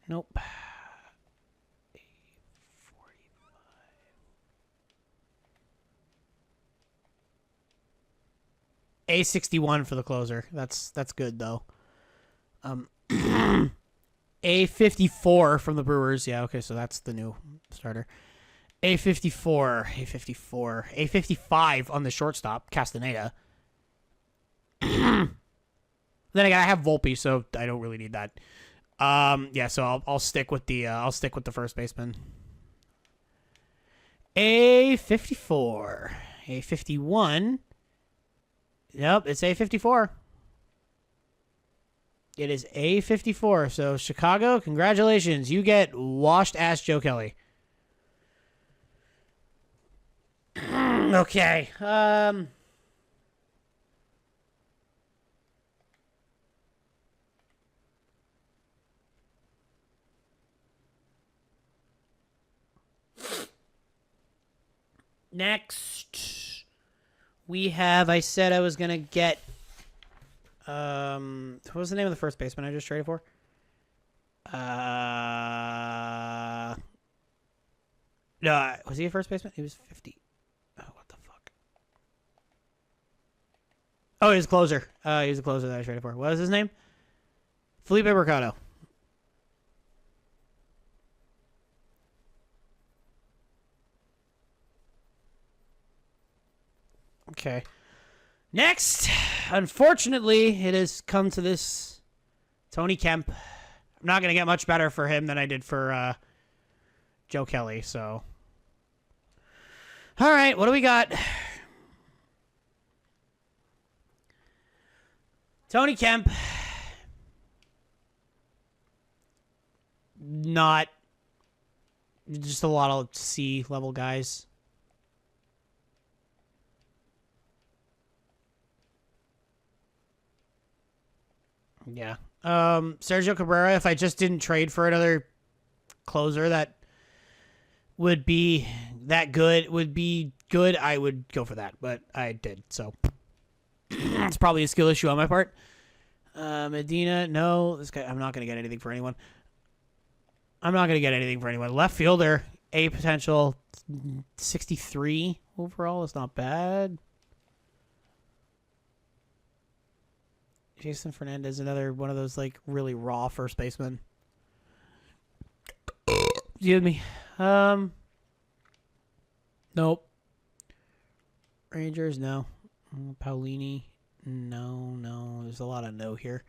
Nope. A61 for the closer. That's good though. A54 from the Brewers. Yeah, okay, so that's the new starter. A54, A55 on the shortstop, Castaneda. Then again, I have Volpe, so I don't really need that. Yeah, so I'll stick with the first baseman. A54, A51. Yep, it's A54. It is A54. So Chicago, congratulations, you get washed ass Joe Kelly. Okay. Next, we have, I said I was going to get What was the name of the first baseman I just traded for? No, was he a first baseman? He was 50. Oh, what the fuck? Oh, he was a closer. He was a closer that I traded for. What was his name? Felipe Mercado. Okay. Next, unfortunately, it has come to this Tony Kemp. I'm not going to get much better for him than I did for Joe Kelly, so. All right, what do we got? Tony Kemp. Not just a lot of C-level guys. Yeah. Sergio Cabrera, if I just didn't trade for another closer that would be that good, I would go for that, but I did, so it's probably a skill issue on my part. Medina, no, this guy, I'm not going to get anything for anyone. Left fielder, a potential 63 overall is not bad. Jason Fernandez, another one of those like really raw first basemen. Excuse me. Nope. Rangers, no. Paulini, no. There's a lot of no here.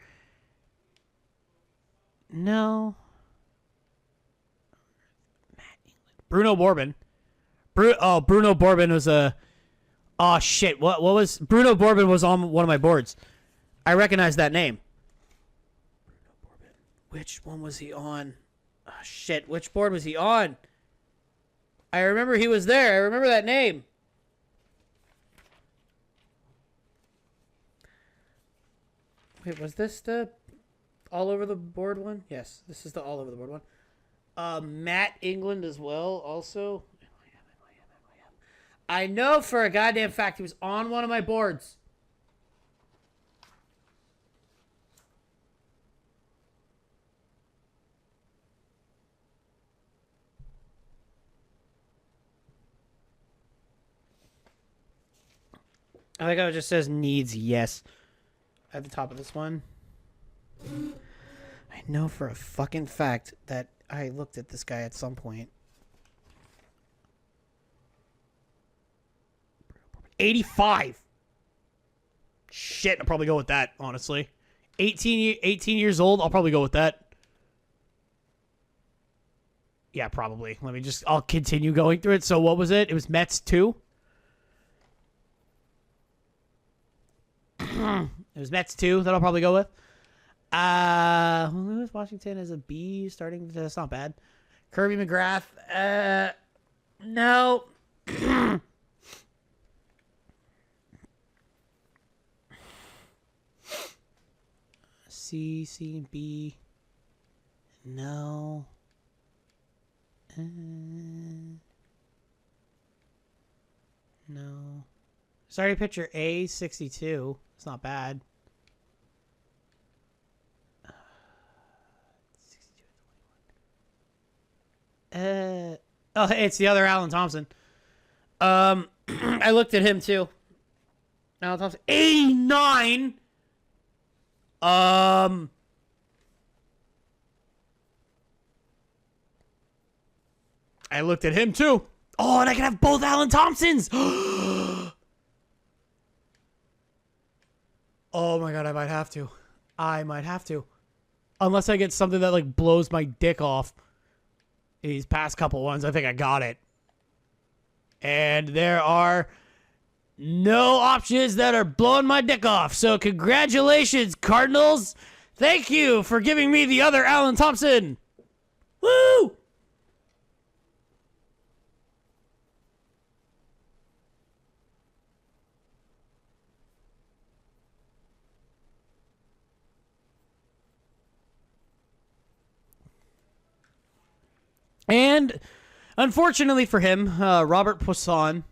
No. Bruno Borbin. Bruno Borbin was a. Oh shit! What was Bruno Borbin was on one of my boards. I recognize that name. Which one was he on? Oh, shit. Which board was he on? I remember he was there. I remember that name. Wait, was this the all over the board one? Yes, this is the all over the board one. Matt England as well, also. I know for a goddamn fact he was on one of my boards. I like how it just says needs yes at the top of this one. I know for a fucking fact that I looked at this guy at some point. 85. Shit, I'll probably go with that, honestly. 18 years old, I'll probably go with that. Yeah, probably. I'll continue going through it. So what was it? It was Mets 2? It was Mets 2 that I'll probably go with. Lewis Washington as a B starting. That's not bad. Kirby McGrath. No. C, B. No. No. Starting pitcher A, 62. It's not bad. It's the other Alan Thompson. I looked at him too. Alan Thompson, 89. I looked at him too. Oh, and I can have both Alan Thompsons. Oh my god, I might have to. Unless I get something that like blows my dick off. These past couple ones, I think I got it. And there are no options that are blowing my dick off. So congratulations, Cardinals. Thank you for giving me the other Alan Thompson. Woo! And unfortunately for him, Robert Poisson,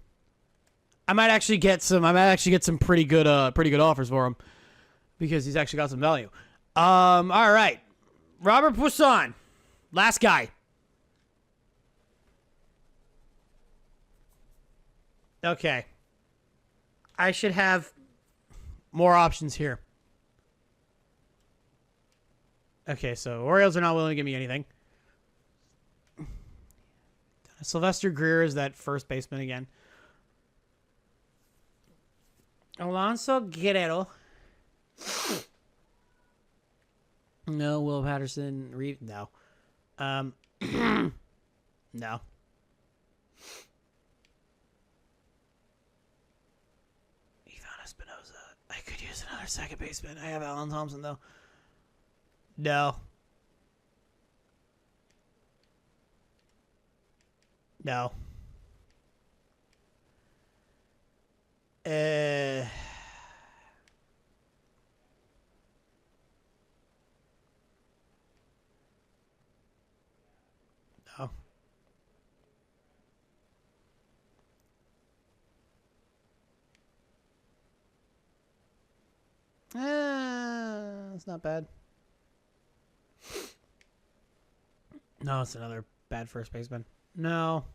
I might actually get some pretty good offers for him. because he's actually got some value. All right. Robert Poussin. Last guy. Okay. I should have more options here. Okay, so Orioles are not willing to give me anything. Sylvester Greer is that first baseman again. Alonso Guerrero. No. Will Patterson. Reed. No. No. Ivan Espinosa. I could use another second baseman. I have Alan Thompson, though. No. No. No. It's not bad. No, it's another bad first baseman. No.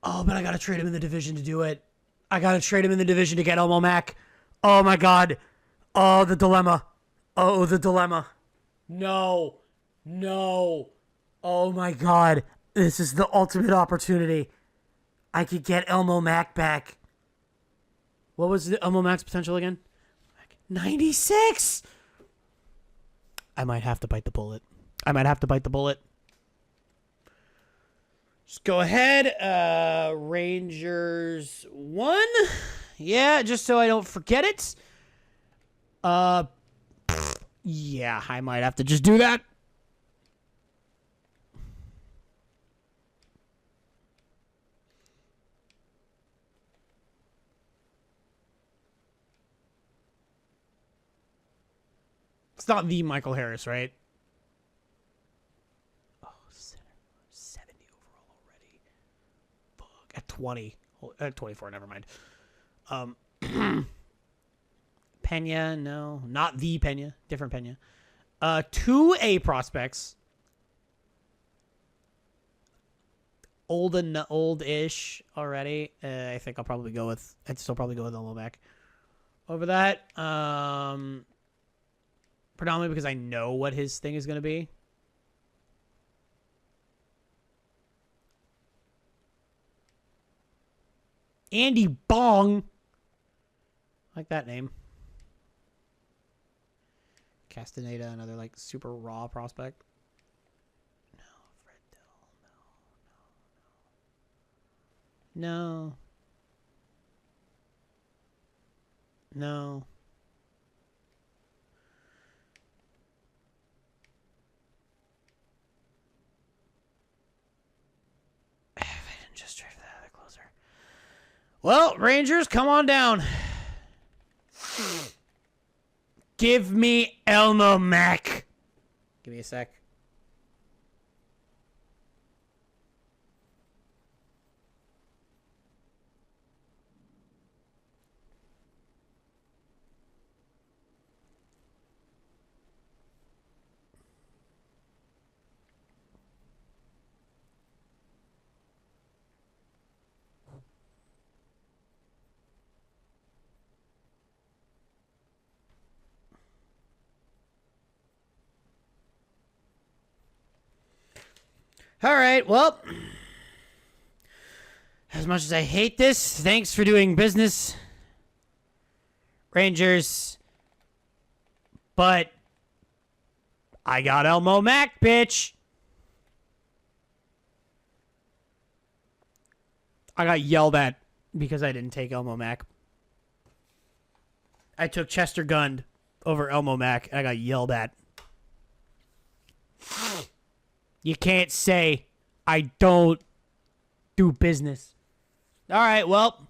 Oh, but I gotta trade him in the division to do it. I gotta trade him in the division to get Elmo Mack. Oh my god. Oh, the dilemma. Oh, the dilemma. No. No. Oh my god. This is the ultimate opportunity. I could get Elmo Mack back. What was the Elmo Mack's potential again? 96! I might have to bite the bullet. Just go ahead. Rangers 1. Yeah, just so I don't forget it. Yeah, I might have to just do that. It's not the Michael Harris, right? Oh, 70 overall already. Fuck. At 20. At 24, never mind. Pena, no. Not the Pena. Different Pena. 2 A prospects. Old-ish already. I think I'd still probably go with Elmo Mack over that. Predominantly because I know what his thing is going to be. Andy Bong. I like that name. Castaneda, another like super raw prospect. No, Fred Dill. No. No. Just trade for that other closer. Well, Rangers, come on down. Give me Elmo Mack. Give me a sec. All right, well, as much as I hate this, thanks for doing business, Rangers. But I got Elmo Mack, bitch. I got yelled at because I didn't take Elmo Mack. I took Chester Gund over Elmo Mack, and I got yelled at. You can't say I don't do business. All right, well,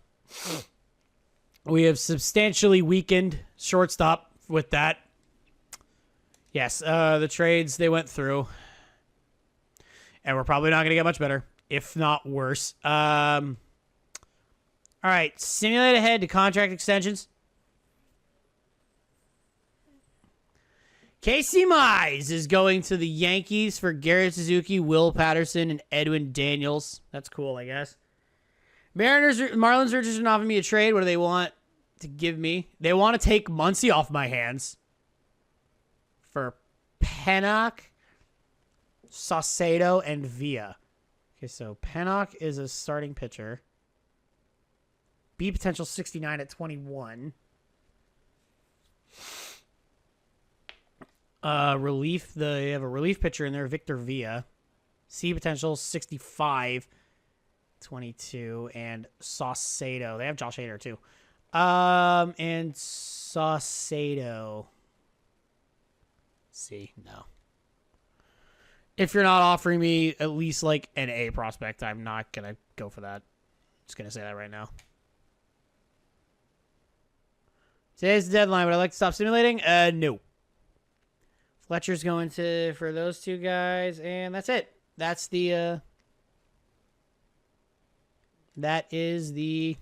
we have substantially weakened shortstop with that. Yes, the trades, they went through. And we're probably not going to get much better, if not worse. All right, simulate ahead to contract extensions. Casey Mize is going to the Yankees for Garrett Suzuki, Will Patterson, and Edwin Daniels. That's cool, I guess. Marlins are just offering me a trade. What do they want to give me? They want to take Muncy off my hands for Pennock, Saucedo, and Villa. Okay, so Pennock is a starting pitcher. B potential 69 at 21. They have a relief pitcher in there, Victor Villa. C potential 65, 22, and Saucedo. They have Josh Hader too. And Saucedo. C, no. If you're not offering me at least like an A prospect, I'm not gonna go for that. Just gonna say that right now. Today's the deadline. Would I like to stop simulating? No. Fletcher's going for those two guys, and that's it. That is the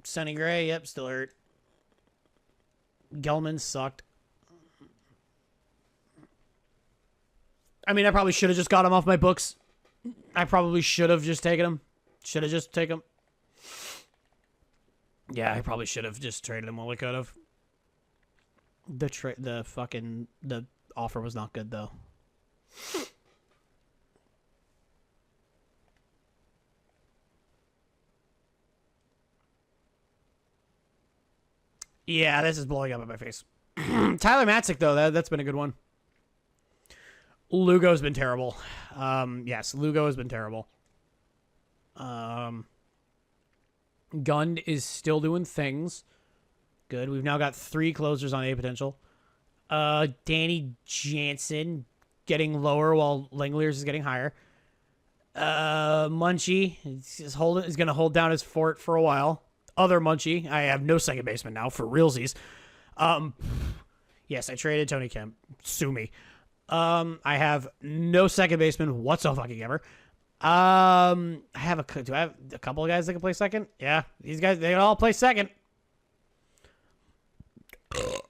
Sonny Gray. Yep, still hurt. Gelman sucked. I mean, I probably should have just got him off my books. I probably should have just taken him. Should have just taken him. Yeah, I probably should have just traded him while I could have. The offer was not good though. Yeah, this is blowing up in my face. Tyler Matzik though, that's been a good one. Lugo's been terrible. Yes, Lugo has been terrible. Gund is still doing things. Good. We've now got 3 closers on A potential. Danny Jansen getting lower while Langeliers is getting higher. Munchie is going to hold down his fort for a while. Other Munchie. I have no second baseman now for realsies. Yes, I traded Tony Kemp. Sue me. I have no second baseman whatsoever. Do I have a couple of guys that can play second? Yeah, these guys, they can all play second. Look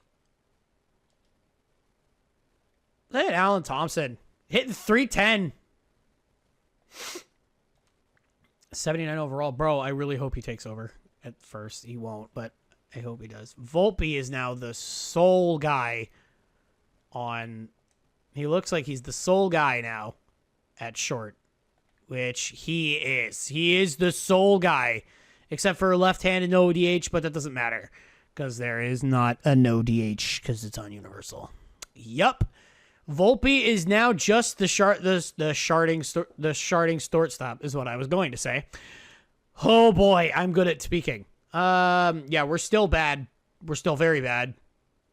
at Alan Thompson hitting 310. 79 overall. Bro, I really hope he takes over at first. He won't, but I hope he does. Volpe is now the sole guy on... He looks like he's the sole guy now at short. Which he is. He is the sole guy. Except for left-handed no DH, but that doesn't matter. Because there is not a no DH, because it's on Universal. Yup. Volpe is now just the sharding shortstop, is what I was going to say. Oh boy, I'm good at speaking. Yeah, we're still bad. We're still very bad.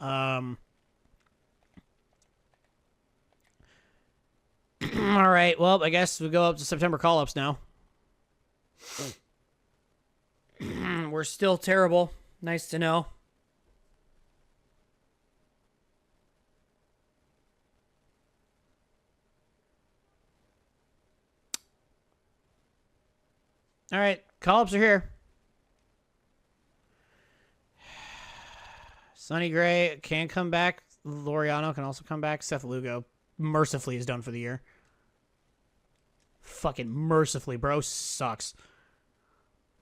All right, well, I guess we go up to September call-ups now. We're still terrible. Nice to know. All right, call-ups are here. Sonny Gray can come back. Laureano can also come back. Seth Lugo mercifully is done for the year. Fucking mercifully, bro. Sucks.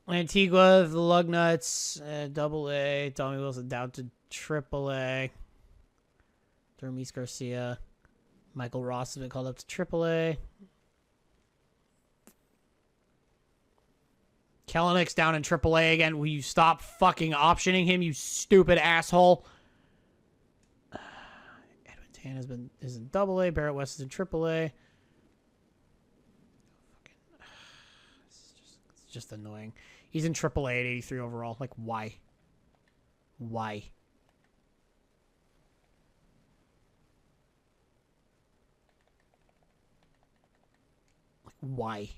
Antigua, the Lugnuts, AA. Tommy Wilson down to AAA. Dermis Garcia. Michael Ross has been called up to AAA. Kellenick's down in AAA again. Will you stop fucking optioning him, you stupid asshole? Edwin Tan is in AA. Barrett West is in AAA. It's just annoying. He's in AAA at 83 overall. Like, why? Why? Like, why?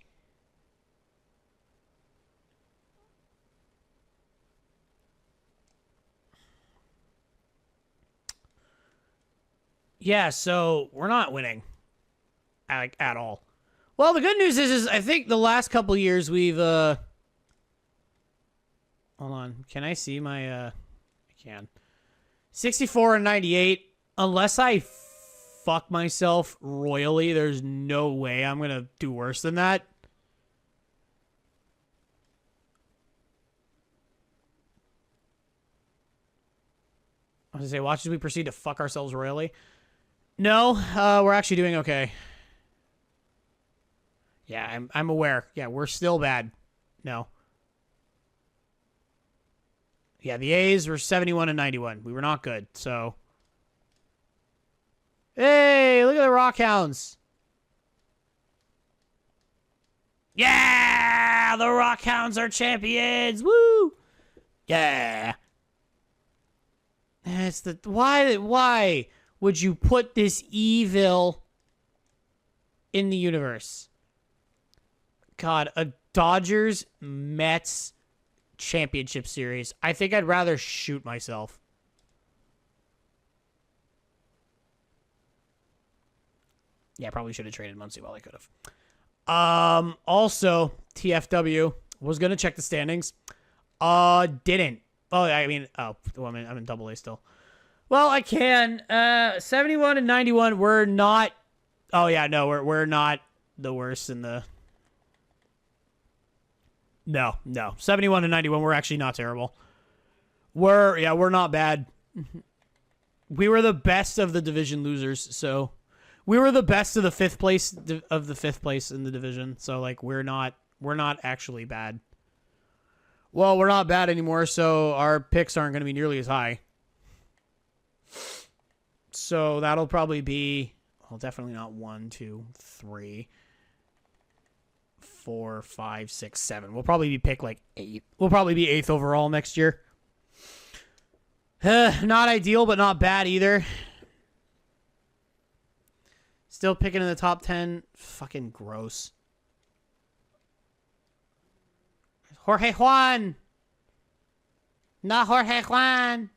Yeah, so we're not winning at all. Well, the good news is I think the last couple years we've Hold on. Can I see my, I can. 64 and 98. Unless I fuck myself royally, there's no way I'm going to do worse than that. I was going to say, watch as we proceed to fuck ourselves royally. No, we're actually doing okay. Yeah, I'm aware. Yeah, we're still bad. No. Yeah, the A's were 71 and 91. We were not good, so. Hey, look at the Rockhounds. Yeah, the Rockhounds are champions. Woo! Yeah. It's the why would you put this evil in the universe? God, a Dodgers Mets championship series. I think I'd rather shoot myself. Yeah, probably should have traded Muncy while I could have. Also, TFW was gonna check the standings. Didn't. Oh, I mean, well, I'm in double A still. Well, I can. 71 and 91. We're not. Oh yeah, no, we're not the worst in the. No. 71 and 91. We're actually not terrible. We're not bad. We were the best of the division losers, so we were the best of the fifth place in the division. So like we're not actually bad. Well, we're not bad anymore, so our picks aren't going to be nearly as high. So that'll probably be, well, definitely not 1, 2, 3, 4, 5, 6, 7. We'll probably be picked like 8. We'll probably be 8th overall next year. Not ideal, but not bad either. Still picking in the top 10. Fucking gross. Jorge Juan. Not Jorge Juan.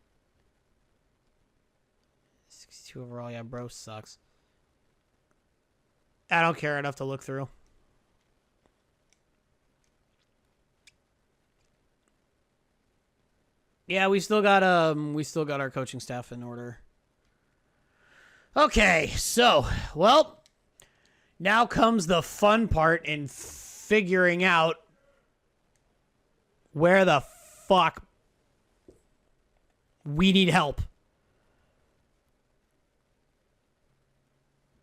62 overall. Yeah, bro sucks. I don't care enough to look through. Yeah, we still got our coaching staff in order. Okay, so, well, now comes the fun part in figuring out where the fuck we need help.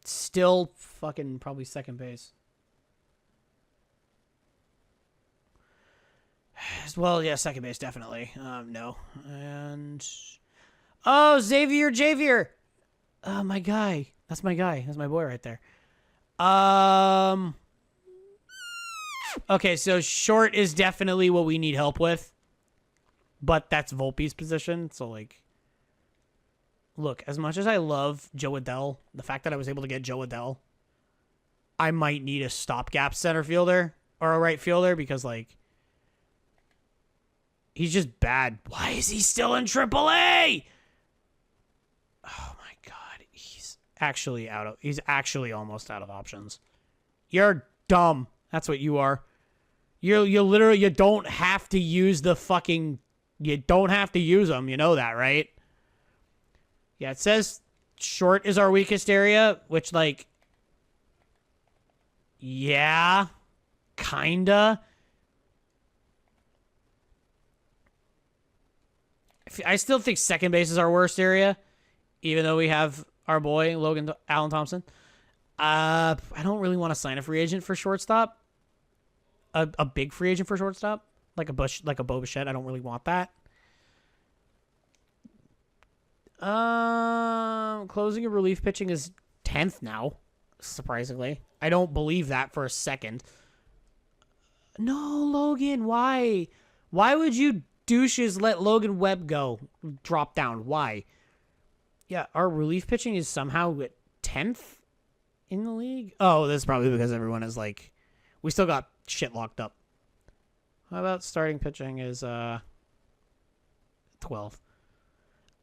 Still fucking probably second base. Well, yeah, second base, definitely. No. And... Oh, Javier! Oh, my guy. That's my guy. That's my boy right there. Okay, so short is definitely what we need help with. But that's Volpe's position, so, like... Look, as much as I love Joe Adell, the fact that I was able to get Joe Adell, I might need a stopgap center fielder or a right fielder because, like... He's just bad. Why is he still in AAA? Oh my god, he's actually almost out of options. You're dumb. That's what you are. You literally you don't have to use the fucking you don't have to use them. You know that, right? Yeah, it says short is our weakest area, which like yeah, kinda. I still think second base is our worst area, even though we have our boy Allen Thompson. I don't really want to sign a free agent for shortstop. A big free agent for shortstop, like a Bo Bichette. I don't really want that. Closing and relief pitching is 10th now, surprisingly. I don't believe that for a second. No, Logan, why? Why would you douches let Logan Webb drop down? Why? Yeah, our relief pitching is somehow at 10th in the league. Oh, that's probably because everyone is like, we still got shit locked up. How about starting pitching is 12th?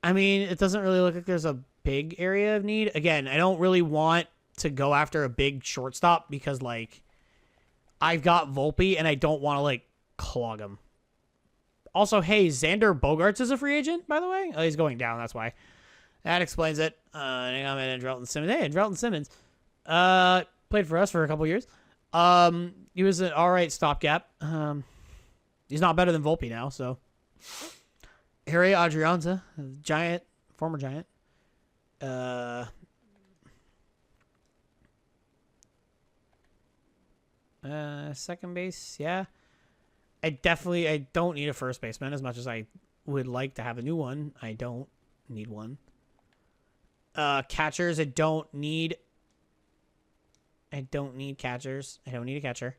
I mean, it doesn't really look like there's a big area of need. Again, I don't really want to go after a big shortstop because, like, I've got Volpe and I don't want to, like, clog him. Also, hey, Xander Bogaerts is a free agent, by the way. Oh, he's going down. That's why. That explains it. And Drelton Simmons. Hey, Drelton Simmons. Played for us for a couple years. He was an all right stopgap. He's not better than Volpe now, so. Harry Adrianza, Giant, former Giant. Second base, yeah. I don't need a first baseman as much as I would like to have a new one. I don't need one. Catchers, I don't need catchers. I don't need a catcher.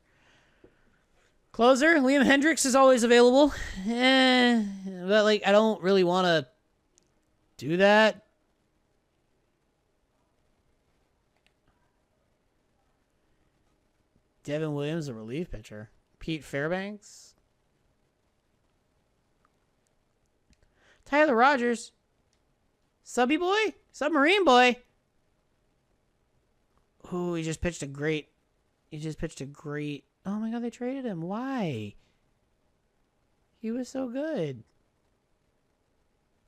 Closer, Liam Hendricks is always available. But, like, I don't really want to do that. Devin Williams, a relief pitcher. Pete Fairbanks. Tyler Rogers. Subby boy? Submarine boy. Ooh, he just pitched a great... Oh my god, they traded him. Why? He was so good.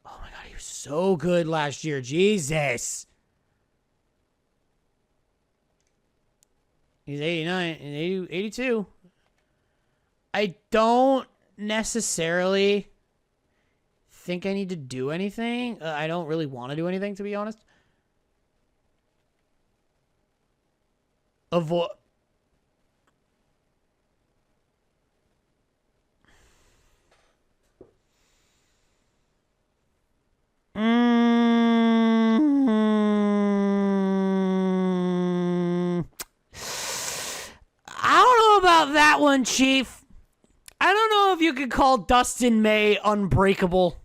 Oh my god, he was so good last year. Jesus. He's 89 and 82. I don't necessarily think I need to do anything. I don't really want to do anything, to be honest. Avoid... I don't know about that one, Chief. I don't know if you could call Dustin May unbreakable.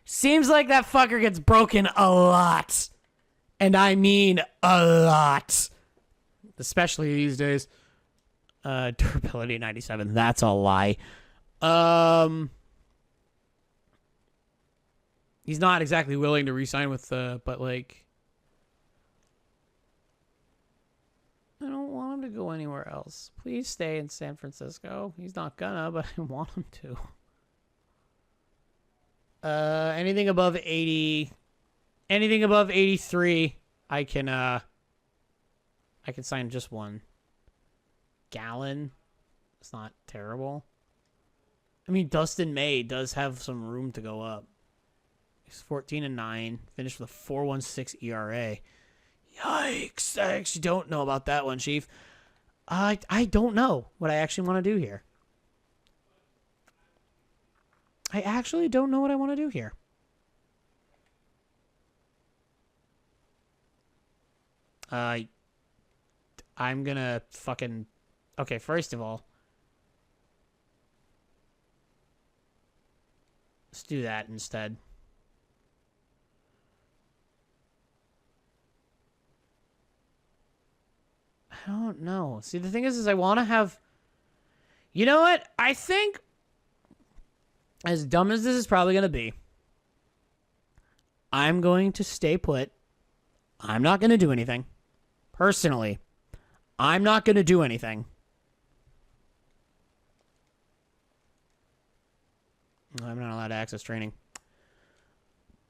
Seems like that fucker gets broken a lot. And I mean a lot. Especially these days. Durability 97. That's a lie. He's not exactly willing to re-sign with but like, I don't want him to go anywhere else. Please stay in San Francisco. He's not gonna, but I want him to. Anything above 80, anything above 83, I can sign just one. Gallon. It's not terrible. I mean, Dustin May does have some room to go up. He's 14-9, finished with a 4.16 ERA. Yikes! I actually don't know about that one, Chief. I don't know what I actually want to do here. I actually don't know what I want to do here. I'm gonna fucking... Okay, first of all, let's do that instead. I don't know. See, the thing is I want to have... You know what? I think, as dumb as this is probably going to be, I'm going to stay put. I'm not going to do anything. Personally, I'm not going to do anything. I'm not allowed to access training.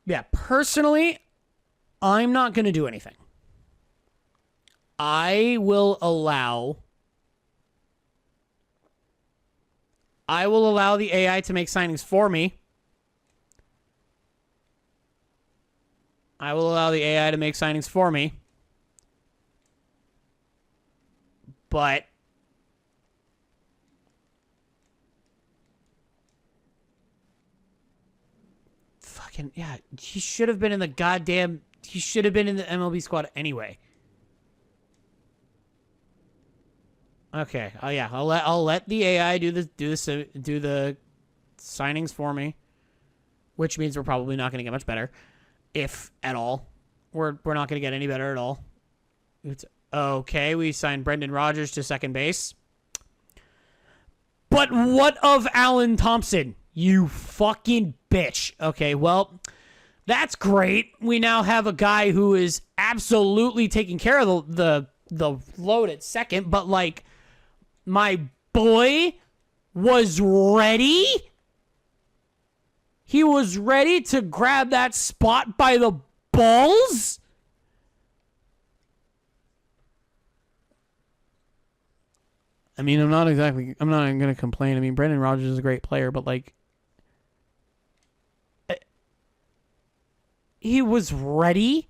Yeah, personally, I'm not going to do anything. I will allow the AI to make signings for me. I will allow the AI to make signings for me. But fucking yeah, he should have been in the MLB squad anyway. Okay. Oh yeah. I'll let the AI do the signings for me, which means we're probably not going to get much better, if at all. We're not going to get any better at all. It's okay. We signed Brendan Rodgers to second base. But what of Alan Thompson? You fucking bitch. Okay. Well, that's great. We now have a guy who is absolutely taking care of the load at second, but like, my boy was ready He was ready to grab that spot by the balls? I mean, I'm not even going to complain. I mean, Brendan Rodgers is a great player, but like, he was ready.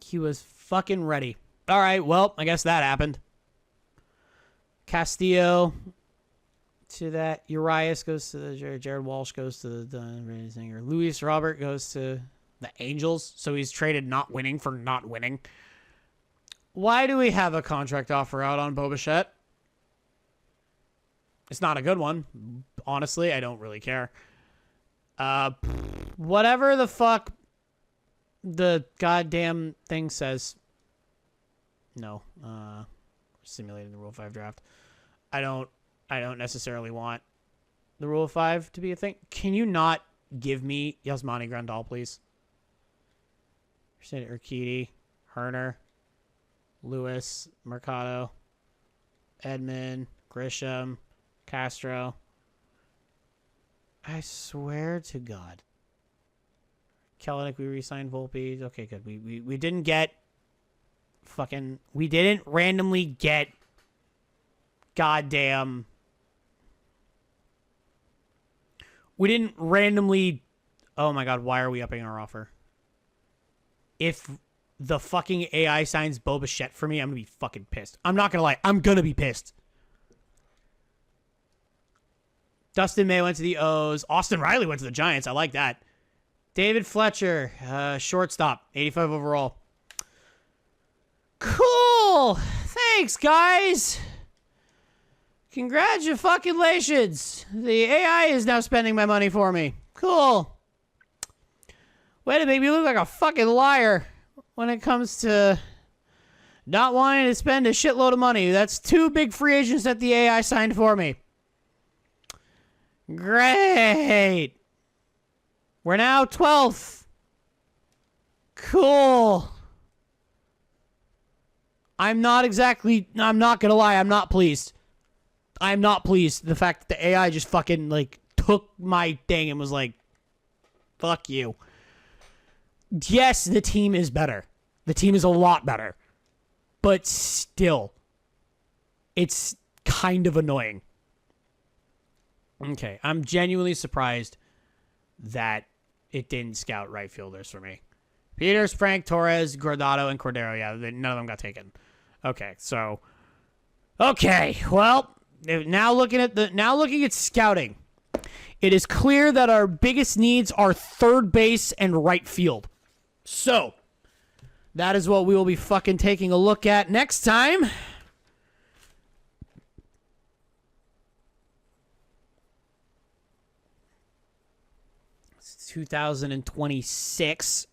He was fucking ready. All right, well, I guess that happened. Castillo to that. Urias goes to the Jared Walsh goes to the singer. Luis Robert goes to the Angels, so he's traded not winning for not winning. Why do we have a contract offer out on Bo Bichette? It's not a good one. Honestly, I don't really care. Whatever the fuck the goddamn thing says. No. Simulating the Rule 5 draft. I don't necessarily want the Rule 5 to be a thing. Can you not give me Yasmani Grandal, please? Urquidy, Herner, Lewis, Mercado, Edmund, Grisham, Castro. I swear to God. Kellenic, we re-signed Volpe. Okay, good. We didn't get fucking... We didn't randomly get goddamn... We didn't randomly... Oh my God, why are we upping our offer? If the fucking AI signs Bo Bichette for me, I'm going to be fucking pissed. I'm not going to lie. I'm going to be pissed. Dustin May went to the O's. Austin Riley went to the Giants. I like that. David Fletcher, shortstop, 85 overall. Cool. Thanks, guys. Congratulations. The AI is now spending my money for me. Cool. Way to make me look like a fucking liar when it comes to not wanting to spend a shitload of money. That's 2 big free agents that the AI signed for me. Great. We're now 12th. Cool. I'm not going to lie. I'm not pleased. I'm not pleased. The fact that the AI just fucking, like, took my thing and was like, fuck you. Yes, the team is better. The team is a lot better. But still, it's kind of annoying. Okay, I'm genuinely surprised that it didn't scout right fielders for me. Peters, Frank, Torres, Guardado, and Cordero. Yeah, none of them got taken. Okay, so... Okay, well, now looking at scouting, it is clear that our biggest needs are third base and right field. So, that is what we will be fucking taking a look at next time. It's 2026.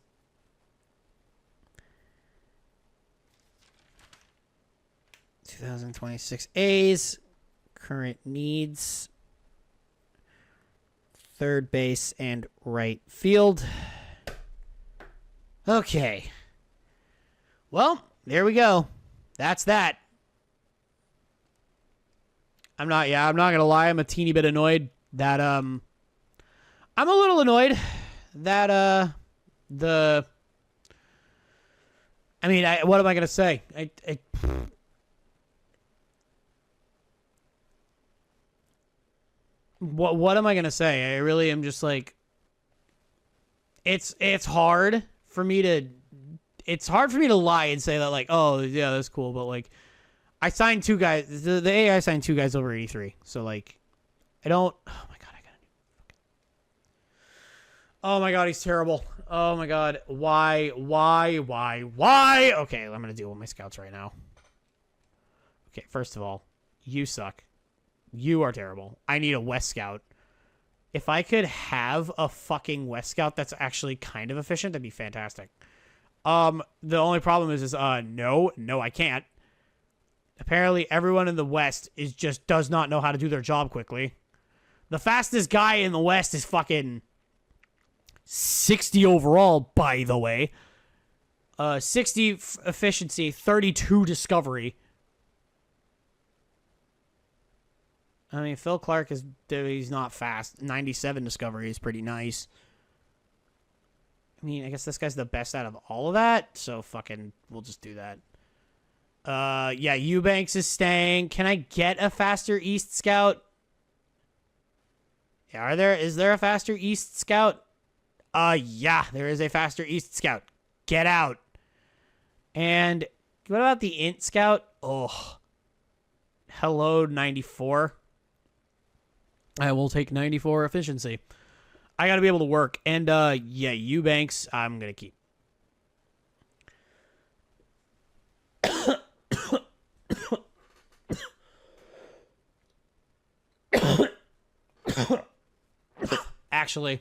A's. Current needs. Third base and right field. Okay. Well, there we go. That's that. I'm not gonna lie, I'm a teeny bit annoyed that I'm a little annoyed that what am I gonna say? What am I gonna say? I really am just like, it's hard for me to lie and say that, like, oh yeah, that's cool, but like, I signed 2 guys. The AI signed 2 guys over 83, so like, I don't. Oh my God, oh my God, he's terrible. Oh my God, why? Okay, I'm gonna deal with my scouts right now. Okay, first of all, you suck. You are terrible. I need a West Scout. If I could have a fucking West Scout that's actually kind of efficient, that'd be fantastic. The only problem is no, I can't. Apparently, everyone in the West does not know how to do their job quickly. The fastest guy in the West is fucking 60 overall, by the way. 60 efficiency, 32 discovery. I mean, Phil Clark he's not fast. 97 discovery is pretty nice. I mean, I guess this guy's the best out of all of that, so we'll just do that. Yeah, Eubanks is staying. Can I get a faster East Scout? Yeah, is there a faster East Scout? Yeah, there is a faster East Scout. Get out. And what about the Int Scout? Oh. Hello, 94. I will take 94 efficiency. I got to be able to work. And, yeah, Eubanks, I'm going to keep. Actually.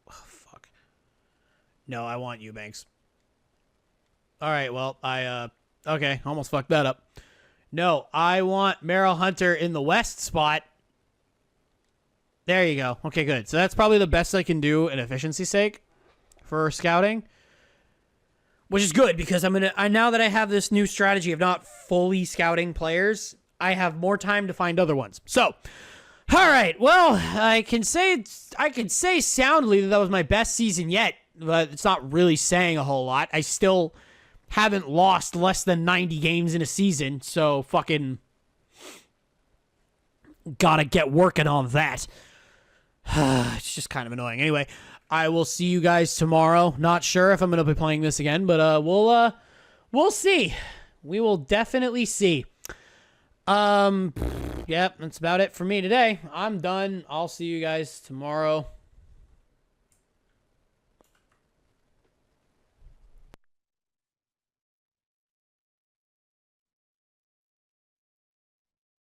Oh, fuck. No, I want Eubanks. All right, well, okay, almost fucked that up. No, I want Merrill Hunter in the West spot. There you go. Okay, good. So that's probably the best I can do in efficiency's sake for scouting. Which is good because now that I have this new strategy of not fully scouting players, I have more time to find other ones. So, all right. Well, I can say soundly that was my best season yet, but it's not really saying a whole lot. I still haven't lost less than 90 games in a season, so fucking gotta get working on that. It's just kind of annoying. Anyway, I will see you guys tomorrow. Not sure if I'm going to be playing this again, but we'll see. We will definitely see. Yep, that's about it for me today. I'm done. I'll see you guys tomorrow.